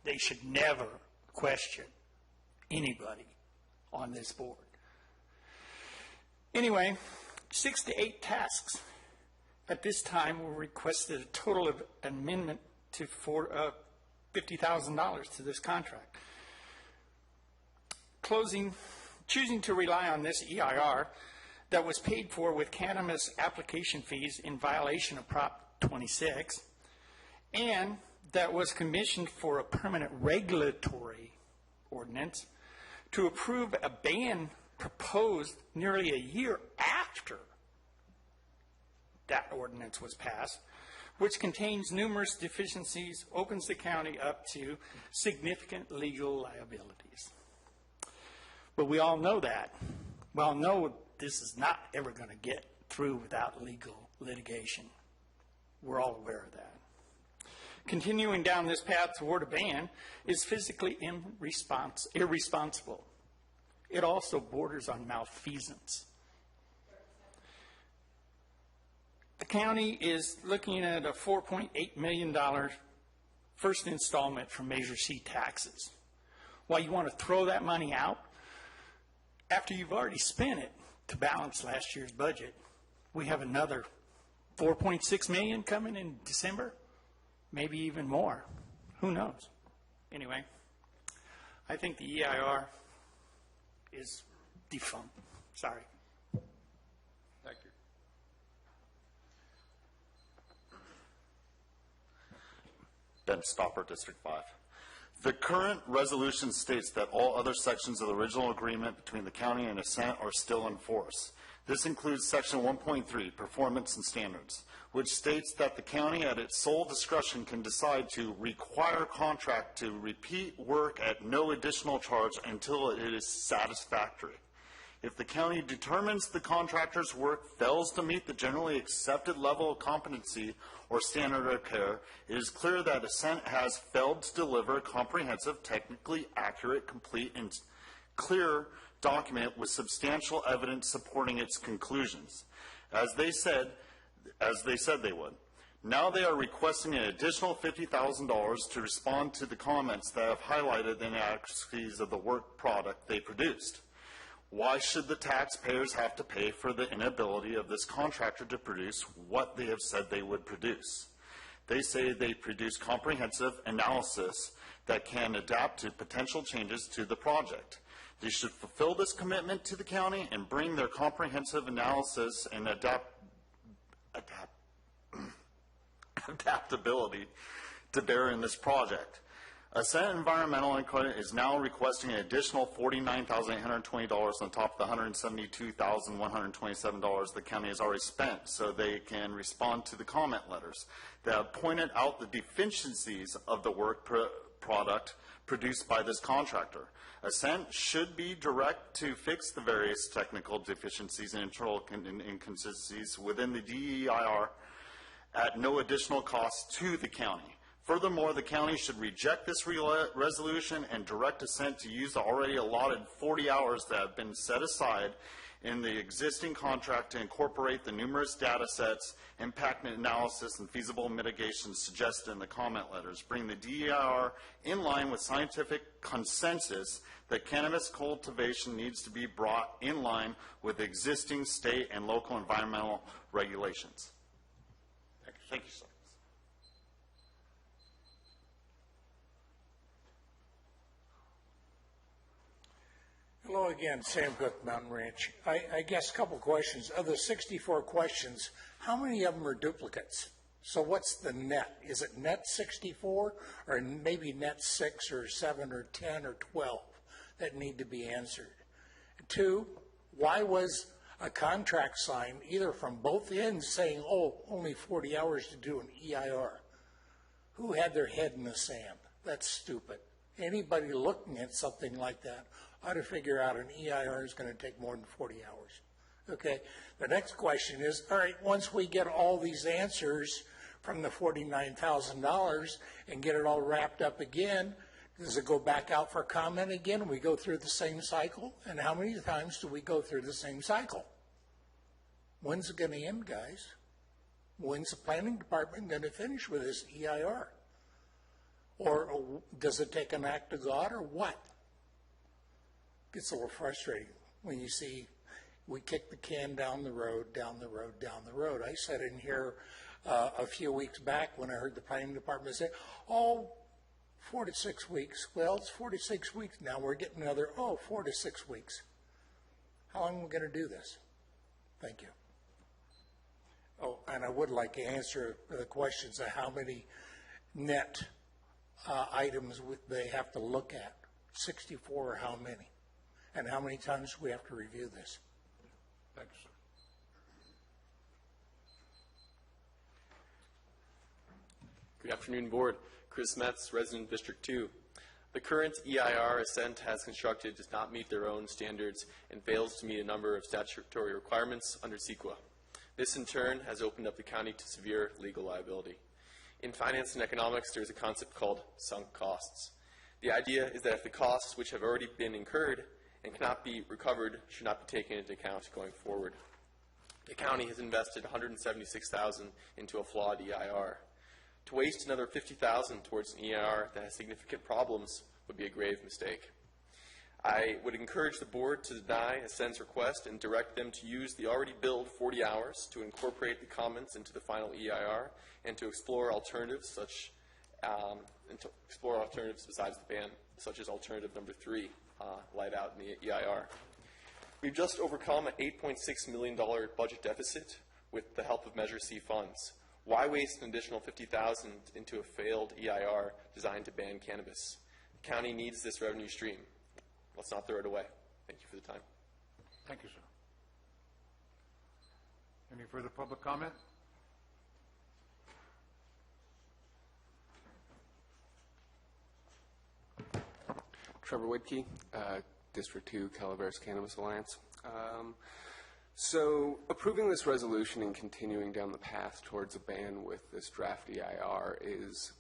Speaker 7: They should never question anybody on this board. Anyway, 6 to 8 tasks at this time were requested, a total of amendment to $50,000 to this contract. Choosing to rely on this EIR that was paid for with cannabis application fees in violation of Prop 26, and that was commissioned for a permanent regulatory ordinance to approve a ban proposed nearly a year after that ordinance was passed, which contains numerous deficiencies, opens the county up to significant legal liabilities. But we all know that. We all know this is not ever going to get through without legal litigation. We're all aware of that. Continuing down this path toward a ban is physically irresponsible. It also borders on malfeasance. The county is looking at a $4.8 million first installment from Measure C taxes. Why you want to throw that money out after you've already spent it to balance last year's budget? We have another $4.6 million coming in December, maybe even more. Who knows? Anyway, I think the EIR is defunct. Sorry.
Speaker 1: Thank you.
Speaker 6: Ben Stopper, District 5. The current resolution states that all other sections of the original agreement between the county and Ascent are still in force. This includes Section 1.3, Performance and Standards, which states that the county at its sole discretion can decide to require contract to repeat work at no additional charge until it is satisfactory. If the county determines the contractor's work fails to meet the generally accepted level of competency or standard of care, it is clear that Ascent has failed to deliver a comprehensive, technically accurate, complete, and clear document with substantial evidence supporting its conclusions, as they said they would. Now they are requesting an additional $50,000 to respond to the comments that have highlighted the inadequacies of the work product they produced. Why should the taxpayers have to pay for the inability of this contractor to produce what they have said they would produce? They say they produce comprehensive analysis that can adapt to potential changes to the project. They should fulfill this commitment to the county and bring their comprehensive analysis and adaptability to bear in this project. Ascent Environmental Inc. is now requesting an additional $49,820 on top of the $172,127 the county has already spent, so they can respond to the comment letters that have pointed out the deficiencies of the work product produced by this contractor. Ascent should be direct to fix the various technical deficiencies and internal inconsistencies within the DEIR at no additional cost to the county. Furthermore, the county should reject this resolution and direct Ascent to use the already allotted 40 hours that have been set aside in the existing contract to incorporate the numerous data sets, impact analysis, and feasible mitigations suggested in the comment letters. Bring the DEIR in line with scientific consensus that cannabis cultivation needs to be brought in line with existing state and local environmental regulations. Thank you, sir.
Speaker 17: Hello again, Sam Cook, Mountain Ranch. I guess a couple questions. Of the 64 questions, how many of them are duplicates? So what's the net? Is it net 64 or maybe net 6 or 7 or 10 or 12 that need to be answered? 2, why was a contract signed either from both ends saying, oh, only 40 hours to do an EIR? Who had their head in the sand? That's stupid. Anybody looking at something like that ought to figure out an EIR is going to take more than 40 hours. Okay, the next question is, all right, once we get all these answers from the $49,000 and get it all wrapped up again, Does it go back out for comment again? We go through the same cycle? And how many times do we go through the same cycle? When's it going to end, guys? When's the planning department going to finish with this EIR? Or does it take an act of God or what? It's a little frustrating when you see we kick the can down the road, down the road, down the road. I sat in here a few weeks back when I heard the planning department say, 4 to 6 weeks. Well, it's 4 to 6 weeks now. We're getting another, 4 to 6 weeks. How long are we going to do this? Thank you. Oh, and I would like to answer the questions of how many net items they have to look at. 64 or how many? And how many times we have to review this?
Speaker 1: Thanks.
Speaker 3: Good afternoon, Board. Chris Metz, resident District 2. The current EIR Ascent has constructed does not meet their own standards and fails to meet a number of statutory requirements under CEQA. This, in turn, has opened up the county to severe legal liability. In finance and economics, there is a concept called sunk costs. The idea is that if the costs which have already been incurred and cannot be recovered should not be taken into account going forward. The county has invested $176,000 into a flawed EIR. To waste another $50,000 towards an EIR that has significant problems would be a grave mistake. I would encourage the board to deny Ascent's request and direct them to use the already billed 40 hours to incorporate the comments into the final EIR and to explore alternatives besides the ban, such as alternative number 3, laid out in the EIR. We've just overcome an $8.6 million budget deficit with the help of Measure C funds. Why waste an additional $50,000 into a failed EIR designed to ban cannabis? The county needs this revenue stream. Let's not throw it away. Thank you for the time.
Speaker 1: Thank you, sir. Any further public comment?
Speaker 8: Trevor Whitkey, District 2, Calaveras Cannabis Alliance. So approving this resolution and continuing down the path towards a ban with this draft EIR is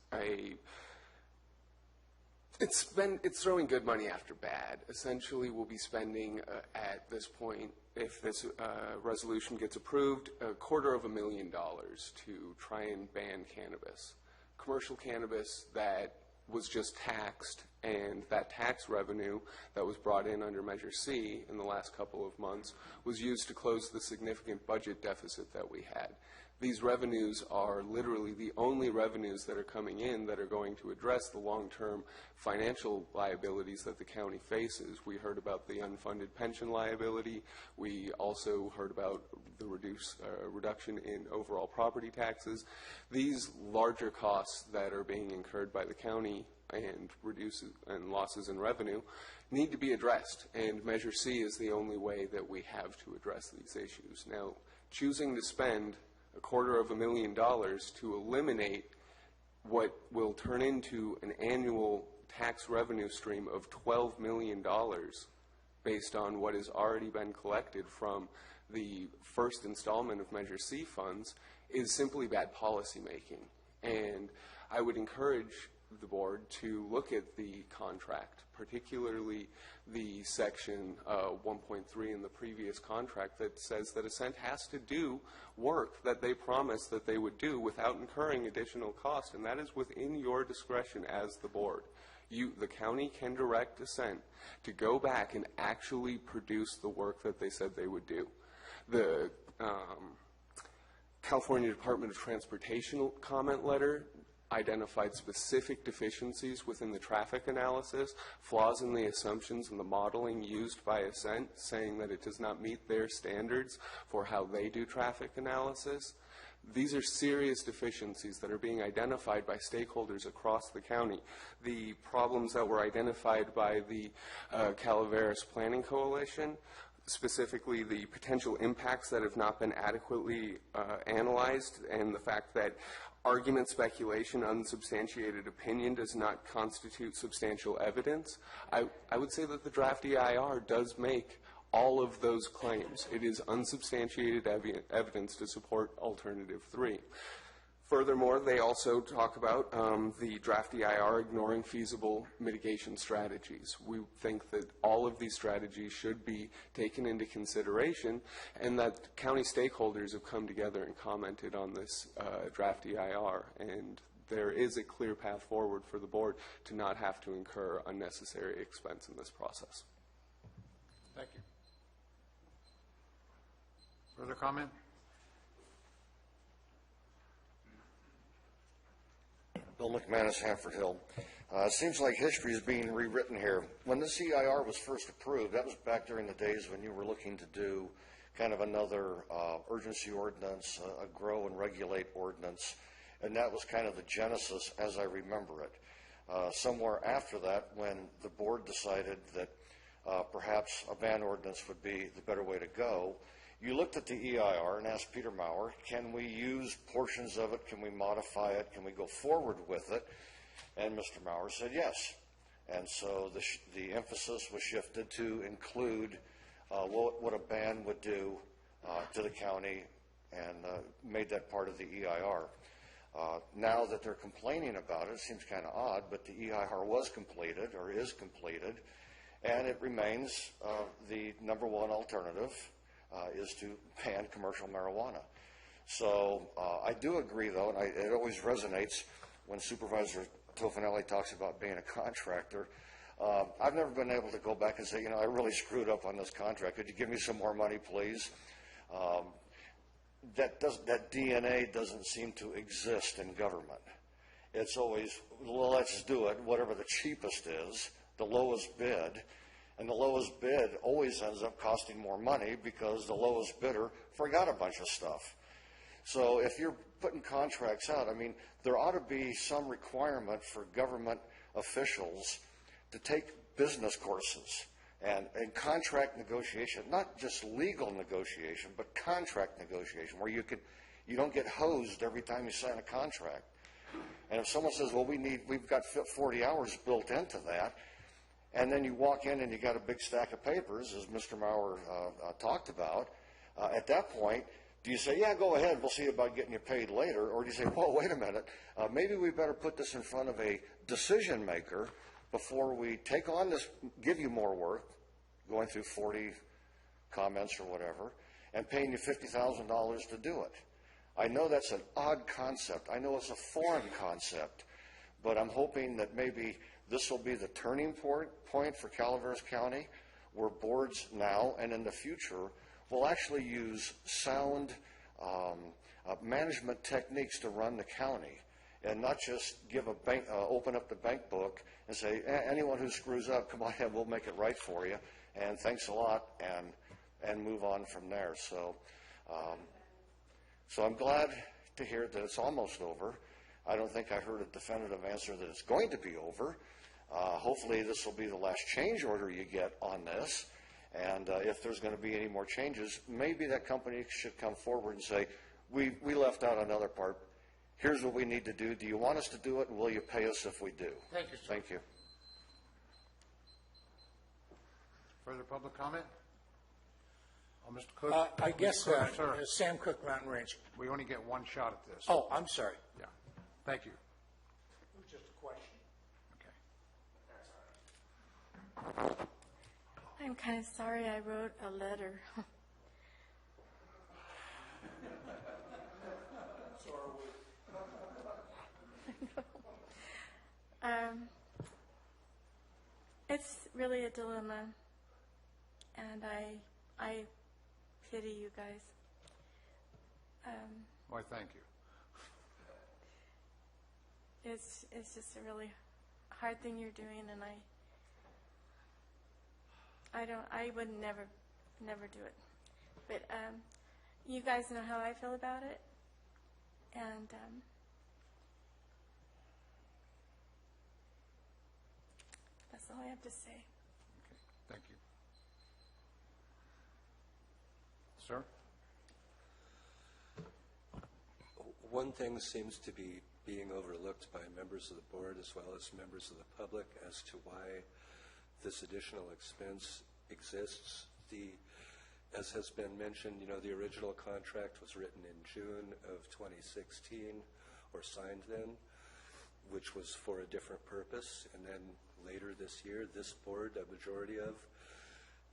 Speaker 8: it's throwing good money after bad. Essentially, we'll be spending at this point, if this resolution gets approved, $250,000 to try and ban cannabis. Commercial cannabis that was just taxed, and that tax revenue that was brought in under Measure C in the last couple of months was used to close the significant budget deficit that we had. These revenues are literally the only revenues that are coming in that are going to address the long-term financial liabilities that the county faces. We heard about the unfunded pension liability. We also heard about the reduction in overall property taxes. These larger costs that are being incurred by the county and losses in revenue need to be addressed, and Measure C is the only way that we have to address these issues. Now, choosing to spend $250,000 to eliminate what will turn into an annual tax revenue stream of $12 million based on what has already been collected from the first installment of Measure C funds is simply bad policy making. And I would encourage the board to look at the contract, particularly the section 1.3 in the previous contract that says that Ascent has to do work that they promised that they would do without incurring additional cost, and that is within your discretion as the board. The county can direct Ascent to go back and actually produce the work that they said they would do. The California Department of Transportation comment letter identified specific deficiencies within the traffic analysis, flaws in the assumptions and the modeling used by Ascent, saying that it does not meet their standards for how they do traffic analysis. These are serious deficiencies that are being identified by stakeholders across the county. The problems that were identified by the Calaveras Planning Coalition, specifically the potential impacts that have not been adequately analyzed, and the fact that argument, speculation, unsubstantiated opinion does not constitute substantial evidence. I would say that the draft EIR does make all of those claims. It is unsubstantiated evidence to support Alternative 3. Furthermore, they also talk about the draft EIR ignoring feasible mitigation strategies. We think that all of these strategies should be taken into consideration, and that county stakeholders have come together and commented on this draft EIR, and there is a clear path forward for the board to not have to incur unnecessary expense in this process.
Speaker 1: Thank you. Further comment?
Speaker 21: Bill McManus, Hanford Hill. It seems like history is being rewritten here. When this EIR was first approved, that was back during the days when you were looking to do kind of another urgency ordinance, a grow and regulate ordinance, and that was kind of the genesis as I remember it. Somewhere after that, when the board decided that perhaps a ban ordinance would be the better way to go, you looked at the EIR and asked Peter Maurer, can we use portions of it? Can we modify it? Can we go forward with it? And Mr. Maurer said yes. And so the emphasis was shifted to include what a ban would do to the county, and made that part of the EIR. Now that they're complaining about it, it seems kind of odd, but the EIR was completed, or is completed, and it remains the number one alternative is to ban commercial marijuana. So I do agree, though, and it always resonates when Supervisor Tofinelli talks about being a contractor. I've never been able to go back and say, I really screwed up on this contract. Could you give me some more money, please? That DNA doesn't seem to exist in government. It's always, well, let's do it, whatever the cheapest is, the lowest bid. And the lowest bid always ends up costing more money because the lowest bidder forgot a bunch of stuff. So if you're putting contracts out, there ought to be some requirement for government officials to take business courses and contract negotiation, not just legal negotiation, but contract negotiation, where you don't get hosed every time you sign a contract. And if someone says, well, we've got 40 hours built into that, and then you walk in and you got a big stack of papers, as Mr. Maurer talked about, at that point, do you say, yeah, go ahead, we'll see about getting you paid later, or do you say, whoa, wait a minute, maybe we better put this in front of a decision maker before we take on this, give you more work, going through 40 comments or whatever, and paying you $50,000 to do it. I know that's an odd concept. I know it's a foreign concept, but I'm hoping that maybe this will be the turning point for Calaveras County, where boards now and in the future will actually use sound management techniques to run the county, and not just give a bank, open up the bank book and say, anyone who screws up, come on in, we'll make it right for you, and thanks a lot, and move on from there. So, so I'm glad to hear that it's almost over. I don't think I heard a definitive answer that it's going to be over. Hopefully this will be the last change order you get on this, and if there's going to be any more changes, maybe that company should come forward and say, we left out another part. Here's what we need to do. Do you want us to do it, and will you pay us if we do?
Speaker 1: Thank you, sir.
Speaker 21: Thank you.
Speaker 1: Further public comment? Mr. Cook?
Speaker 17: I guess,
Speaker 1: Sir,
Speaker 17: Sam Cook, Mountain Range.
Speaker 1: we only get one shot at this.
Speaker 17: Oh, I'm sorry.
Speaker 1: Yeah. Thank you.
Speaker 17: It was just a question.
Speaker 1: Okay.
Speaker 22: I'm kind of sorry I wrote a letter. It's really a dilemma, and I pity you guys.
Speaker 1: Why, thank you.
Speaker 22: It's just a really hard thing you're doing, and I would never do it. But you guys know how I feel about it, and that's all I have to say.
Speaker 1: Okay. Thank you. Sir?
Speaker 23: One thing seems to be being overlooked by members of the board as well as members of the public as to why this additional expense exists. As has been mentioned, the original contract was written in June of 2016. or signed then, which was for a different purpose. And then later this year, this board, a majority of,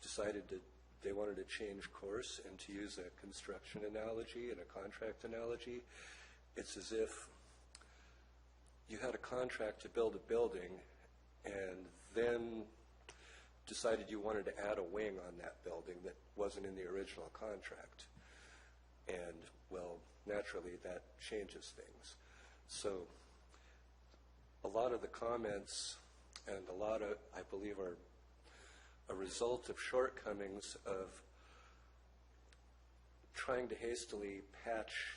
Speaker 23: decided they wanted to change course and to use a construction analogy and a contract analogy. It's as if you had a contract to build a building and then decided you wanted to add a wing on that building that wasn't in the original contract. And, well, naturally that changes things. So a lot of the comments and a lot of, I believe, are a result of shortcomings of trying to hastily patch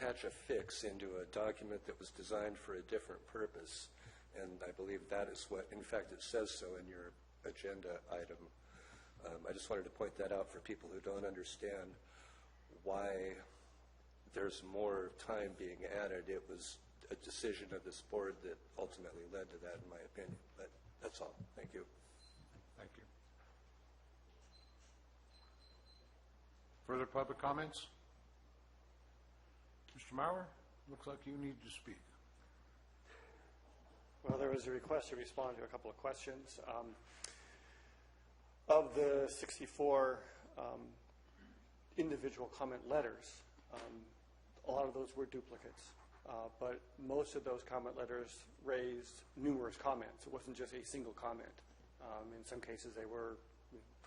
Speaker 23: a fix into a document that was designed for a different purpose. And I believe that is what, in fact, it says so in your agenda item. I just wanted to point that out for people who don't understand why there's more time being added. It was a decision of this board that ultimately led to that, in my opinion. But that's all. Thank you.
Speaker 1: Thank you. Further public comments? Mr. Maurer, looks like you need to speak.
Speaker 19: Well, there was a request to respond to a couple of questions. Of the 64 individual comment letters, a lot of those were duplicates, but most of those comment letters raised numerous comments. It wasn't just a single comment. In some cases, they were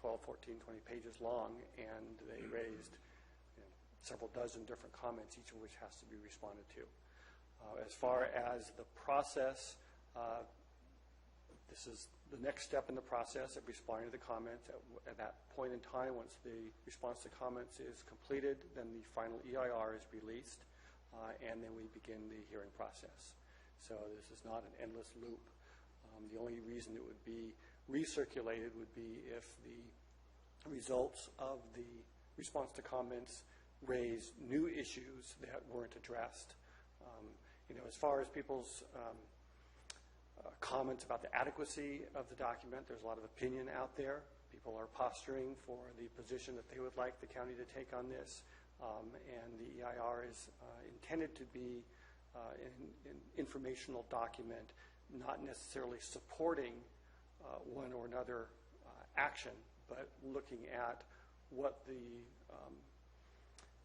Speaker 19: 12, 14, 20 pages long, and they raised several dozen different comments, each of which has to be responded to. As far as the process, this is the next step in the process of responding to the comments. At that point in time, once the response to comments is completed, then the final EIR is released, and then we begin the hearing process. So this is not an endless loop. The only reason it would be recirculated would be if the results of the response to comments raise new issues that weren't addressed. As far as people's comments about the adequacy of the document, there's a lot of opinion out there. People are posturing for the position that they would like the county to take on this, and the EIR is intended to be an informational document, not necessarily supporting one or another action, but looking at what the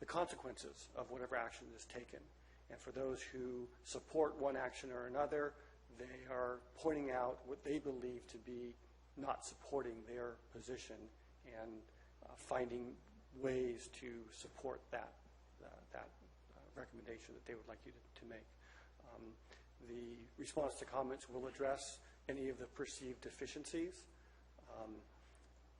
Speaker 19: consequences of whatever action is taken. And for those who support one action or another, they are pointing out what they believe to be not supporting their position and finding ways to support that recommendation that they would like you to make. The response to comments will address any of the perceived deficiencies.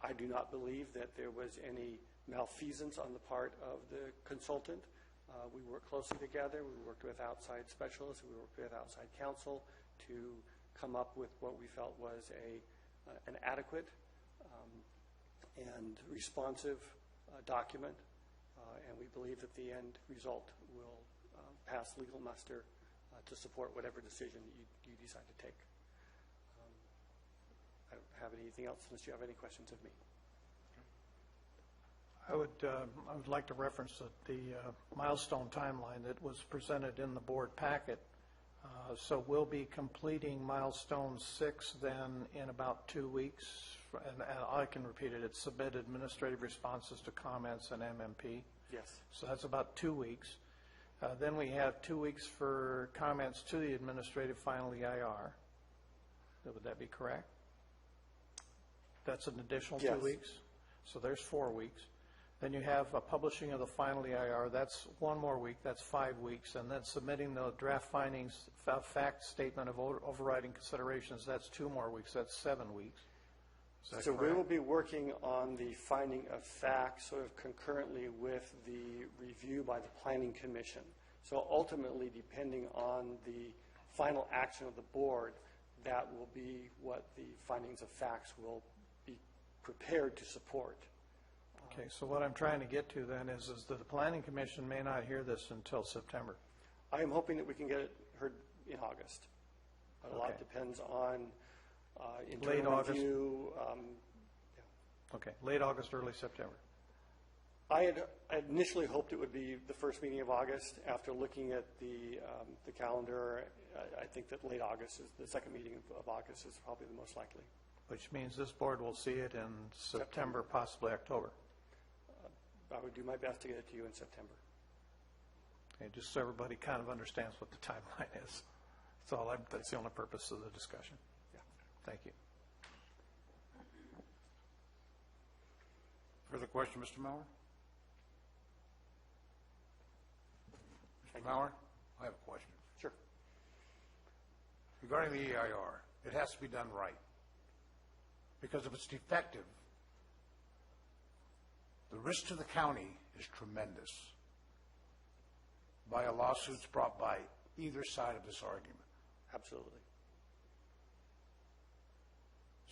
Speaker 19: I do not believe that there was any malfeasance on the part of the consultant. We worked closely together. We worked with outside specialists. We worked with outside counsel to come up with what we felt was an adequate and responsive document. And we believe that the end result will pass legal muster to support whatever decision you decide to take. I don't have anything else unless you have any questions of me.
Speaker 4: I would like to reference the milestone timeline that was presented in the board packet. So we'll be completing milestone 6 then in about 2 weeks. And I can repeat it. It's submit administrative responses to comments and MMP.
Speaker 19: Yes.
Speaker 4: So that's about 2 weeks. Then we have 2 weeks for comments to the administrative final EIR. Would that be correct? That's an additional 2 weeks. So there's 4 weeks. Then you have a publishing of the final EIR. That's 1 more week. That's 5 weeks. And then submitting the draft findings, fact statement of overriding considerations. That's 2 more weeks. That's 7 weeks.
Speaker 19: So we will be working on the finding of facts sort of concurrently with the review by the Planning Commission. So ultimately, depending on the final action of the board, that will be what the findings of facts will be prepared to support.
Speaker 4: Okay, so what I'm trying to get to then is that the Planning Commission may not hear this until September.
Speaker 19: I am hoping that we can get it heard in August. A lot depends on internal review.
Speaker 4: Okay, late August, early September.
Speaker 19: I had initially hoped it would be the first meeting of August. After looking at the calendar, I think that late August is the second meeting of August is probably the most likely.
Speaker 4: Which means this board will see it in September, possibly October.
Speaker 19: I would do my best to get it to you in September.
Speaker 4: Okay, just so everybody kind of understands what the timeline is. That's the only purpose of the discussion.
Speaker 19: Yeah.
Speaker 4: Thank you.
Speaker 1: Further question, Mr. Mauer? Mr. Mauer, I have a question.
Speaker 19: Sure.
Speaker 1: Regarding the EIR, it has to be done right. Because if it's defective, the risk to the county is tremendous by lawsuits brought by either side of this argument.
Speaker 19: Absolutely.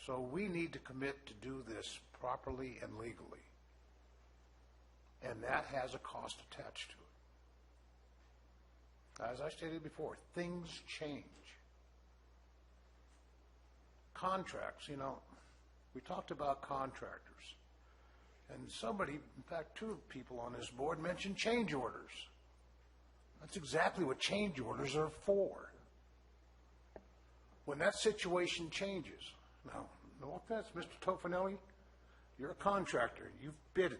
Speaker 1: So we need to commit to do this properly and legally. And that has a cost attached to it. As I stated before, things change. Contracts, we talked about contractors. And somebody, in fact, two people on this board mentioned change orders. That's exactly what change orders are for. When that situation changes, now, no offense, Mr. Tofanelli, you're a contractor. You've bid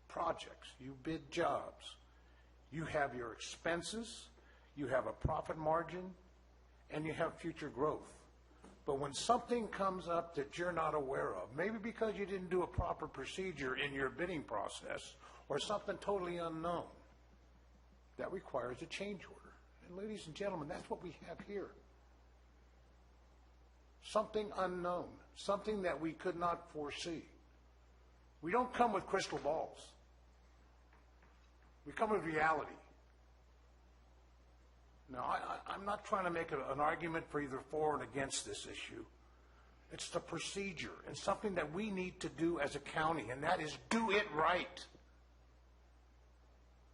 Speaker 1: projects. You bid jobs. You have your expenses. You have a profit margin. And you have future growth. But when something comes up that you're not aware of, maybe because you didn't do a proper procedure in your bidding process or something totally unknown, that requires a change order. And ladies and gentlemen, that's what we have here. Something unknown, something that we could not foresee. We don't come with crystal balls. We come with reality. Now, I'm not trying to make an argument for either for and against this issue. It's the procedure and something that we need to do as a county, and that is do it right.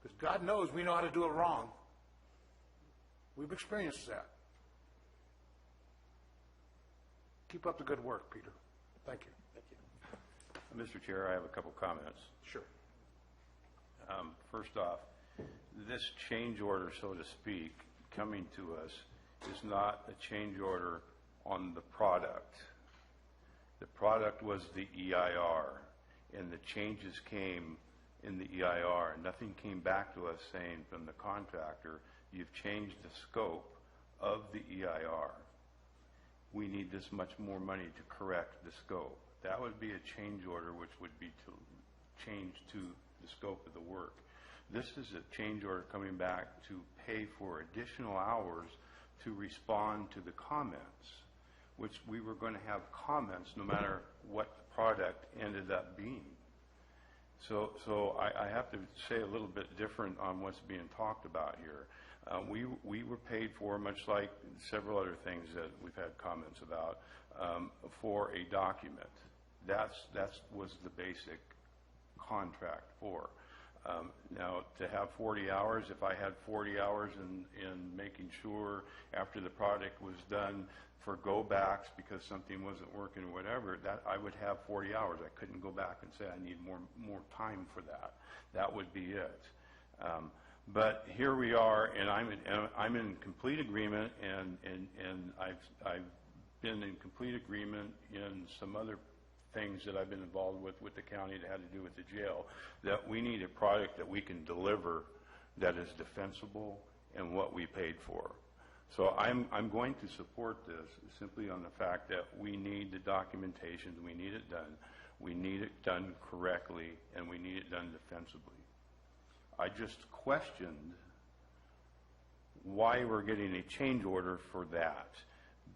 Speaker 1: Because God knows we know how to do it wrong. We've experienced that. Keep up the good work, Peter. Thank you.
Speaker 19: Thank you.
Speaker 15: Mr. Chair, I have a couple comments.
Speaker 1: Sure.
Speaker 15: First off, this change order, so to speak, coming to us is not a change order on the product. The product was the EIR, and the changes came in the EIR. Nothing came back to us saying from the contractor, you've changed the scope of the EIR. We need this much more money to correct the scope. That would be a change order, which would be to change to the scope of the work. This is a change order coming back to pay for additional hours to respond to the comments, which we were going to have comments no matter what the product ended up being. So I have to say a little bit different on what's being talked about here. We were paid for, much like several other things that we've had comments about, for a document. That was the basic contract for. Now, to have 40 hours, if I had 40 hours in making sure after the project was done for go-backs because something wasn't working or whatever, that I would have 40 hours. I couldn't go back and say I need more time for that. That would be it. But here we are, and I'm in complete agreement, and I've been in complete agreement in some other things that I've been involved with the county that had to do with the jail, that we need a product that we can deliver that is defensible and what we paid for. So I'm going to support this simply on the fact that we need the documentation, we need it done, we need it done correctly, and we need it done defensively. I just questioned why we're getting a change order for that,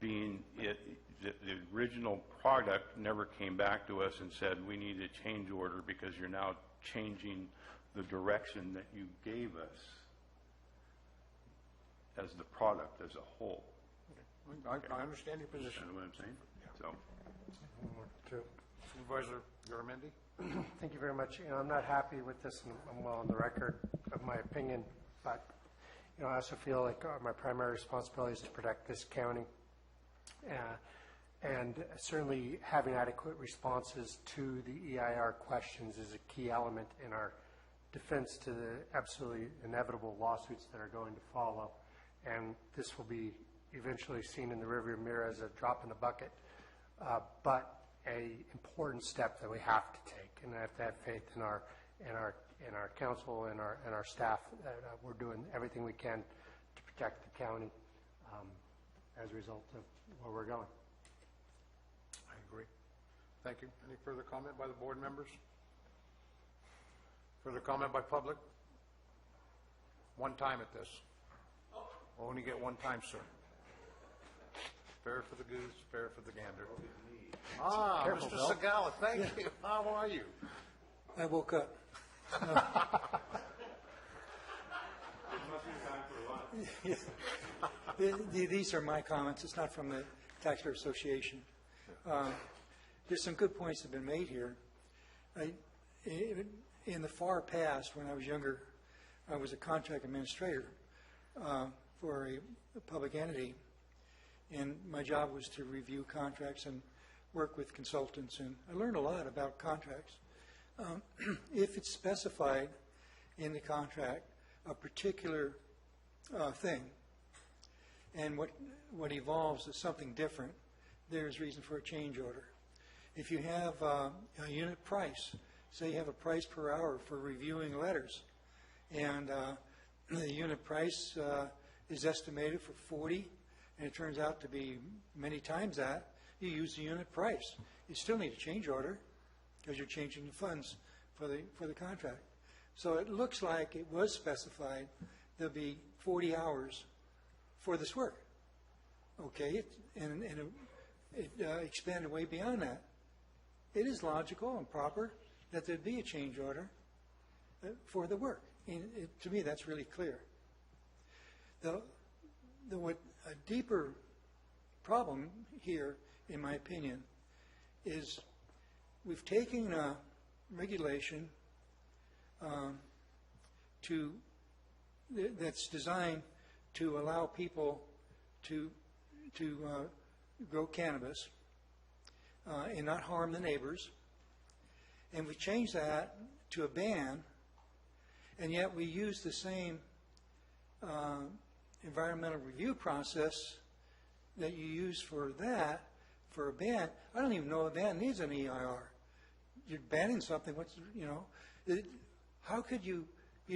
Speaker 15: being the original product never came back to us and said we need a change order because you're now changing the direction that you gave us as the product as a whole.
Speaker 1: Okay. I understand your position.
Speaker 15: You know what I'm saying?
Speaker 1: Yeah.
Speaker 15: So.
Speaker 1: Supervisor Garamendi?
Speaker 20: Thank you very much. I'm not happy with this, and I'm well on the record of my opinion, but I also feel like my primary responsibility is to protect this county. And certainly having adequate responses to the EIR questions is a key element in our defense to the absolutely inevitable lawsuits that are going to follow. And this will be eventually seen in the rearview mirror as a drop in the bucket, but a important step that we have to take. And I have to have faith in our council and our staff that we're doing everything we can to protect the county as a result of where we're going.
Speaker 1: I agree. Thank you. Any further comment by the board members? Further comment by public? One time at this. We'll only get one time, sir. Fair for the goose, fair for the gander.
Speaker 4: Careful,
Speaker 1: Mr.
Speaker 4: Bill.
Speaker 1: Segala, thank you. How are you?
Speaker 11: I woke up. These are my comments. It's not from the Taxpayer Association. There's some good points that have been made here. In the far past, when I was younger, I was a contract administrator for a public entity, and my job was to review contracts and work with consultants, and I learned a lot about contracts. If it's specified in the contract, a particular thing, and what evolves is something different, there's reason for a change order. If you have a unit price, say you have a price per hour for reviewing letters, and the unit price is estimated for 40, and it turns out to be many times that, you use the unit price. You still need a change order because you're changing the funds for the contract. So it looks like it was specified there'll be 40 hours for this work. Okay, it expanded way beyond that. It is logical and proper that there'd be a change order for the work. And to me, that's really clear. What a deeper problem here, in my opinion, is we've taken a regulation that's designed to allow people to grow cannabis and not harm the neighbors, and we changed that to a ban, and yet we use the same environmental review process that you use for that, for a ban. I don't even know a ban needs an EIR. You're banning something, how could you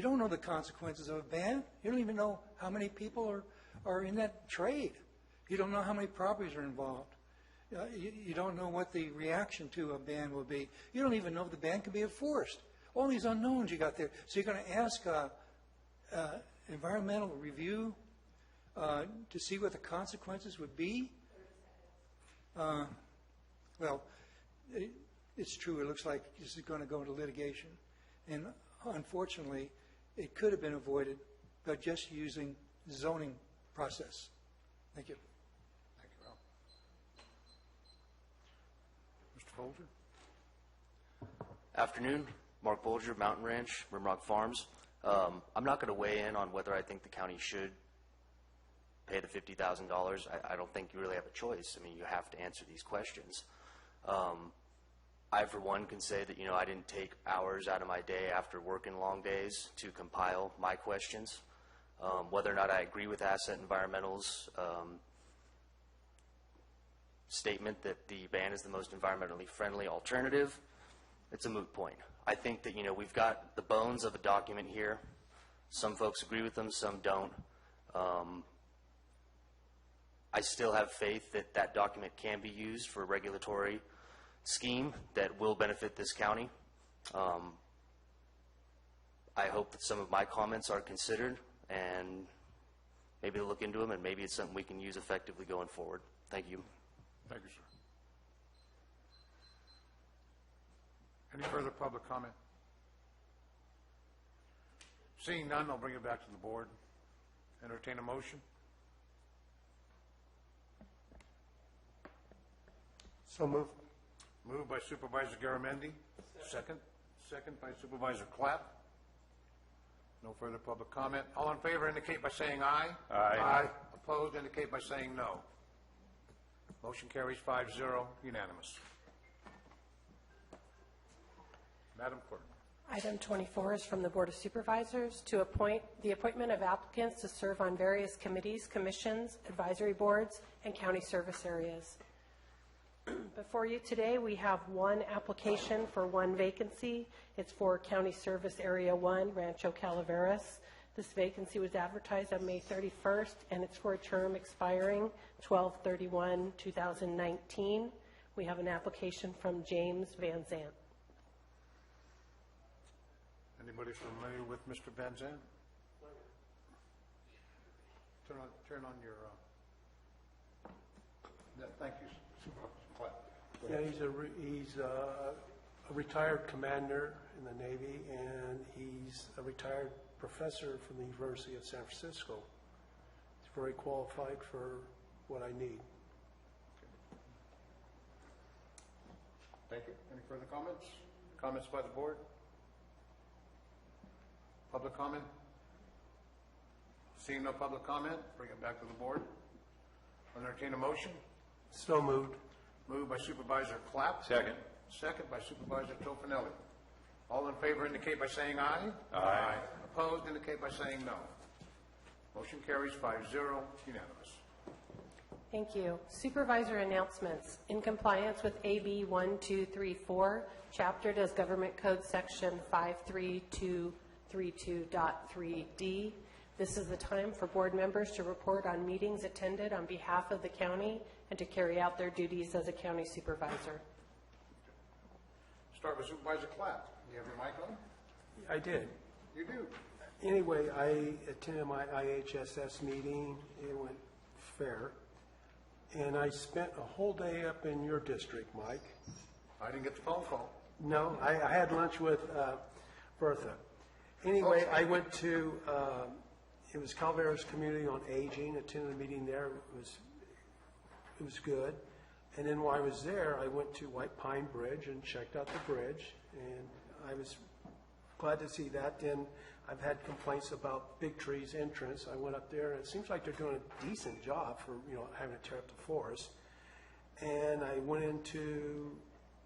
Speaker 11: don't know the consequences of a ban. You don't even know how many people are in that trade. You don't know how many properties are involved. You don't know what the reaction to a ban will be. You don't even know if the ban can be enforced. All these unknowns you got there. So you're going to ask environmental review to see what the consequences would be? Well, it's true. It looks like this is going to go into litigation. And unfortunately, it could have been avoided by just using the zoning process. Thank you.
Speaker 1: Thank you, Al. Mr. Folger?
Speaker 13: Afternoon. Mark Bolger, Mountain Ranch, Rimrock Farms. I'm not going to weigh in on whether I think the county should pay the $50,000. I don't think you really have a choice. I mean, you have to answer these questions. I, for one, can say that, I didn't take hours out of my day after working long days to compile my questions. Whether or not I agree with Asset Environmental's statement that the ban is the most environmentally friendly alternative, it's a moot point. I think that, we've got the bones of a document here. Some folks agree with them, some don't. I still have faith that that document can be used for a regulatory scheme that will benefit this county. I hope that some of my comments are considered, and maybe they'll look into them, and maybe it's something we can use effectively going forward. Thank you.
Speaker 1: Thank you, sir. Any further public comment? Seeing none, I'll bring it back to the board. Entertain a motion.
Speaker 20: So moved.
Speaker 1: Moved by Supervisor Garamendi. Second. Second by Supervisor Clapp. No further public comment. All in favor indicate by saying aye.
Speaker 15: Aye.
Speaker 1: Opposed indicate by saying no. Motion carries 5-0, unanimous. Madam Clerk.
Speaker 2: Item 24 is from the Board of Supervisors to appoint the appointment of applicants to serve on various committees, commissions, advisory boards, and county service areas. Before you today, we have one application for one vacancy. It's for County Service Area 1, Rancho Calaveras. This vacancy was advertised on May 31st, and it's for a term expiring 12/31/2019. We have an application from James Van Zandt.
Speaker 1: Anybody familiar with Mr. Van Zandt? Turn on your, thank you, Supervisor Platt. Go
Speaker 9: Yeah,
Speaker 1: ahead.
Speaker 9: he's a retired commander in the Navy, and he's a retired professor from the University of San Francisco. He's very qualified for what I need.
Speaker 1: Thank you. Any further comments? Comments by the board? Public comment? Seeing no public comment, bring it back to the board. I'll entertain a motion.
Speaker 9: So moved.
Speaker 1: Moved by Supervisor Clapp.
Speaker 15: Second.
Speaker 1: Second by Supervisor Tofinelli. All in favor indicate by saying aye.
Speaker 15: Aye.
Speaker 1: Opposed indicate by saying no. Motion carries 5-0, unanimous.
Speaker 2: Thank you. Supervisor announcements. In compliance with AB 1234, chaptered as Government Code Section 53232.3D, this is the time for board members to report on meetings attended on behalf of the county and to carry out their duties as a county supervisor.
Speaker 1: Start with Supervisor Clapp. Do you have your mic on?
Speaker 9: I did.
Speaker 1: You do.
Speaker 9: Anyway, I attended my IHSS meeting. It went fair. And I spent a whole day up in your district, Mike.
Speaker 1: I didn't get the phone call.
Speaker 9: No, I had lunch with Bertha. Anyway, I went to, it was Calaveras Community on Aging, attended a meeting there. It was good. And then while I was there, I went to White Pine Bridge and checked out the bridge, and I was glad to see that. Then I've had complaints about Big Tree's entrance. I went up there, and it seems like they're doing a decent job for, having to tear up the forest. And I went into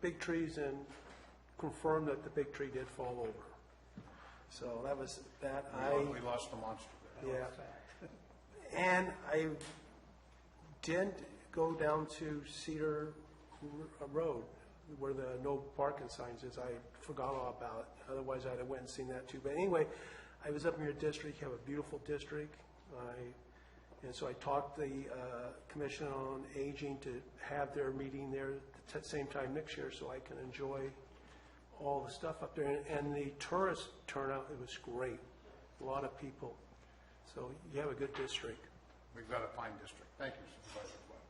Speaker 9: Big Tree's and confirmed that the big tree did fall over. So that was that.
Speaker 1: We lost the monster.
Speaker 9: Yeah. And I didn't go down to Cedar Road where the no parking signs is. I forgot all about it. Otherwise, I'd have went and seen that too. But anyway, I was up in your district. You have a beautiful district. And so I talked the Commission on Aging to have their meeting there at the same time next year so I can enjoy all the stuff up there. And the tourist turnout, it was great. A lot of people. So you have a good district.
Speaker 1: We've got a fine district. Thank you, Supervisor Clapp.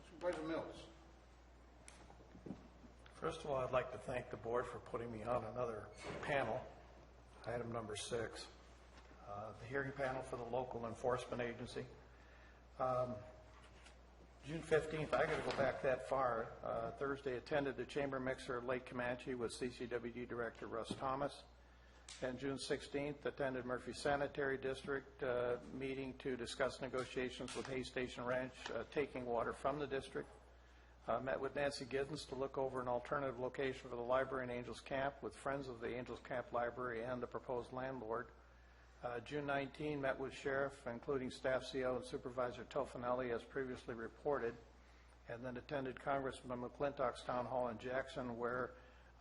Speaker 1: Supervisor Mills.
Speaker 4: First of all, I'd like to thank the board for putting me on another panel, item number 6, the hearing panel for the local enforcement agency. June 15th, I got to go back that far. Thursday, attended the chamber mixer of Lake Comanche with CCWD Director Russ Thomas. And June 16th, attended Murphy Sanitary District meeting to discuss negotiations with Hay Station Ranch taking water from the district. Met with Nancy Giddens to look over an alternative location for the library in Angels Camp with friends of the Angels Camp Library and the proposed landlord. June 19, met with Sheriff, including Staff CO and Supervisor Tofinelli, as previously reported, and then attended Congressman McClintock's town hall in Jackson, where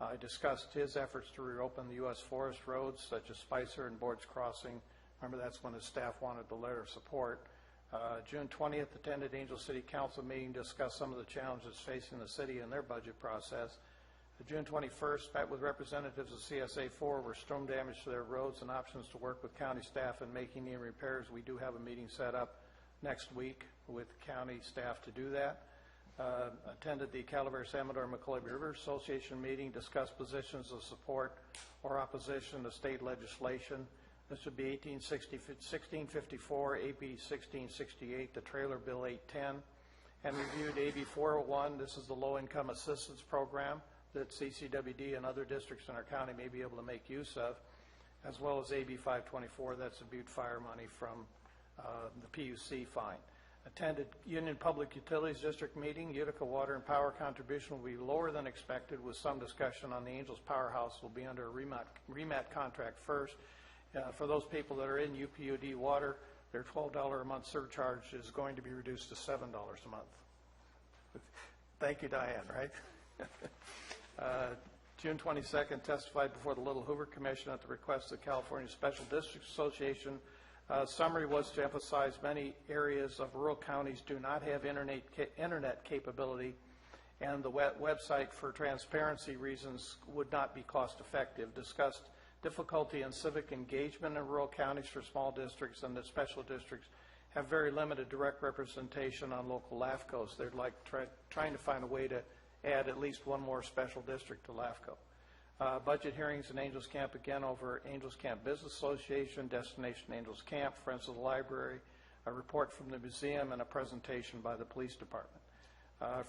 Speaker 4: I discussed his efforts to reopen the U.S. forest roads, such as Spicer and Boards Crossing. Remember, that's when his staff wanted the letter of support. June 20th, attended Angel City Council meeting, discussed some of the challenges facing the city in their budget process. June 21st, met with representatives of CSA4 where storm damage to their roads and options to work with county staff in making any repairs. We do have a meeting set up next week with county staff to do that. Attended the Calaveras Amador McCullough River Association meeting, discussed positions of support or opposition to state legislation. This would be 1654, AB 1668, the Trailer Bill 810, and reviewed AB 401. This is the Low Income Assistance Program that CCWD and other districts in our county may be able to make use of, as well as AB 524, that's the Butte Fire money from the PUC fine. Attended Union Public Utilities District meeting. Utica water and power contribution will be lower than expected, with some discussion on the Angels Powerhouse will be under a remat contract first. For those people that are in UPUD water, their $12 a month surcharge is going to be reduced to $7 a month. Thank you, Diane, right? June 22nd, testified before the Little Hoover Commission at the request of the California Special Districts Association. Summary was to emphasize many areas of rural counties do not have internet capability, and the website, for transparency reasons, would not be cost effective. Discussed difficulty in civic engagement in rural counties for small districts, and that special districts have very limited direct representation on local LAFCOs. They're like trying to find a way to add at least one more special district to LAFCO. Budget hearings in Angels Camp again over Angels Camp Business Association, Destination Angels Camp, Friends of the Library, a report from the museum, and a presentation by the police department.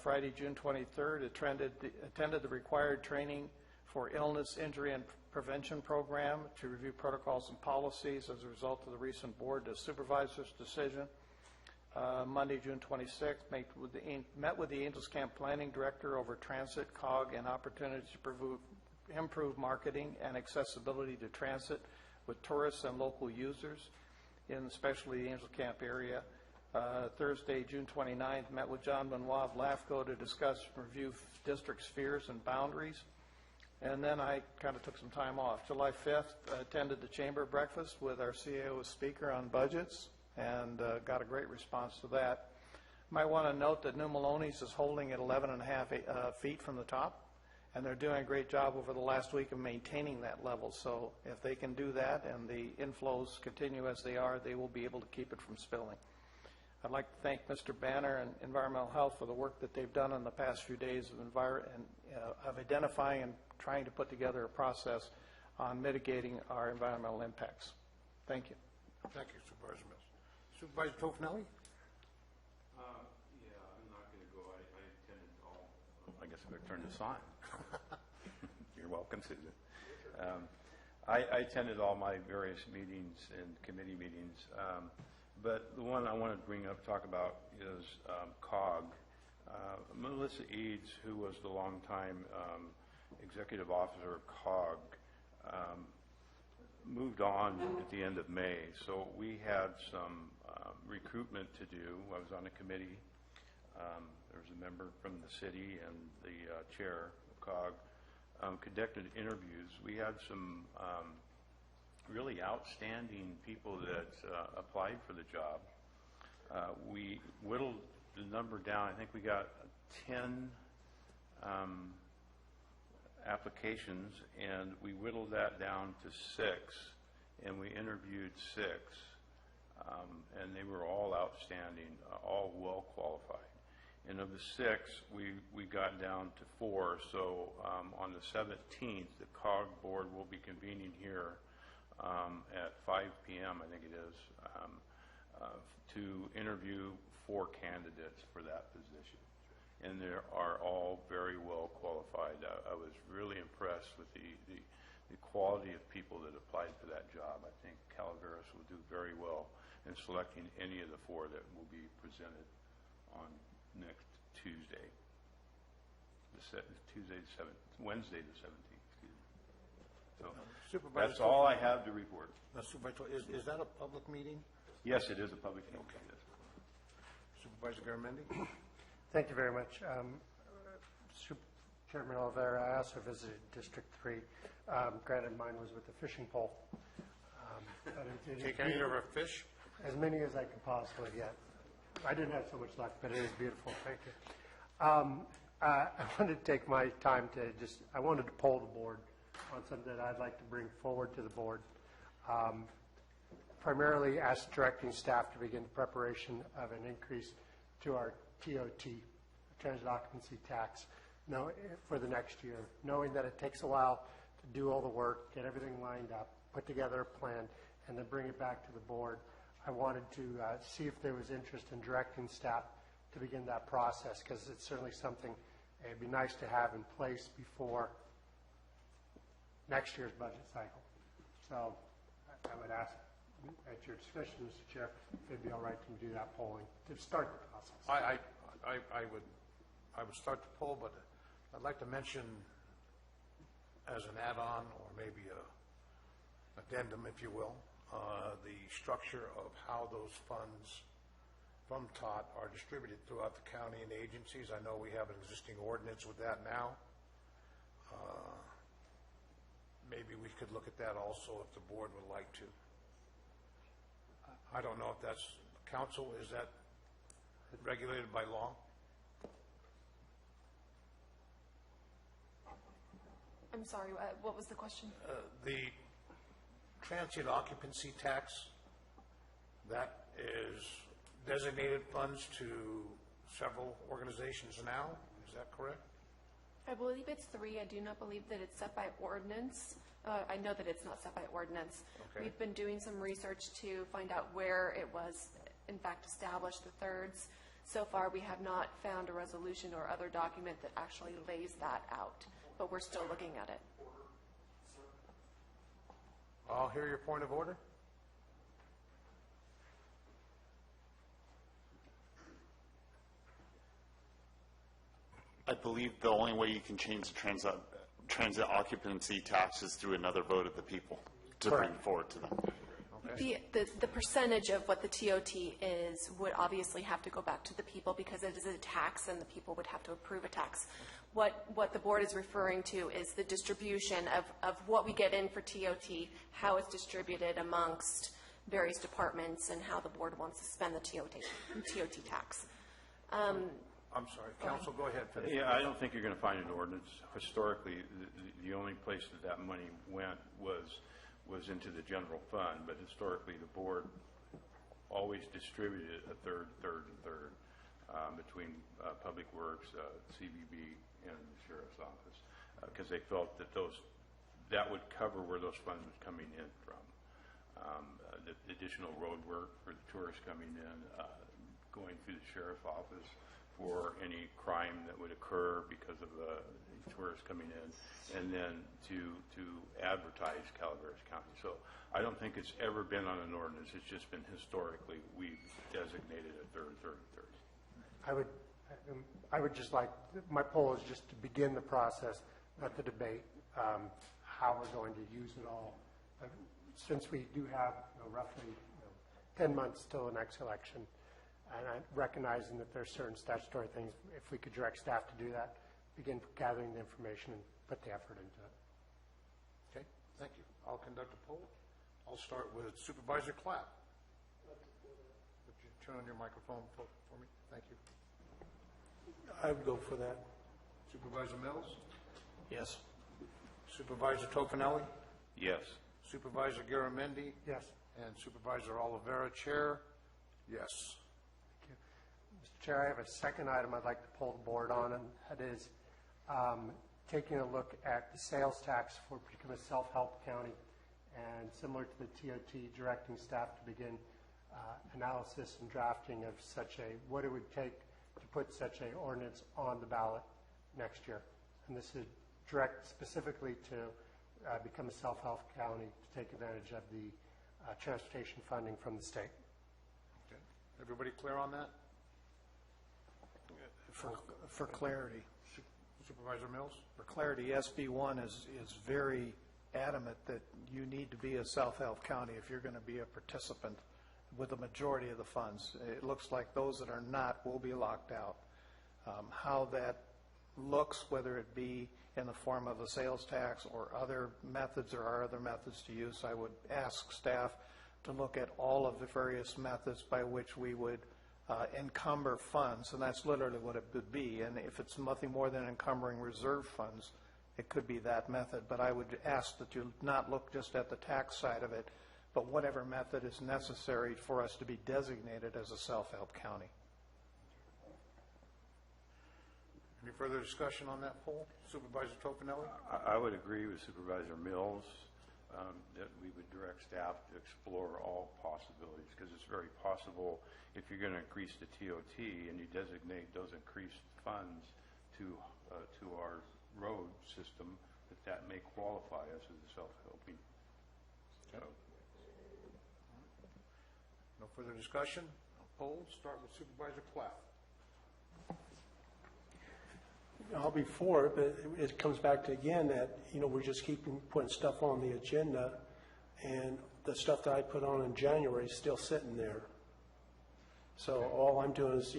Speaker 4: Friday, June 23rd, attended the required training for illness, injury, and prevention program to review protocols and policies as a result of the recent board of supervisors decision. Monday, June 26th, met with the Angels Camp Planning Director over transit, COG, and opportunities to improve marketing and accessibility to transit with tourists and local users, in especially the Angels Camp area. Thursday, June 29th, met with John Benoit of LAFCO to discuss and review district spheres and boundaries. And then I kind of took some time off. July 5th, attended the chamber breakfast with our CAO speaker on budgets, and got a great response to that. Might want to note that New Maloney's is holding at 11.5 feet from the top, and they're doing a great job over the last week of maintaining that level. So if they can do that and the inflows continue as they are, they will be able to keep it from spilling. I'd like to thank Mr. Banner and Environmental Health for the work that they've done in the past few days of identifying and trying to put together a process on mitigating our environmental impacts. Thank you.
Speaker 1: Thank you, Supervisor Mills. Supervisor Tofinelli?
Speaker 15: Yeah, I'm not going to go. I attended all. I guess I'm going to turn this on. You're welcome, Susan. I attended all my various meetings and committee meetings, but the one I want to talk about is COG. Melissa Eads, who was the longtime executive officer of COG, moved on at the end of May, so we had some recruitment to do. I was on a committee. There was a member from the city and the chair of COG conducted interviews. We had some really outstanding people that applied for the job. We whittled the number down. I think we got 10 applications, and we whittled that down to 6, and we interviewed 6, and they were all outstanding, all well qualified. And of the 6, we got down to 4. So on the 17th, the COG board will be convening here at 5 p.m., I think it is, to interview 4 candidates for that position. And they are all very well qualified. I was really impressed with the quality of people that applied for that job. I think Calaveras will do very well in selecting any of the 4 that will be presented on next Tuesday, Wednesday the 17th. So that's all I have to report.
Speaker 1: Now, Supervisor, is that a public meeting?
Speaker 15: Yes, it is a public meeting.
Speaker 1: Okay. Yes. Supervisor Garamendi?
Speaker 20: Thank you very much. Chairman Oliveira, I also visited District 3. Granted, mine was with the fishing pole.
Speaker 1: Take any of our fish?
Speaker 20: As many as I could possibly get. I didn't have so much luck, but it is beautiful. Thank you. I wanted to take my time to I wanted to poll the board on something that I'd like to bring forward to the board. Primarily ask directing staff to begin the preparation of an increase to our TOT, transit occupancy tax, for the next year, knowing that it takes a while to do all the work, get everything lined up, put together a plan, and then bring it back to the board. I wanted to see if there was interest in directing staff to begin that process, because it's certainly something it'd be nice to have in place before next year's budget cycle. So I would ask at your discretion, Mr. Chair, if it'd be all right to do that polling, to start the process.
Speaker 1: I would start the poll, but I'd like to mention as an add-on, or maybe a addendum, if you will, the structure of how those funds from TOT are distributed throughout the county and agencies. I know we have an existing ordinance with that now. Maybe we could look at that also if the board would like to. I don't know if that's, council, is that regulated by law?
Speaker 12: I'm sorry, what was the question?
Speaker 1: The transient occupancy tax, that is designated funds to several organizations now, is that correct?
Speaker 12: I believe it's 3. I do not believe that it's set by ordinance. I know that it's not set by ordinance.
Speaker 1: Okay.
Speaker 12: We've been doing some research to find out where it was, in fact, established, the thirds. So far, we have not found a resolution or other document that actually lays that out, but we're still looking at it.
Speaker 1: I'll hear your point of order.
Speaker 6: I believe the only way you can change the transit occupancy tax is through another vote of the people to bring forward to them.
Speaker 12: The percentage of what the TOT is would obviously have to go back to the people because it is a tax and the people would have to approve a tax. What the board is referring to is the distribution of what we get in for TOT, how it's distributed amongst various departments, and how the board wants to spend the TOT tax.
Speaker 1: I'm sorry, counsel, go ahead. Finish.
Speaker 15: Yeah, I don't think you're going to find an ordinance. Historically, the only place that money went was into the general fund, but historically the board always distributed a third, between Public Works, CBB, and the Sheriff's Office, because they felt that that would cover where those funds were coming in from. The additional road work for the tourists coming in, going through the Sheriff's Office for any crime that would occur because of the tourists coming in, and then to advertise Calaveras County. So I don't think it's ever been on an ordinance. It's just been historically we've designated a third.
Speaker 20: I would just like, my poll is just to begin the process, not the debate, how we're going to use it all. Since we do have roughly 10 months till the next election, and I'm recognizing that there's certain statutory things, if we could direct staff to do that, begin gathering the information and put the effort into it.
Speaker 1: Okay, thank you. I'll conduct a poll. I'll start with Supervisor Clapp. Would you turn on your microphone for me? Thank you.
Speaker 9: I would go for that.
Speaker 1: Supervisor Mills?
Speaker 4: Yes.
Speaker 1: Supervisor Tofinelli?
Speaker 15: Yes.
Speaker 1: Supervisor Garamendi?
Speaker 20: Yes.
Speaker 1: And Supervisor Oliveira, Chair? Yes.
Speaker 20: Mr. Chair, I have a second item I'd like to poll the board on, and that is taking a look at the sales tax for becoming a self-help county, and similar to the TOT, directing staff to begin analysis and drafting of what it would take to put such an ordinance on the ballot next year. And this is direct specifically to become a self-help county to take advantage of the transportation funding from the state.
Speaker 1: Okay. Everybody clear on that?
Speaker 4: For clarity.
Speaker 1: Supervisor Mills?
Speaker 4: For clarity, SB1 is very adamant that you need to be a self-help county if you're going to be a participant with the majority of the funds. It looks like those that are not will be locked out. How that looks, whether it be in the form of a sales tax or other methods, there are other methods to use. I would ask staff to look at all of the various methods by which we would encumber funds, and that's literally what it would be. And if it's nothing more than encumbering reserve funds, it could be that method. But I would ask that you not look just at the tax side of it, but whatever method is necessary for us to be designated as a self-help county.
Speaker 1: Any further discussion on that poll? Supervisor Tofinelli?
Speaker 15: I would agree with Supervisor Mills that we would direct staff to explore all possibilities, because it's very possible if you're going to increase the TOT and you designate those increased funds to our road system, that may qualify us as a self-helping. So.
Speaker 1: No further discussion? No polls? Start with Supervisor Platt.
Speaker 9: I'll be for it, but it comes back to, again, that, we're just keeping putting stuff on the agenda, and the stuff that I put on in January is still sitting there. So all I'm doing is,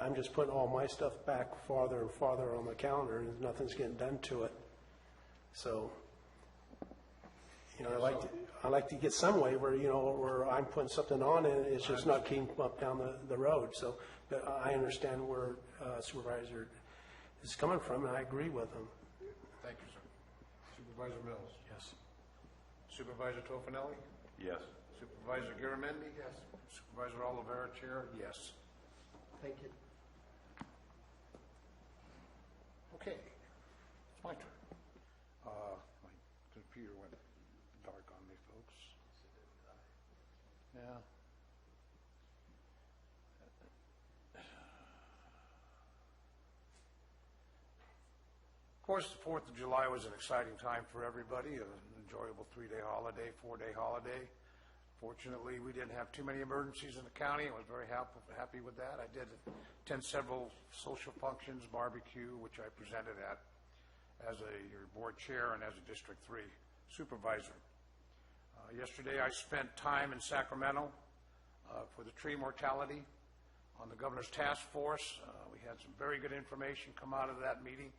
Speaker 9: I'm just putting all my stuff back farther and farther on the calendar, and nothing's getting done to it. So, I like to get some way where I'm putting something on and it's just not keeping up down the road. So, but I understand where Supervisor is coming from, and I agree with him.
Speaker 1: Thank you, sir. Supervisor Mills?
Speaker 4: Yes.
Speaker 1: Supervisor Tofinelli?
Speaker 15: Yes.
Speaker 1: Supervisor Garamendi? Yes. Supervisor Oliveira, Chair? Yes.
Speaker 9: Thank you.
Speaker 1: Okay. It's my turn. My computer went dark on me, folks. Yeah. Of course, the 4th of July was an exciting time for everybody, an enjoyable 3-day holiday, 4-day holiday. Fortunately, we didn't have too many emergencies in the county. I was very happy with that. I did attend several social functions, barbecue, which I presented at as your board chair and as a District 3 supervisor. Yesterday, I spent time in Sacramento for the tree mortality on the governor's task force. We had some very good information come out of that meeting.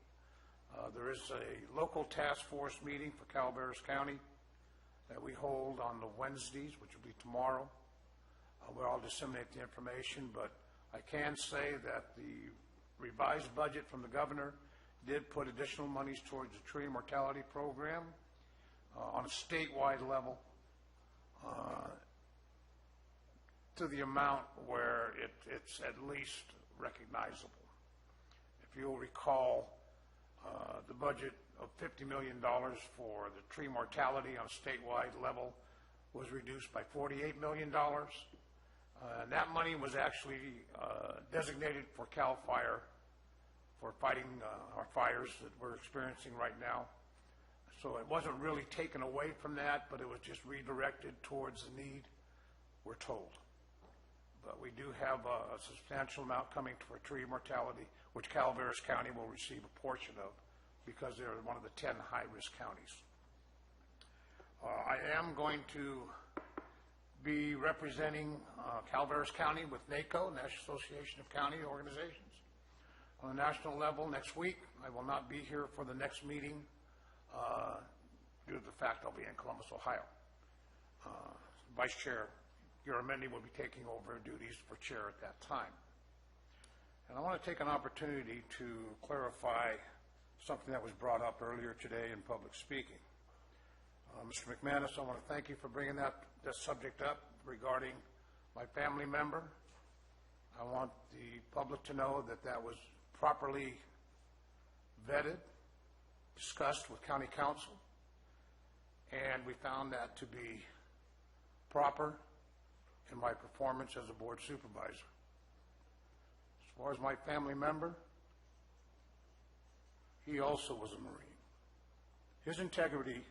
Speaker 1: There is a local task force meeting for Calaveras County that we hold on the Wednesdays, which will be tomorrow, where I'll disseminate the information. But I can say that the revised budget from the governor did put additional monies towards the tree mortality program on a statewide level to the amount where it's at least recognizable. If you'll recall, the budget of $50 million for the tree mortality on a statewide level was reduced by $48 million. And that money was actually designated for CAL FIRE for fighting our fires that we're experiencing right now. So it wasn't really taken away from that, but it was just redirected towards the need, we're told. But we do have a substantial amount coming for tree mortality, which Calaveras County will receive a portion of because they're one of the 10 high-risk counties. I am going to be representing Calaveras County with NACO, National Association of County Organizations, on a national level next week. I will not be here for the next meeting due to the fact I'll be in Columbus, Ohio. Vice Chair Garamendi will be taking over duties for chair at that time. And I want to take an opportunity to clarify something that was brought up earlier today in public speaking. Mr. McManus, I want to thank you for bringing that subject up regarding my family member. I want the public to know that that was properly vetted, discussed with county council, and we found that to be proper in my performance as a board supervisor. As far as my family member, he also was a Marine. His integrity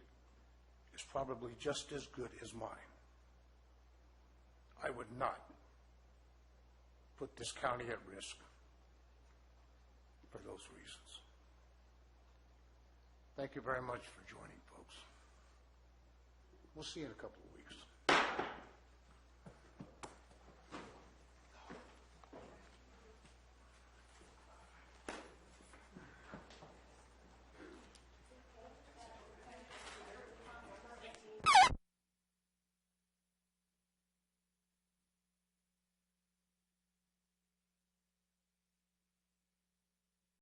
Speaker 1: is probably just as good as mine. I would not put this county at risk for those reasons. Thank you very much for joining, folks. We'll see you in a couple of weeks.